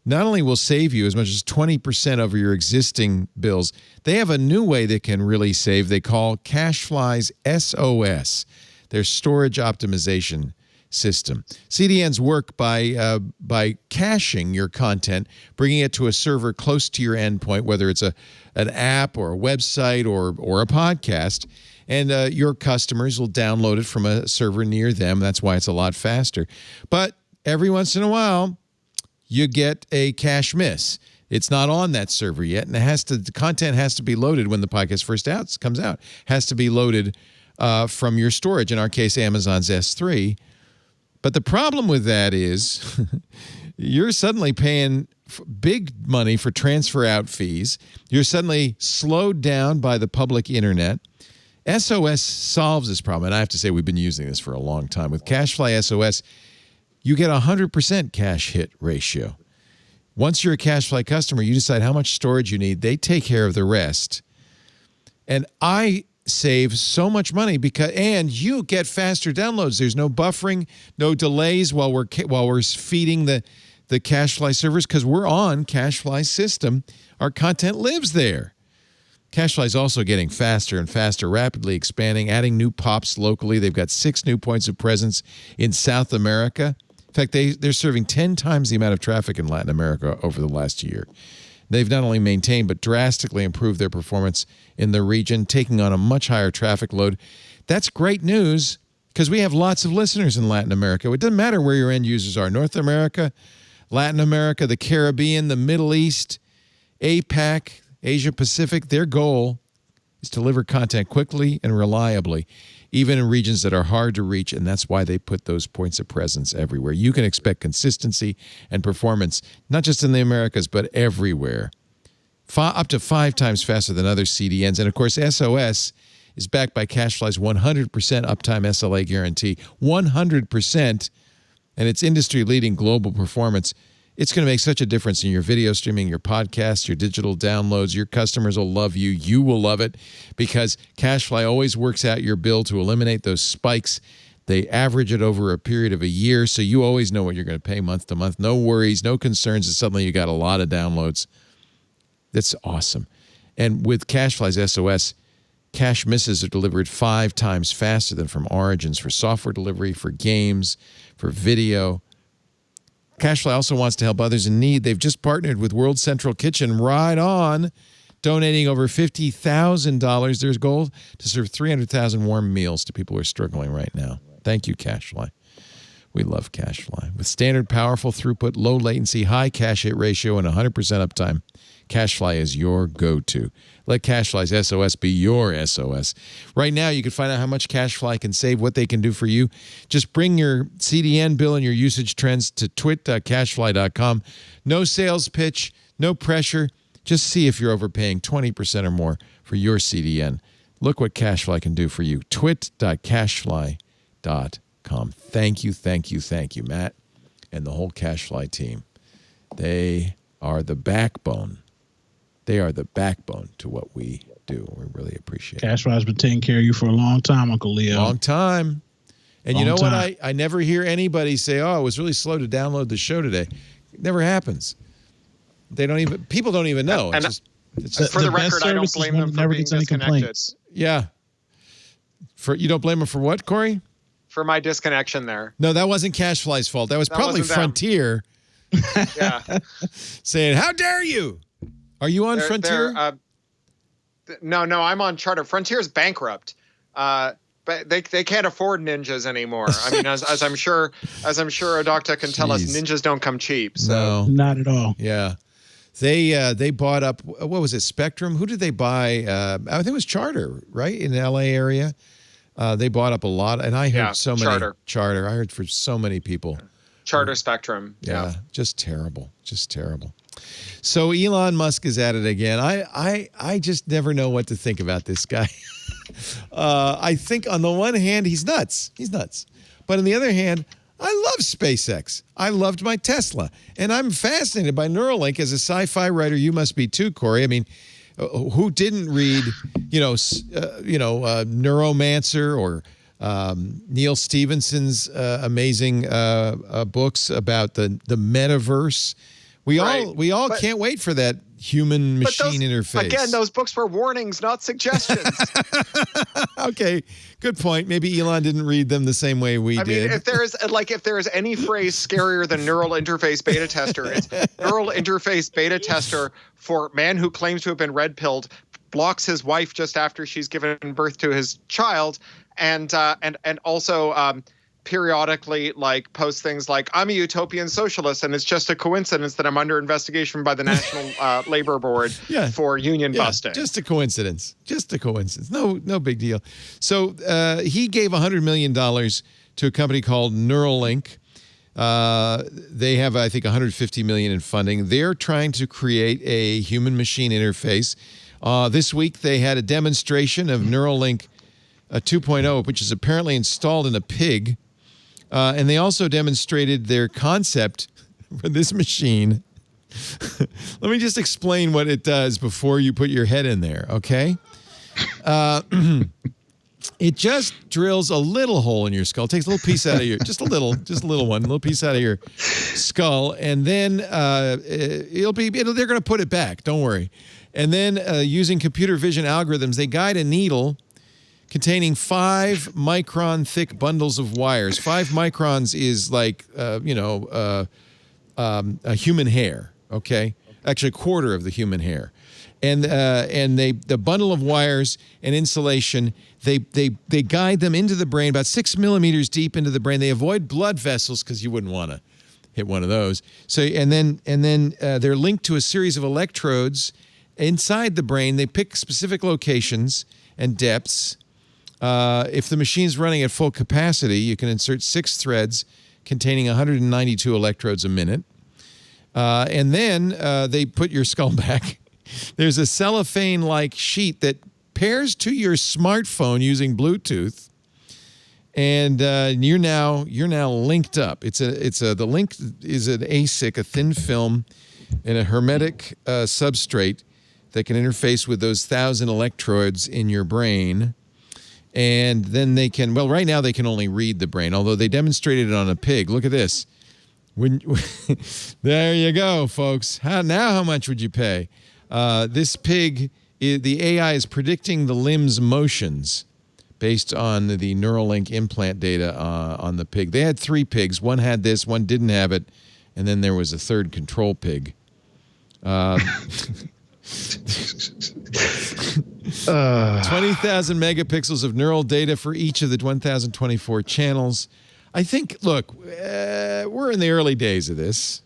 not only will save you as much as 20% over your existing bills, they have a new way that can really save. They call Cashfly's SOS, their storage optimization system. CDNs work by caching your content, bringing it to a server close to your endpoint, whether it's an app or a website or a podcast, and your customers will download it from a server near them. That's why it's a lot faster. But every once in a while, you get a cache miss. It's not on that server yet, and the content has to be loaded when the podcast first comes out. Has to be loaded from your storage. In our case, Amazon's S3. But the problem with that is you're suddenly paying big money for transfer out fees. You're suddenly slowed down by the public internet. SOS solves this problem, and I have to say we've been using this for a long time. With CashFly SOS, you get a 100% cash hit ratio. Once you're a CashFly customer, you decide how much storage you need. They take care of the rest. And I save so much money and you get faster downloads. There's no buffering, no delays while we're feeding the CashFly servers because we're on CashFly's system. Our content lives there. CashFly is also getting faster and faster, rapidly expanding, adding new pops locally. They've got 6 new points of presence in South America. In fact, they're serving 10 times the amount of traffic in Latin America over the last year. They've not only maintained but drastically improved their performance in the region, taking on a much higher traffic load. That's great news because we have lots of listeners in Latin America. It doesn't matter where your end users are. North America, Latin America, the Caribbean, the Middle East, APAC, Asia Pacific, their goal is to deliver content quickly and reliably, even in regions that are hard to reach, and that's why they put those points of presence everywhere. You can expect consistency and performance, not just in the Americas, but everywhere. Up to 5 times faster than other CDNs. And, of course, SOS is backed by CashFly's 100% uptime SLA guarantee. 100%, and its industry-leading global performance. It's going to make such a difference in your video streaming, your podcasts, your digital downloads. Your customers will love you. You will love it because CashFly always works out your bill to eliminate those spikes. They average it over a period of a year, so you always know what you're going to pay month to month. No worries, no concerns that suddenly you got a lot of downloads. That's awesome. And with CashFly's SOS, cash misses are delivered 5 times faster than from Origins for software delivery, for games, for video. CashFly also wants to help others in need. They've just partnered with World Central Kitchen. Right on. Donating over $50,000. Their goal to serve 300,000 warm meals to people who are struggling right now. Thank you, CashFly. We love CashFly. With standard, powerful throughput, low latency, high cache hit ratio, and 100% uptime, CashFly is your go-to. Let CashFly's SOS be your SOS. Right now, you can find out how much CashFly can save, what they can do for you. Just bring your CDN bill and your usage trends to twit.cashfly.com. No sales pitch, no pressure. Just see if you're overpaying 20% or more for your CDN. Look what CashFly can do for you. twit.cashfly.com. Thank you, Matt, and the whole CashFly team. They are the backbone. They are the backbone to what we do. We really appreciate it. CashFly's been taking care of you for a long time, Uncle Leo. Long time. And you know what? I never hear anybody say, "Oh, it was really slow to download the show today." It never happens. People don't even know. And it's just for the record, I don't blame them for being disconnected. Yeah. You don't blame them for what, Cory? For my disconnection there. No, that wasn't CashFly's fault. That was probably Frontier. Yeah. Saying, "How dare you?" Are you on Frontier? No, I'm on Charter. Frontier's bankrupt. But they can't afford ninjas anymore. I mean, as I'm sure OhDoctah can tell us, ninjas don't come cheap. So. No, not at all. Yeah. They bought up, what was it, Spectrum? Who did they buy? I think it was Charter, right, in the L.A. area. They bought up a lot, and I heard so many. Charter. I heard for so many people. Charter Spectrum. Yeah, just terrible. So Elon Musk is at it again. I just never know what to think about this guy. I think on the one hand, he's nuts. But on the other hand, I love SpaceX. I loved my Tesla. And I'm fascinated by Neuralink. As a sci-fi writer, you must be too, Cory. I mean, who didn't read, Neuromancer or Neil Stephenson's amazing books about the metaverse? We all can't wait for that human-machine interface. Again, those books were warnings, not suggestions. Okay, good point. Maybe Elon didn't read them the same way we did. I mean, if there is any phrase scarier than neural interface beta tester, it's neural interface beta tester for man who claims to have been red-pilled, blocks his wife just after she's given birth to his child, and also periodically posts things like, "I'm a utopian socialist and it's just a coincidence that I'm under investigation by the National Labor Board for union busting." Just a coincidence. No big deal. So he gave $100 million to a company called Neuralink. They have, I think, $150 million in funding. They're trying to create a human-machine interface. This week, they had a demonstration of Neuralink 2.0, which is apparently installed in a pig. And they also demonstrated their concept for this machine. Let me just explain what it does before you put your head in there, okay? It just drills a little hole in your skull, takes a little piece out of your, just a little one, a little piece out of your skull, and then they're going to put it back. Don't worry. And then using computer vision algorithms, they guide a needle containing 5 micron thick bundles of wires. 5 microns is like a human hair. Okay, actually a quarter of the human hair. And the bundle of wires and insulation, they guide them into the brain about 6 millimeters deep into the brain. They avoid blood vessels because you wouldn't want to hit one of those. So and then they're linked to a series of electrodes inside the brain. They pick specific locations and depths. If the machine's running at full capacity, you can insert 6 threads containing 192 electrodes a minute. And then they put your skull back. There's a cellophane-like sheet that pairs to your smartphone using Bluetooth, and you're now linked up. The link is an ASIC, a thin film, and a hermetic substrate that can interface with those 1,000 electrodes in your brain. And then they can, well, right now they can only read the brain, although they demonstrated it on a pig. Look at this. There you go, folks. How much would you pay? This pig, the AI is predicting the limb's motions based on the Neuralink implant data on the pig. They had 3 pigs. One had this, one didn't have it, and then there was a third control pig. 20,000 megapixels of neural data for each of the 1,024 channels. I think, look, we're in the early days of this.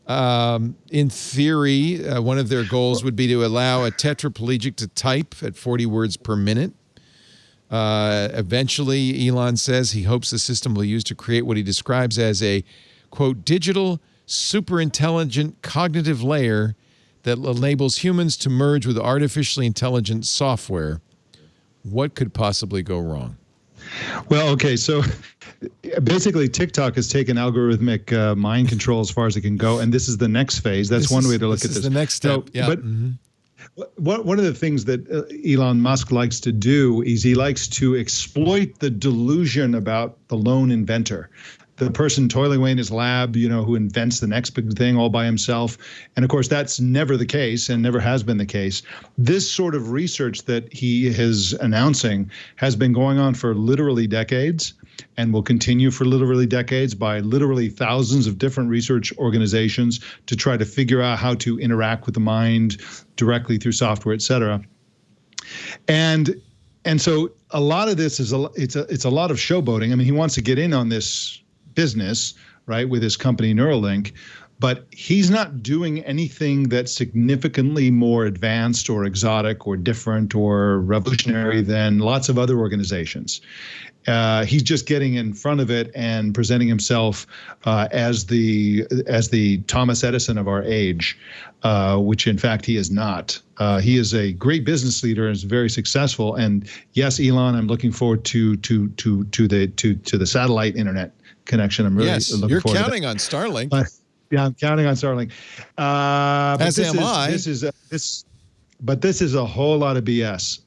In theory, one of their goals would be to allow a tetraplegic to type at 40 words per minute. Eventually, Elon says he hopes the system will use to create what he describes as a, quote, digital superintelligent cognitive layer that enables humans to merge with artificially intelligent software. What could possibly go wrong? Well, okay, so basically TikTok has taken algorithmic mind control as far as it can go, and this is the next phase. That's one way to look at this. This is the next step, yeah. But one of the things that Elon Musk likes to do is he likes to exploit the delusion about the lone inventor. The person toiling away in his lab, who invents the next big thing all by himself. And of course, that's never the case and never has been the case. This sort of research that he is announcing has been going on for literally decades and will continue for literally decades by literally thousands of different research organizations to try to figure out how to interact with the mind directly through software, et cetera. And so a lot of this is it's a lot of showboating. I mean, he wants to get in on this business, right, with his company Neuralink, but he's not doing anything that's significantly more advanced or exotic or different or revolutionary than lots of other organizations. He's just getting in front of it and presenting himself as the Thomas Edison of our age, which in fact he is not. He is a great business leader and is very successful. And yes, Elon, I'm looking forward to the satellite internet connection. I'm really looking you're forward counting to on Starlink. Yeah, I'm counting on Starlink. As am I. But this is a whole lot of BS.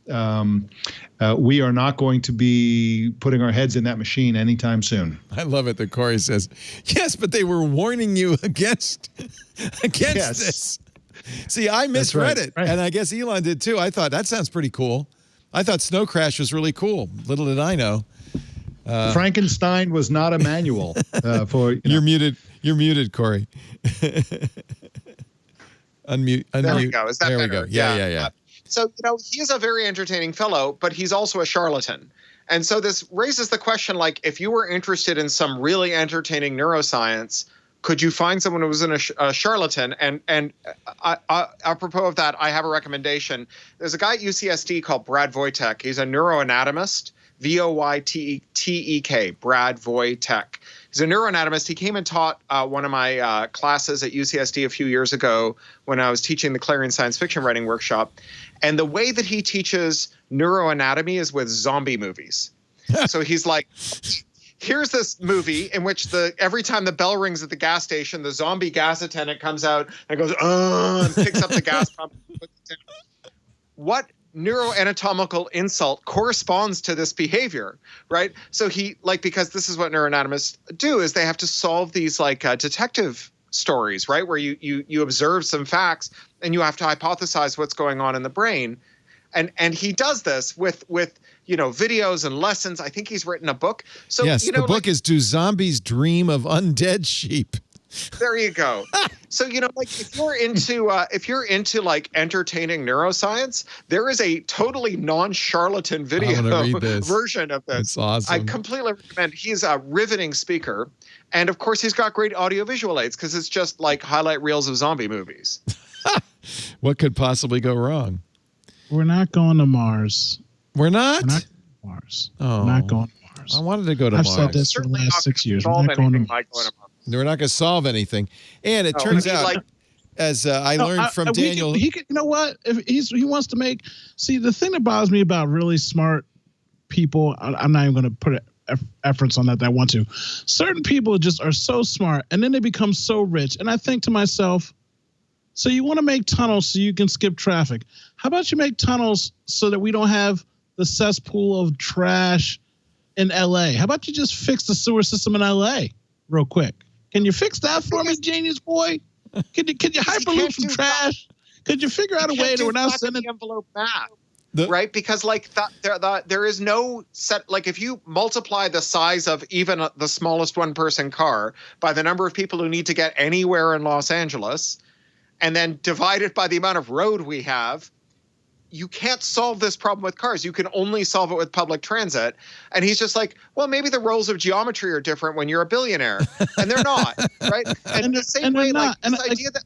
We are not going to be putting our heads in that machine anytime soon. I love it that Cory says, yes, but they were warning you against this. See, I misread it, and I guess Elon did too. I thought, that sounds pretty cool. I thought Snow Crash was really cool. Little did I know. Frankenstein was not a manual for. You're muted. You're muted, Cory. Unmute. There we go. Is that there better? We go. Yeah. So, he is a very entertaining fellow, but he's also a charlatan. And so this raises the question, like, if you were interested in some really entertaining neuroscience, could you find someone who was a charlatan? And apropos of that, I have a recommendation. There's a guy at UCSD called Brad Wojtek. He's a neuroanatomist. Voytek, Brad Voytek. He's a neuroanatomist. He came and taught one of my classes at UCSD a few years ago when I was teaching the Clarion Science Fiction Writing Workshop. And the way that he teaches neuroanatomy is with zombie movies. So he's like, here's this movie in which every time the bell rings at the gas station, the zombie gas attendant comes out and goes, and picks up the gas pump and puts it down. What neuroanatomical insult corresponds to this behavior, right? So because this is what neuroanatomists do, is they have to solve these detective stories, right? Where you observe some facts and you have to hypothesize what's going on in the brain. And he does this with videos and lessons. I think he's written a book. So yes, the book is Do Zombies Dream of Undead Sheep? There you go. So, if you're into entertaining neuroscience, there is a totally non-charlatan video version of this. It's awesome. I completely recommend. He's a riveting speaker. And of course, he's got great audiovisual aids because it's just like highlight reels of zombie movies. What could possibly go wrong? We're not going to Mars. We're not? We're not going to Mars. Oh. We're not going to Mars. I wanted to go to Mars. I've said this for the last 6 years. We're not going to Mars. We're not going to solve anything. And it turns out, as I learned from Daniel. You know what? If he wants to make. See, the thing that bothers me about really smart people, I'm not even going to put efforts on that I want to. Certain people just are so smart, and then they become so rich. And I think to myself, so you want to make tunnels so you can skip traffic. How about you make tunnels so that we don't have the cesspool of trash in L.A.? How about you just fix the sewer system in L.A. real quick? Can you fix that for me, genius boy? Can you hyperloop some trash? Could you figure out a way to now send the envelope math? Right? Because there is no set, if you multiply the size of even the smallest one-person car by the number of people who need to get anywhere in Los Angeles, and then divide it by the amount of road we have, you can't solve this problem with cars. You can only solve it with public transit. And he's just like, well, maybe the rules of geometry are different when you're a billionaire. And they're not, right? And the same way, this idea that...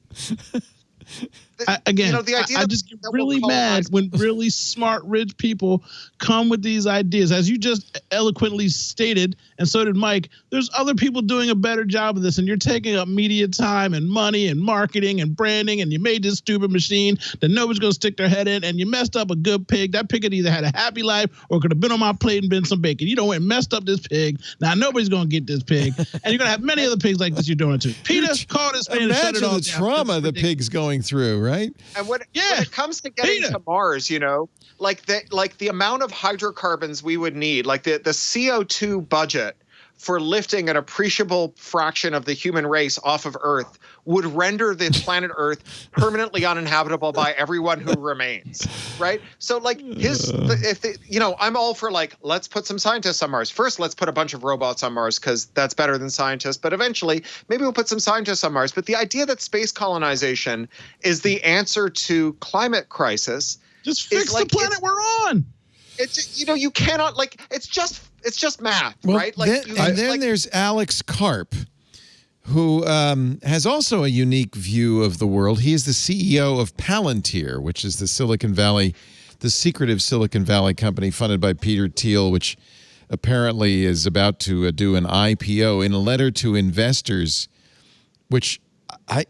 I just get really mad when really smart, rich people come with these ideas. As you just eloquently stated, and so did Mike, there's other people doing a better job of this, and you're taking up media time and money and marketing and branding, and you made this stupid machine that nobody's going to stick their head in, and you messed up a good pig. That pig could either had a happy life or could have been on my plate and been some bacon. You don't went and messed up this pig. Now nobody's going to get this pig, and you're going to have many other pigs like this you're doing it to. Peter, call this man and shut it all down. Imagine the trauma the pig's going through, right? And when it comes to getting to Mars, the amount of hydrocarbons we would need, the CO2 budget for lifting an appreciable fraction of the human race off of Earth would render the planet Earth permanently uninhabitable by everyone who remains, right? So I'm all for let's put some scientists on Mars. First, let's put a bunch of robots on Mars because that's better than scientists. But eventually, maybe we'll put some scientists on Mars. But the idea that space colonization is the answer to climate crisis, just fix the planet we're on. It's you cannot it's just math, right? Then there's Alex Karp, who has also a unique view of the world. He is the CEO of Palantir, which is the secretive Silicon Valley company funded by Peter Thiel, which apparently is about to do an IPO. In a letter to investors, which I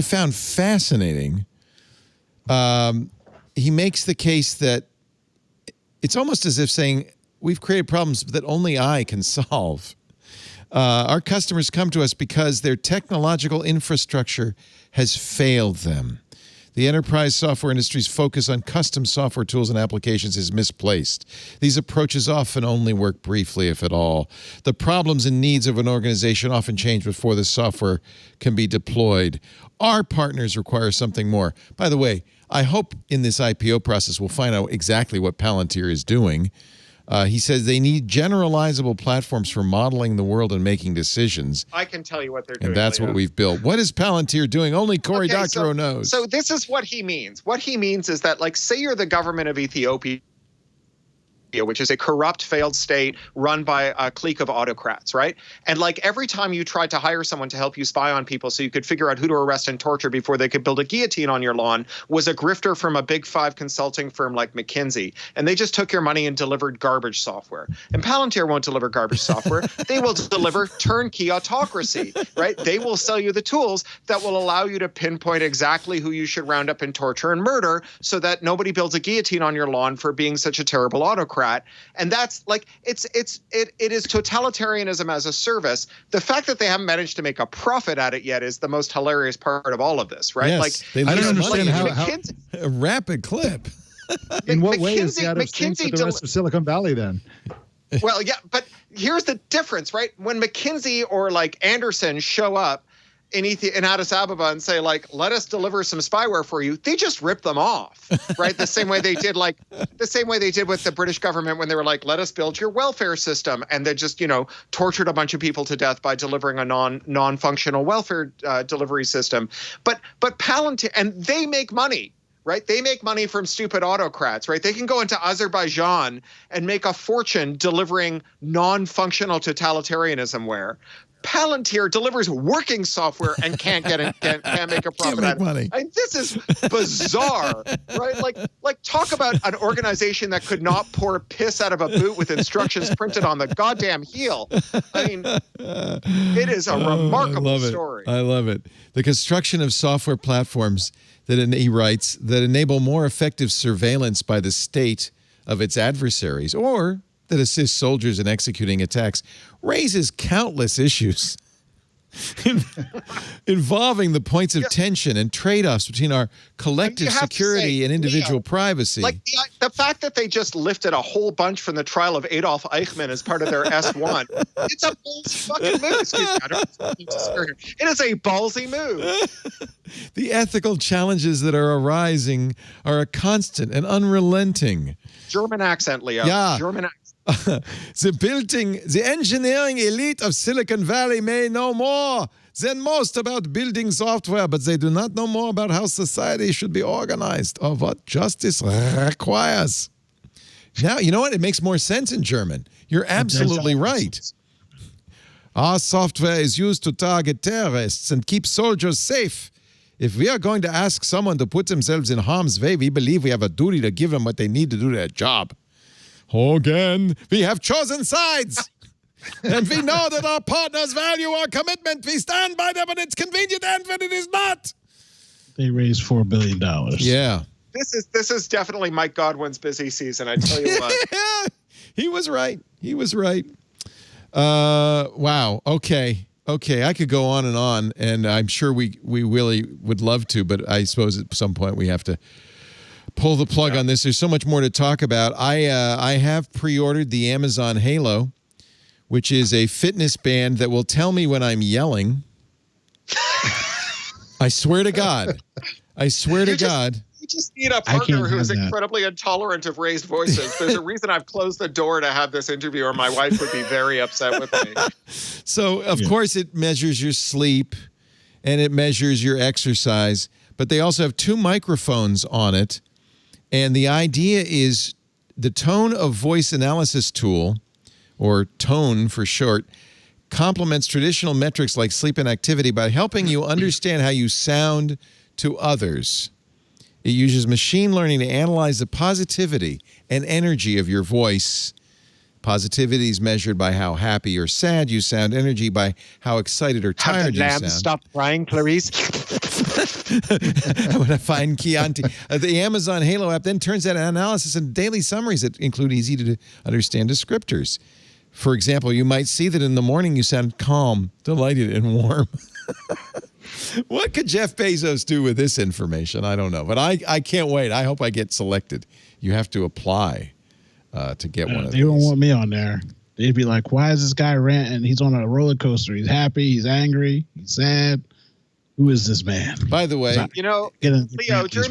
found fascinating, he makes the case that it's almost as if saying, we've created problems that only I can solve. Our customers come to us because their technological infrastructure has failed them. The enterprise software industry's focus on custom software tools and applications is misplaced. These approaches often only work briefly, if at all. The problems and needs of an organization often change before the software can be deployed. Our partners require something more. By the way, I hope in this IPO process we'll find out exactly what Palantir is doing. He says they need generalizable platforms for modeling the world and making decisions. I can tell you what they're doing. And that's what we've built. What is Palantir doing? Only Cory Doctorow knows. So this is what he means. What he means is that, say you're the government of Ethiopia, which is a corrupt, failed state run by a clique of autocrats, right? And like every time you tried to hire someone to help you spy on people so you could figure out who to arrest and torture before they could build a guillotine on your lawn was a grifter from a big 5 consulting firm like McKinsey. And they just took your money and delivered garbage software. And Palantir won't deliver garbage software. They will deliver turnkey autocracy, right? They will sell you the tools that will allow you to pinpoint exactly who you should round up and torture and murder so that nobody builds a guillotine on your lawn for being such a terrible autocrat. And that's like, it is totalitarianism as a service. The fact that they haven't managed to make a profit at it yet is the most hilarious part of all of this, right? Yes, like, I don't understand how a rapid clip. In what way is he out of sync with the rest of Silicon Valley then? Well, yeah, but here's the difference, right? When McKinsey or like Anderson show up in Addis Ababa and say, like, let us deliver some spyware for you, they just rip them off, right? The same way they did with the British government when they were like, let us build your welfare system. And they just, tortured a bunch of people to death by delivering a non-functional welfare delivery system. But Palantir, and they make money. Right? They make money from stupid autocrats, right? They can go into Azerbaijan and make a fortune delivering non-functional totalitarianism ware. Palantir delivers working software and can't make a profit out of it. I mean, this is bizarre, right? Like talk about an organization that could not pour piss out of a boot with instructions printed on the goddamn heel. I mean, it is a remarkable story. I love it. The construction of software platforms that, he writes, that enable more effective surveillance by the state of its adversaries or that assist soldiers in executing attacks raises countless issues involving the points of tension and trade-offs between our collective security and individual privacy. Like the fact that they just lifted a whole bunch from the trial of Adolf Eichmann as part of their S1, it's a ballsy fucking move. Excuse me, I don't need to swear here. It is a ballsy move. The ethical challenges that are arising are a constant and unrelenting. German accent, Leo. Yeah. German accent. The engineering elite of Silicon Valley may know more than most about building software, but they do not know more about how society should be organized or what justice requires. Now, you know what? It makes more sense in German. You're absolutely right. Our software is used to target terrorists and keep soldiers safe. If we are going to ask someone to put themselves in harm's way, we believe we have a duty to give them what they need to do their job. Again, we have chosen sides. And we know that our partners value our commitment. We stand by them when it's convenient and when it is not. They raised $4 billion. Yeah. This is definitely Mike Godwin's busy season, I tell you what. He was right. He was right. Wow. Okay. I could go on, and I'm sure we really would love to, but I suppose at some point we have to pull the plug on this. There's so much more to talk about. I have pre-ordered the Amazon Halo, which is a fitness band that will tell me when I'm yelling. I swear to God. You just need a partner who is incredibly intolerant of raised voices. There's a reason I've closed the door to have this interview, or my wife would be very upset with me. So, of course, it measures your sleep and it measures your exercise, but they also have 2 microphones on it. And the idea is the tone of voice analysis tool, or tone for short, complements traditional metrics like sleep and activity by helping you understand how you sound to others. It uses machine learning to analyze the positivity and energy of your voice. Positivity is measured by how happy or sad you sound. Energy by how excited or tired you sound. Have the lamb stop crying, Clarice? When I find Chianti. The Amazon Halo app then turns that analysis into daily summaries that include easy to understand descriptors. For example, you might see that in the morning you sound calm, delighted, and warm. What could Jeff Bezos do with this information? I don't know, but I can't wait. I hope I get selected. You have to apply to get one of these. They don't want me on there. They'd be like, why is this guy ranting? He's on a roller coaster. He's happy. He's angry. He's sad. Who is this man? By the way, Leo, during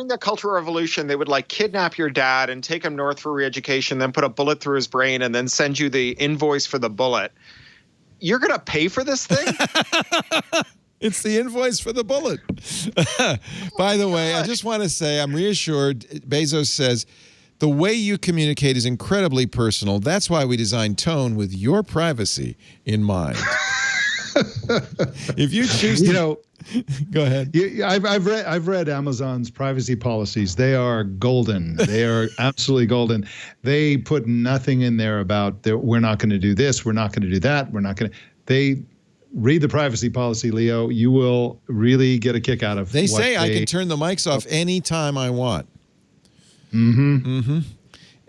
the Cultural Revolution, they would like kidnap your dad and take him north for re-education, then put a bullet through his brain and then send you the invoice for the bullet. You're going to pay for this thing? It's the invoice for the bullet. By the way, I just want to say I'm reassured. Bezos says The way you communicate is incredibly personal. That's why we designed tone with your privacy in mind. If you choose to, go ahead. I've read Amazon's privacy policies. They are golden. They are absolutely golden. They put nothing in there about we're not going to do this. We're not going to do that. We're not going to. They read the privacy policy, Leo. You will really get a kick out of. They say I can turn the mics off anytime I want.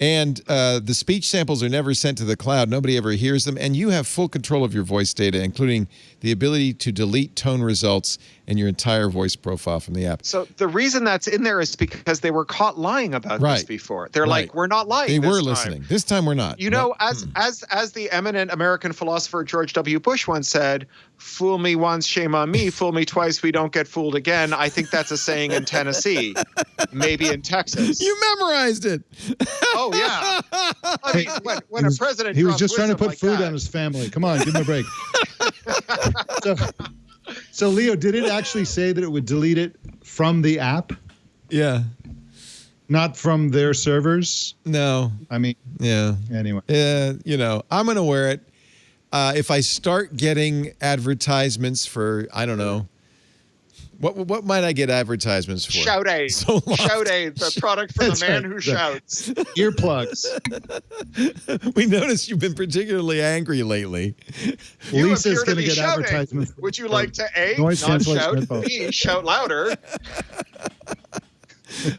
And the speech samples are never sent to the cloud. Nobody ever hears them. And you have full control of your voice data, including the ability to delete tone results and your entire voice profile from the app. So the reason that's in there is because they were caught lying about this before. They're like, we're not lying. They were listening. This time we're not. You know, as the eminent American philosopher George W. Bush once said, "Fool me once, shame on me. Fool me twice, we don't get fooled again." I think that's a saying in Tennessee, maybe in Texas. You memorized it. Oh yeah. I mean, when a president, he was just trying to put like food that on his family. Come on, give him a break. So Leo, did it actually say that it would delete it from the app? Yeah. Not from their servers? No. I mean, yeah. Anyway. You know, I'm going to wear it. If I start getting advertisements for, I don't know, what might I get advertisements for? Shout Aid. Shout Aid, the product for the man who shouts. Earplugs. We noticed you've been particularly angry lately. Lisa's going to get advertisements. Would you like to A, noise not shout, headphones. B, shout louder?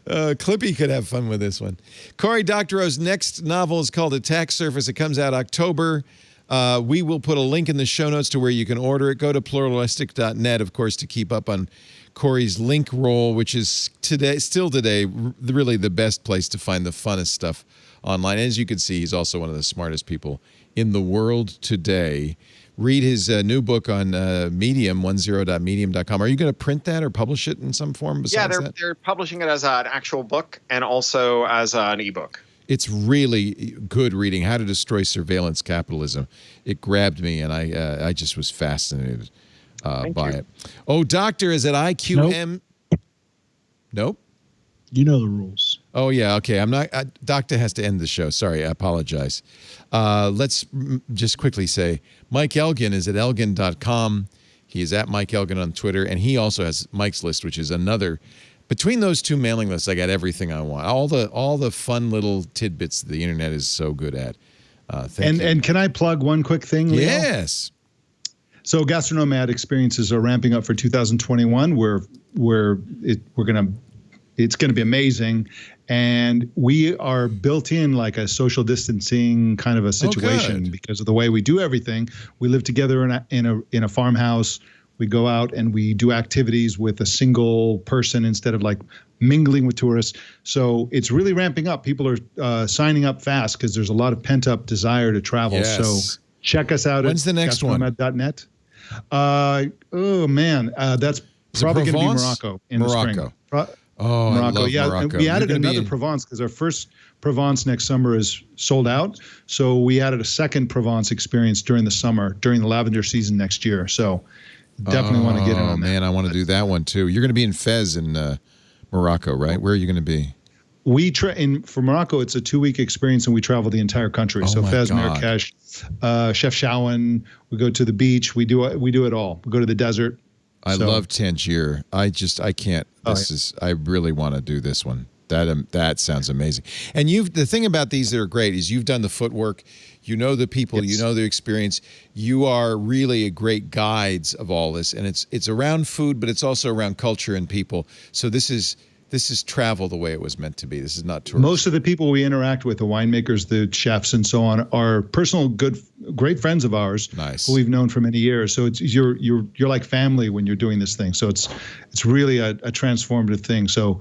Clippy could have fun with this one. Cory Doctorow's next novel is called Attack Surface. It comes out October. We will put a link in the show notes to where you can order it. Go to pluralistic.net, of course, to keep up on Cory's link roll, which is still today really the best place to find the funnest stuff online. As you can see, he's also one of the smartest people in the world today. Read his new book on Medium, 10.medium.com. Are you going to print that or publish it in some form besides that? They're publishing it as an actual book and also as an ebook. It's really good reading. How to Destroy Surveillance Capitalism. It grabbed me, and I just was fascinated by it. OhDoctah is at IQM. Nope. You know the rules. Oh, yeah. Okay. I'm not. Doctor has to end the show. Sorry. I apologize. Let's just quickly say Mike Elgan is at elgan.com. He is at Mike Elgan on Twitter, and he also has Mike's List, which is another. Between those two mailing lists, I got everything I want. All the fun little tidbits the internet is so good at. Thank you. And can I plug one quick thing, Leo? Yes. So Gastronomad experiences are ramping up for 2021. It's gonna be amazing, and we are built in like a social distancing kind of a situation because of the way we do everything. We live together in a farmhouse. We go out and we do activities with a single person instead of like mingling with tourists. So it's really ramping up. People are signing up fast because there's a lot of pent up desire to travel. Yes. So check us out. When's the next one? Gastronomad.net. That's probably going to be Morocco in the spring. Morocco. I love Morocco. And we added another Provence because our first Provence next summer is sold out. So we added a second Provence experience during the summer, during the lavender season next year. So definitely want to get in on that. Man, I want to do that one too. You're going to be in Fez in Morocco, right? Where are you going to be? For Morocco, it's a 2-week experience, and we travel the entire country. So Fez, Marrakesh, Chefchaouen. We go to the beach. We do it all. We go to the desert. I love Tangier. I can't. I really want to do this one. That sounds amazing. And the thing about these that are great is you've done the footwork. You know the people. Yes. You know the experience. You are really great guides of all this, and it's around food, but it's also around culture and people. So this is travel the way it was meant to be. This is not tourism. Most of the people we interact with, the winemakers, the chefs, and so on, are personal, great friends of ours. Nice. Who we've known for many years. So you're like family when you're doing this thing. So it's really a transformative thing. So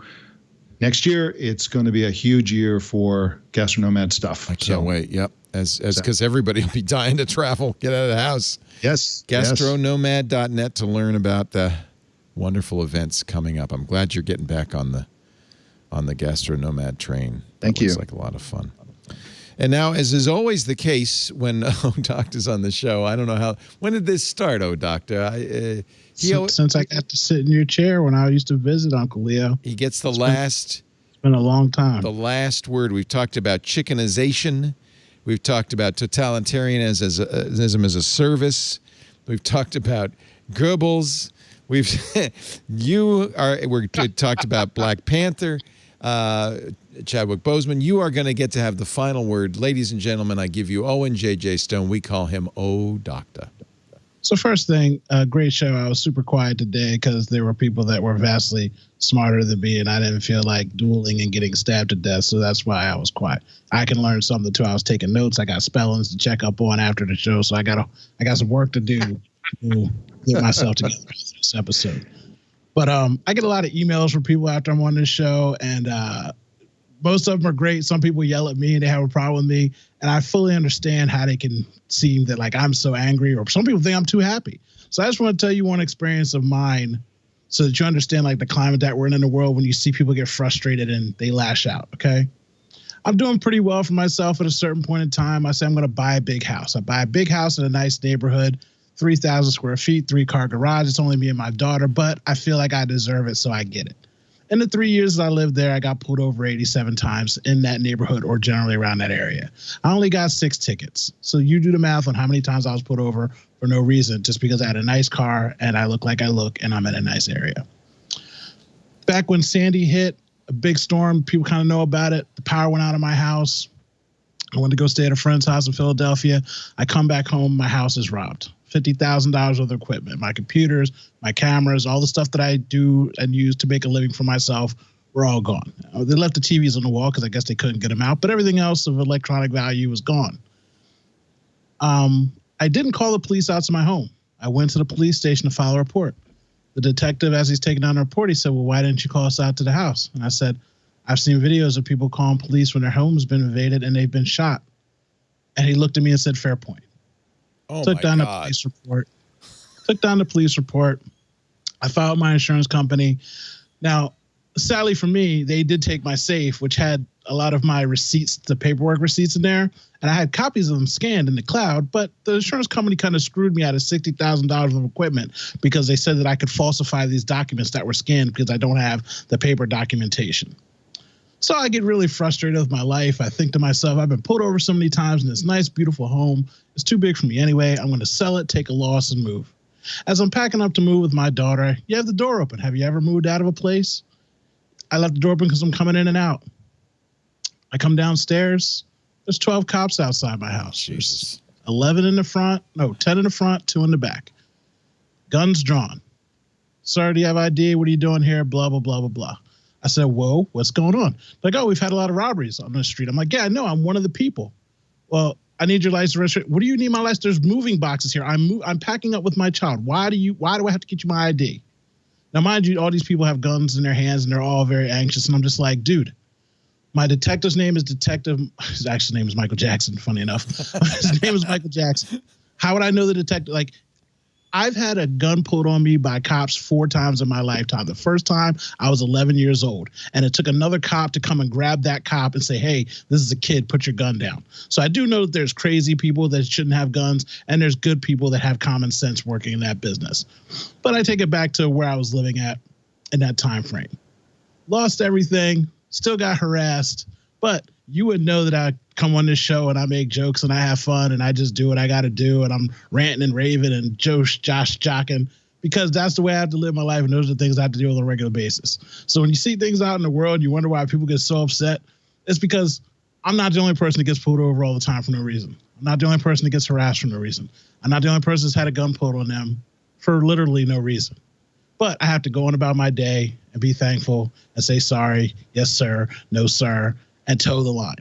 next year it's going to be a huge year for Gastronomad stuff. I can't wait. Yep. Because everybody will be dying to travel, get out of the house. Yes. Gastronomad.net to learn about the wonderful events coming up. I'm glad you're getting back on the Gastronomad train. Thank you. Looks like a lot of fun. And now, as is always the case when OhDoctah's on the show, I don't know when did this start, OhDoctah? Since I got to sit in your chair when I used to visit Uncle Leo. He gets the last. It's been a long time. The last word. We've talked about chickenization. We've talked about totalitarianism as a service. We've talked about Goebbels. We talked about Black Panther. Chadwick Boseman, you are going to get to have the final word. Ladies and gentlemen, I give you Owen J.J. Stone. We call him OhDoctah. So first thing, great show. I was super quiet today because there were people that were vastly smarter than me, and I didn't feel like dueling and getting stabbed to death, so that's why I was quiet. I can learn something, too. I was taking notes. I got spellings to check up on after the show, so I got some work to do to get myself together for this episode. But I get a lot of emails from people after I'm on this show, and most of them are great. Some people yell at me and they have a problem with me, and I fully understand how they can seem that like I'm so angry, or some people think I'm too happy. So I just want to tell you one experience of mine so that you understand like the climate that we're in the world when you see people get frustrated and they lash out, okay? I'm doing pretty well for myself at a certain point in time. I say I'm going to buy a big house. I buy a big house in a nice neighborhood, 3,000 square feet, 3-car garage. It's only me and my daughter, but I feel like I deserve it, so I get it. In the 3 years that I lived there, I got pulled over 87 times in that neighborhood or generally around that area. I only got 6 tickets. So you do the math on how many times I was pulled over for no reason, just because I had a nice car and I look like I look and I'm in a nice area. Back when Sandy hit, a big storm, people kind of know about it. The power went out of my house. I went to go stay at a friend's house in Philadelphia. I come back home, my house is robbed. $50,000 worth of equipment, my computers, my cameras, all the stuff that I do and use to make a living for myself were all gone. They left the TVs on the wall because I guess they couldn't get them out, but everything else of electronic value was gone. I didn't call the police out to my home. I went to the police station to file a report. The detective, as he's taking down the report, he said, well, why didn't you call us out to the house? And I said, I've seen videos of people calling police when their home's been invaded and they've been shot. And he looked at me and said, fair point. Took down the police report. I filed my insurance company. Now, sadly for me, they did take my safe, which had a lot of my receipts, the paperwork receipts in there. And I had copies of them scanned in the cloud, but the insurance company kind of screwed me out of $60,000 of equipment because they said that I could falsify these documents that were scanned because I don't have the paper documentation. So I get really frustrated with my life. I think to myself, I've been pulled over so many times in this nice, beautiful home. It's too big for me anyway. I'm going to sell it, take a loss, and move. As I'm packing up to move with my daughter, you have the door open. Have you ever moved out of a place? I left the door open because I'm coming in and out. I come downstairs. There's 12 cops outside my house. Jesus. 11 in the front. No, 10 in the front, 2 in the back. Guns drawn. Sir, do you have ID? What are you doing here? Blah, blah, blah, blah, blah. I said, whoa, what's going on? Like, oh, we've had a lot of robberies on the street. I'm like, yeah, I know. I'm one of the people. Well, I need your license registration. What do you need my license? There's moving boxes here. I'm packing up with my child. Why do I have to get you my ID? Now, mind you, all these people have guns in their hands and they're all very anxious. And I'm just like, dude, my detective's name is Detective. His actual name is Michael Jackson, funny enough. His name is Michael Jackson. How would I know the detective? Like, I've had a gun pulled on me by cops 4 times in my lifetime. The first time I was 11 years old, and it took another cop to come and grab that cop and say, hey, this is a kid, put your gun down. So I do know that there's crazy people that shouldn't have guns, and there's good people that have common sense working in that business. But I take it back to where I was living at in that time frame. Lost everything, still got harassed, but you would know that I come on this show and I make jokes and I have fun and I just do what I got to do and I'm ranting and raving and Josh jocking because that's the way I have to live my life and those are the things I have to do on a regular basis. So when you see things out in the world, you wonder why people get so upset. It's because I'm not the only person that gets pulled over all the time for no reason. I'm not the only person that gets harassed for no reason. I'm not the only person that's had a gun pulled on them for literally no reason. But I have to go on about my day and be thankful and say sorry, yes, sir, no, sir, and toe the line.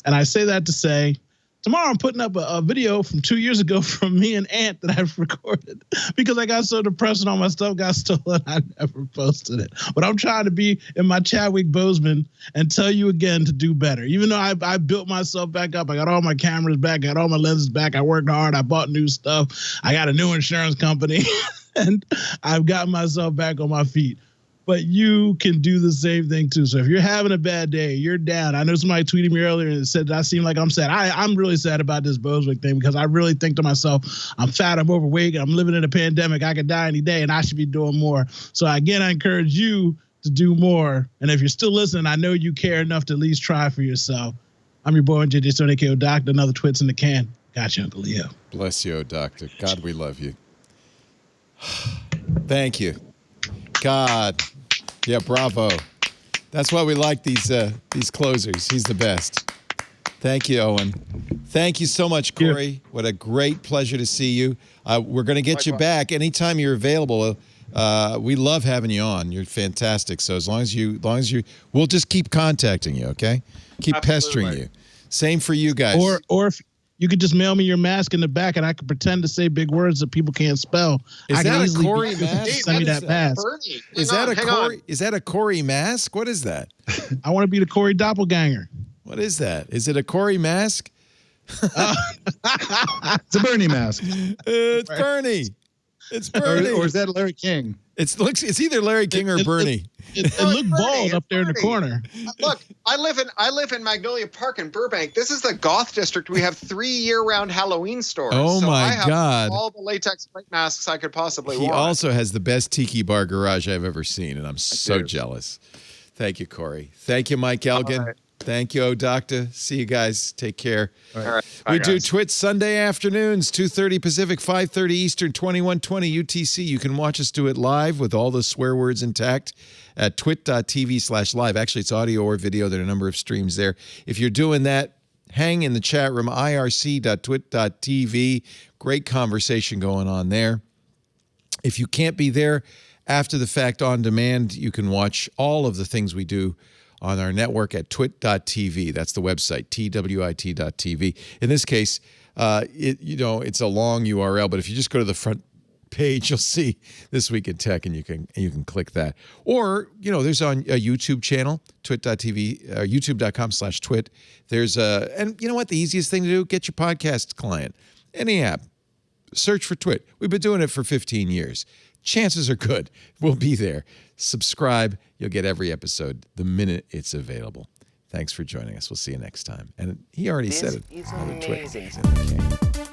And I say that to say, tomorrow I'm putting up a video from 2 years ago from me and Ant that I've recorded because I got so depressed and all my stuff got stolen, I never posted it. But I'm trying to be in my Chadwick Boseman and tell you again to do better. Even though I built myself back up, I got all my cameras back, got all my lenses back, I worked hard, I bought new stuff, I got a new insurance company, and I've gotten myself back on my feet. But you can do the same thing too. So if you're having a bad day, you're down. I know somebody tweeted me earlier and said that I seem like I'm sad. I'm really sad about this Boseman thing because I really think to myself, I'm fat, I'm overweight, I'm living in a pandemic. I could die any day and I should be doing more. So again, I encourage you to do more. And if you're still listening, I know you care enough to at least try for yourself. I'm your boy, JJ Stone, aka OhDoctah, another Twits in the can. Gotcha, Uncle Leo. Bless you, OhDoctah. God, we love you. Thank you. God. Yeah, bravo. That's why we like these closers. He's the best. Thank you, Owen. Thank you so much, Cory. Yeah. What a great pleasure to see you. We're going to get you back anytime you're available. We love having you on. You're fantastic. So as long as you, we'll just keep contacting you. Okay, keep pestering you. Same for you guys. Or if you could just mail me your mask in the back, and I could pretend to say big words that people can't spell. Is that a Cory mask? Send me that mask. Is that a Cory mask? What is that? I want to be the Cory doppelganger. What is that? Is it a Cory mask? It's a Bernie mask. It's Bernie. It's Bernie. Or is that Larry King? It's either Larry King or Bernie. It looked bald up there in the corner. Look, I live in Magnolia Park in Burbank. This is the goth district. We have 3 year-round Halloween stores. Oh, so my I have God. all the latex white masks I could possibly want. He also has the best tiki bar garage I've ever seen, and I'm so jealous. Thank you, Cory. Thank you, Mike Elgan. Right. Thank you, OhDoctah. See you guys. Take care. All right. Bye, we guys. do Twits Sunday afternoons, 2:30 Pacific, 5:30 Eastern, 2120 UTC. You can watch us do it live with all the swear words intact at twit.tv/live. Actually, it's audio or video. There are a number of streams there. If you're doing that, hang in the chat room, irc.twit.tv. Great conversation going on there. If you can't be there after the fact on demand, you can watch all of the things we do on our network at twit.tv. That's the website, twit.tv. In this case, it's a long URL, but if you just go to the front page, you'll see This Week in Tech, and you can click that. Or, there's on a YouTube channel, twit.tv, youtube.com/twit. There's and you know what? The easiest thing to do, get your podcast client, any app, search for Twit. We've been doing it for 15 years. Chances are good we'll be there. Subscribe. You'll get every episode the minute it's available. Thanks for joining us. We'll see you next time. And he already said it. It's on the Twit. amazing.